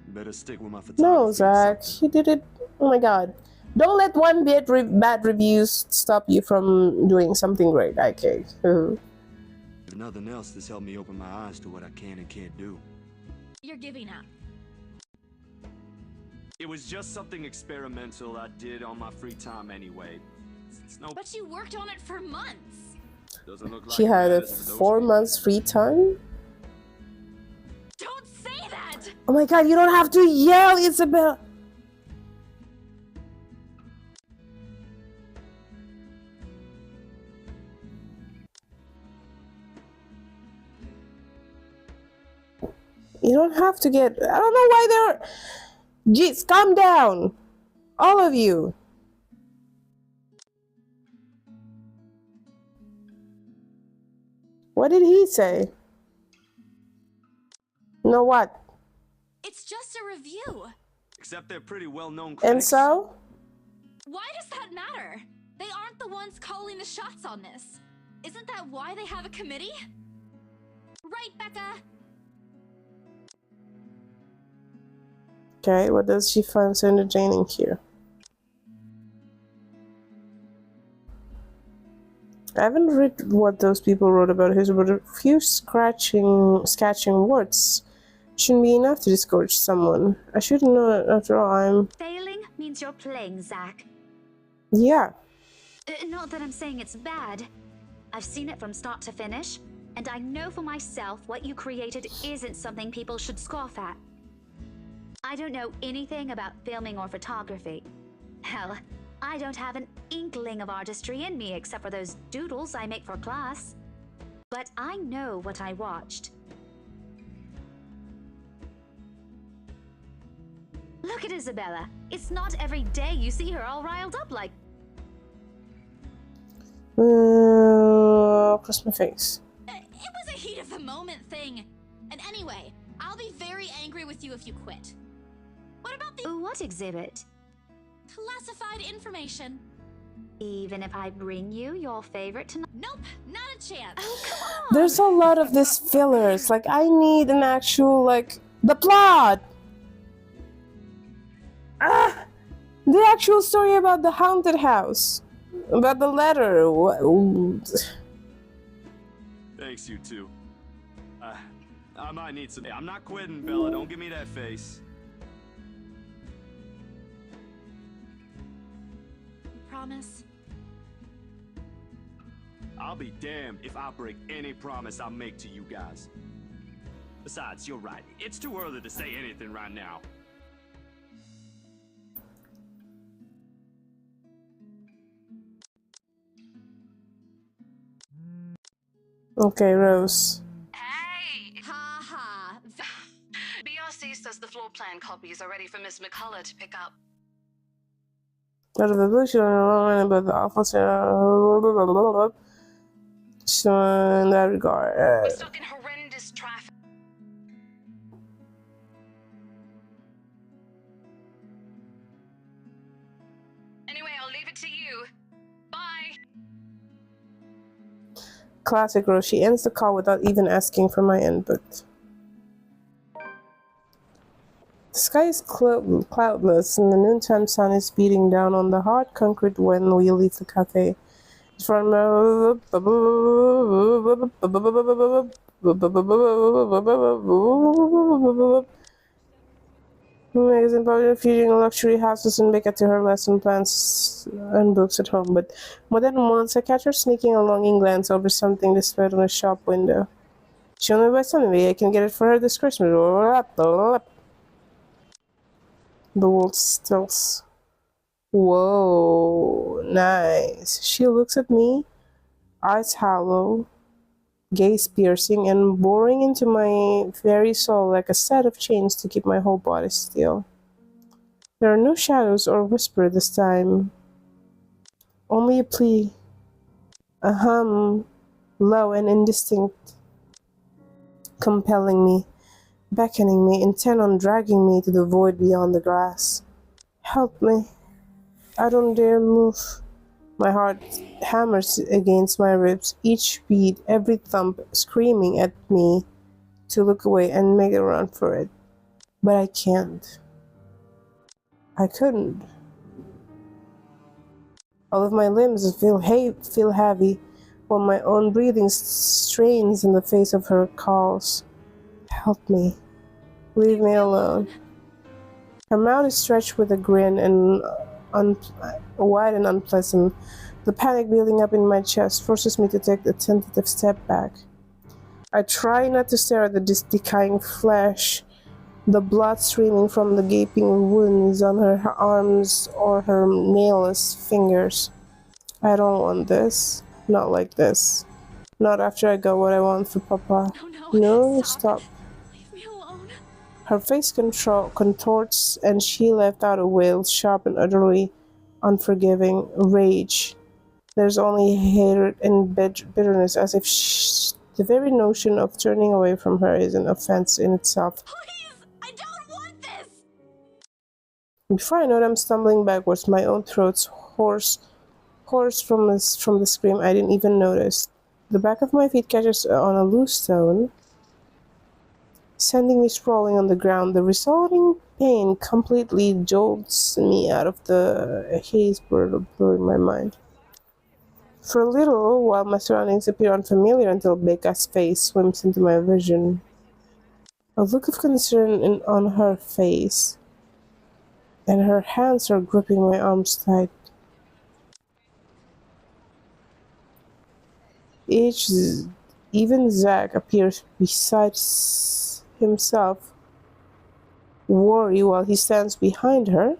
Better stick with my photography. No, Zach, he did it. Oh my god. Don't let one bad reviews stop you from doing something great, okay? If nothing else, this helped me open my eyes to what I can and can't do. You're giving up. It was just something experimental I did on my free time anyway. It's no... But you worked on it for months. Doesn't look like She had a it matters to those 4 people. months free time? Don't say that! Oh my god, you don't have to yell, Isabel! You don't have to get... I don't know why they're... Jeez, calm down! All of you! What did he say? No what? It's just a review. Except they're pretty well-known And critics. so? Why does that matter? They aren't the ones calling the shots on this. Isn't that why they have a committee? Right, Becca? Okay, what does she find so entertaining here? I haven't read what those people wrote about his, but a few sketching words shouldn't be enough to discourage someone. I shouldn't know it after all. Failing means you're playing, Zach. Yeah. Not that I'm saying it's bad. I've seen it from start to finish, and I know for myself what you created isn't something people should scoff at. I don't know anything about filming or photography. Hell, I don't have an inkling of artistry in me except for those doodles I make for class. But I know what I watched. Look at Isabella. It's not every day you see her all riled up like... Cross my face. It was a heat of the moment thing. And anyway, I'll be very angry with you if you quit. What about the What exhibit? classified information? Even if I bring you your favorite tonight? Nope, not a chance. Oh, come on! There's a lot of this fillers. Like, I need an actual, like, the plot! Ah! The actual story about the haunted house. About the letter. Thanks, you two. I might need some... I'm not quitting, Bella. Don't give me that face. Promise? I'll be damned if I break any promise I make to you guys. Besides, you're right. It's too early to say anything right now. Okay, Rose. Hey! Ha ha. BRC says the floor plan copies are ready for Miss McCullough to pick up. Out of the blue, she don't know about the officer. So, in that regard. We're stuck in horrendous traffic. Anyway, I'll leave it to you. Bye! Classic Rose. She ends the call without even asking for my input. The sky is cloudless, and the noontime sun is beating down on the hard concrete when we leave the cafe. From magazine publisher featuring luxury houses and Becca to her lesson plans and books at home. But more than once, I catch her sneaking a longing glance over something displayed on a shop window. She only buys something. I can get it for her this Christmas. The world stills. Whoa, nice. She looks at me, eyes hollow, gaze piercing, and boring into my very soul like a set of chains to keep my whole body still. There are no shadows or whisper this time. Only a plea, a hum, low and indistinct, compelling me, beckoning me, intent on dragging me to the void beyond the glass. Help me. I don't dare move. My heart hammers against my ribs, each beat, every thump, screaming at me to look away and make a run for it. But I can't. I couldn't. All of my limbs feel heavy, while my own breathing strains in the face of her calls. Help me. Leave me alone. Her mouth is stretched with a grin and wide and unpleasant. The panic building up in my chest forces me to take a tentative step back. I try not to stare at the decaying flesh, the blood streaming from the gaping wounds on her arms or her nailless fingers. I don't want this. Not like this. Not after I got what I want for Papa. No, stop. Leave me alone. Her face contorts, and she left out a wail, sharp and utterly unforgiving rage. There's only hatred and bitterness, as if The very notion of turning away from her is an offense in itself. Please! I don't want this! Before I know it, I'm stumbling backwards, my own throat's hoarse from the scream I didn't even notice. The back of my feet catches on a loose stone, sending me sprawling on the ground. The resulting pain completely jolts me out of the haze blurring my mind. For a little while, my surroundings appear unfamiliar until Becca's face swims into my vision. A look of concern on her face, and her hands are gripping my arms tight. Even Zack appears beside himself, worry while he stands behind her,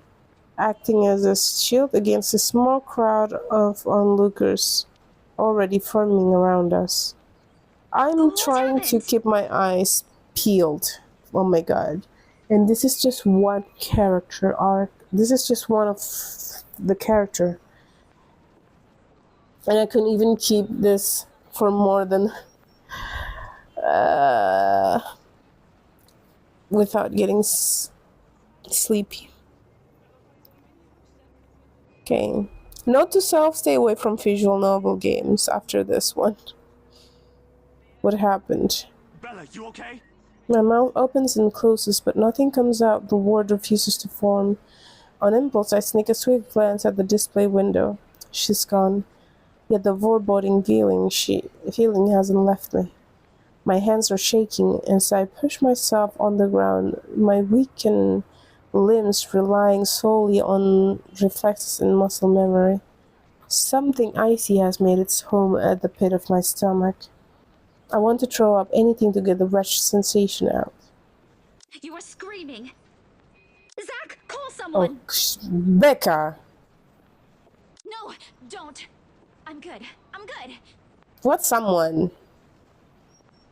acting as a shield against a small crowd of onlookers already forming around us. I'm What trying to happened? keep my eyes peeled. Oh my god. And this is just one character arc. This is just one of the character. And I couldn't even keep this for more than without getting sleepy. Okay. Note to self, stay away from visual novel games after this one. What happened? Bella, you okay? My mouth opens and closes, but nothing comes out. The word refuses to form. On impulse, I sneak a swift glance at the display window. She's gone. Yet the foreboding feeling hasn't left me. My hands are shaking as I push myself on the ground, my weakened limbs relying solely on reflexes and muscle memory. Something icy has made its home at the pit of my stomach. I want to throw up anything to get the wretched sensation out. You are screaming! Zack, call Oh, someone! Becca! No, don't! I'm good. I'm good! What someone?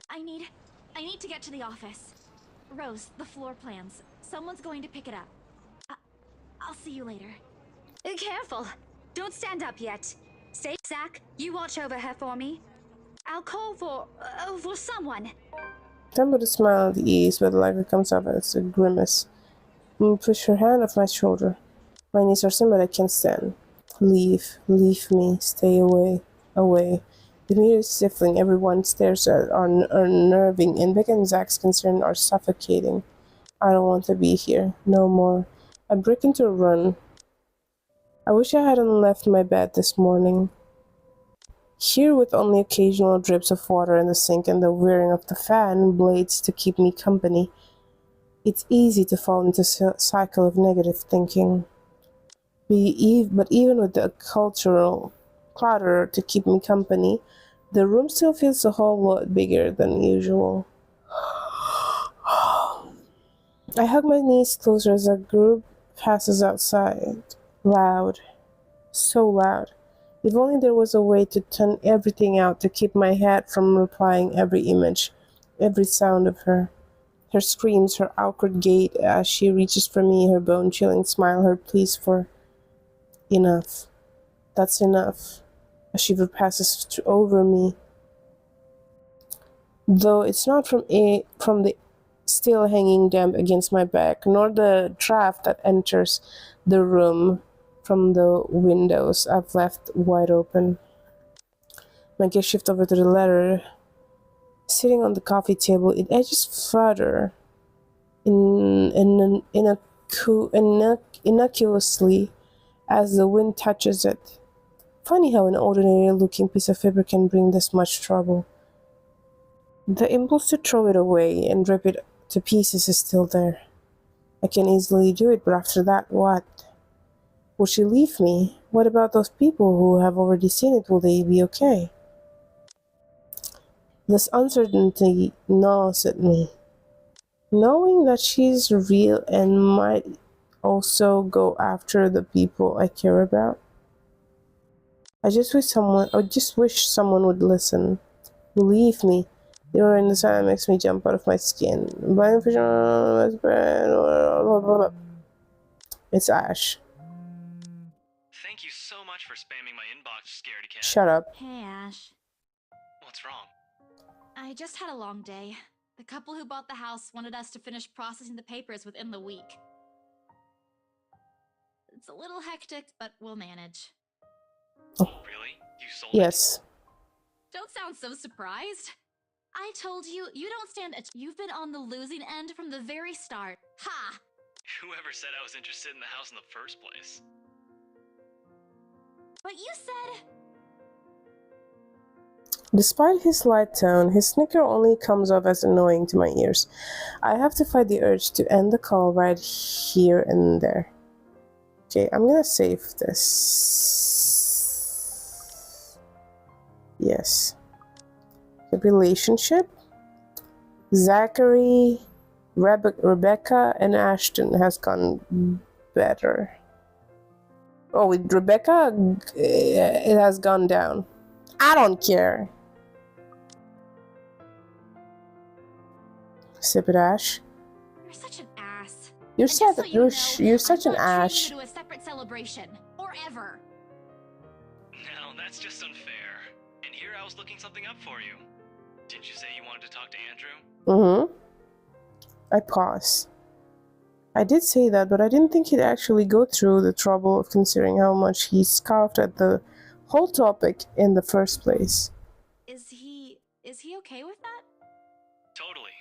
I need to get to the office. Rose, the floor plans. Someone's going to pick it up. I'll see you later. Careful. Don't stand up yet. Stay, Zack. You watch over her for me. I'll call for someone. Time with a smile at ease, but the lighter comes up as a grimace. Push her hand off my shoulder. My knees are so but I can't stand. Leave me, stay away. The music is stifling, everyone's stares are unnerving, and Vic and Zach's concern are suffocating. I don't want to be here, no more. I break into a run. I wish I hadn't left my bed this morning. Here, with only occasional drips of water in the sink and the whirring of the fan blades to keep me company, it's easy to fall into a cycle of negative thinking. But even with the cultural clutter to keep me company, the room still feels a whole lot bigger than usual. I hug my knees closer as a group passes outside. Loud. So loud. If only there was a way to tune everything out to keep my head from replying every image, every sound of her. Her screams, her awkward gait as she reaches for me, her bone-chilling smile, her pleas for enough. That's enough. A shiver passes over me, though it's not from the still hanging damp against my back, nor the draft that enters the room from the windows I've left wide open. My gaze shifts over to the letter sitting on the coffee table. It edges further innocuously as the wind touches it. Funny how an ordinary-looking piece of paper can bring this much trouble. The impulse to throw it away and rip it to pieces is still there. I can easily do it, but after that, what? Will she leave me? What about those people who have already seen it? Will they be okay? This uncertainty gnaws at me. Knowing that she's real and might also go after the people I care about. I just wish someone would listen. Believe me, the aura in the silence makes me jump out of my skin. Blind fish, it's Ash. Thank you so much for spamming my inbox, scaredy cat. Shut up. Hey, Ash. What's wrong? I just had a long day. The couple who bought the house wanted us to finish processing the papers within the week. It's a little hectic, but we'll manage. Really? You sold it? Yes. Don't sound so surprised. I told you, you don't stand a you've been on the losing end from the very start. Ha! Whoever said I was interested in the house in the first place? But you said... Despite his light tone, his snicker only comes off as annoying to my ears. I have to fight the urge to end the call right here and there. Okay, I'm gonna save this. Yes. The relationship. Zachary, Rebecca, and Ashton has gone better. Oh, with Rebecca, it has gone down. I don't care. Sip it, Ash. You're such an ass. You're And just so you know, you're such I'm an not treating Ash. you to a separate celebration. Or ever. No, that's just unfair. And here I was looking something up for you. Didn't you say you wanted to talk to Andrew? Mm-hmm. I pause. I did say that, but I didn't think he'd actually go through the trouble of considering how much he scoffed at the whole topic in the first place. Is he okay with that? Totally.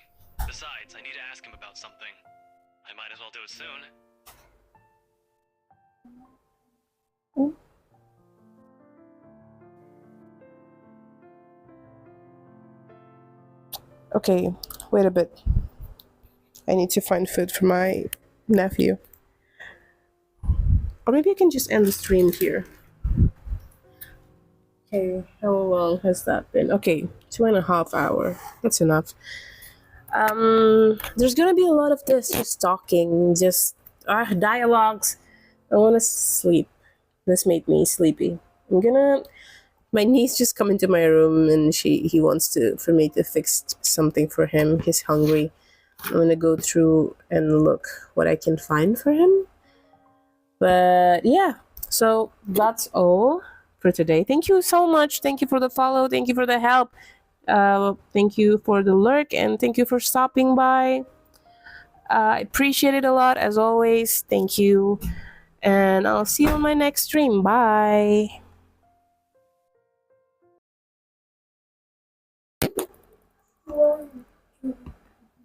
Besides, I need to ask him about something. I might as well do it soon. Okay, wait a bit. I need to find food for my nephew. Or maybe I can just end the stream here. Okay, how long has that been? Okay, 2.5 hours. That's enough. There's gonna be a lot of this, just talking, just dialogues. I wanna sleep. This made me sleepy. My niece just come into my room and he wants for me to fix something for him. He's hungry. I'm gonna go through and look what I can find for him. But yeah, so that's all for today. Thank you so much. Thank you for the follow. Thank you for the help. Thank you for the lurk, and thank you for stopping by. I appreciate it a lot as always. Thank you, and I'll see you on my next stream. Bye.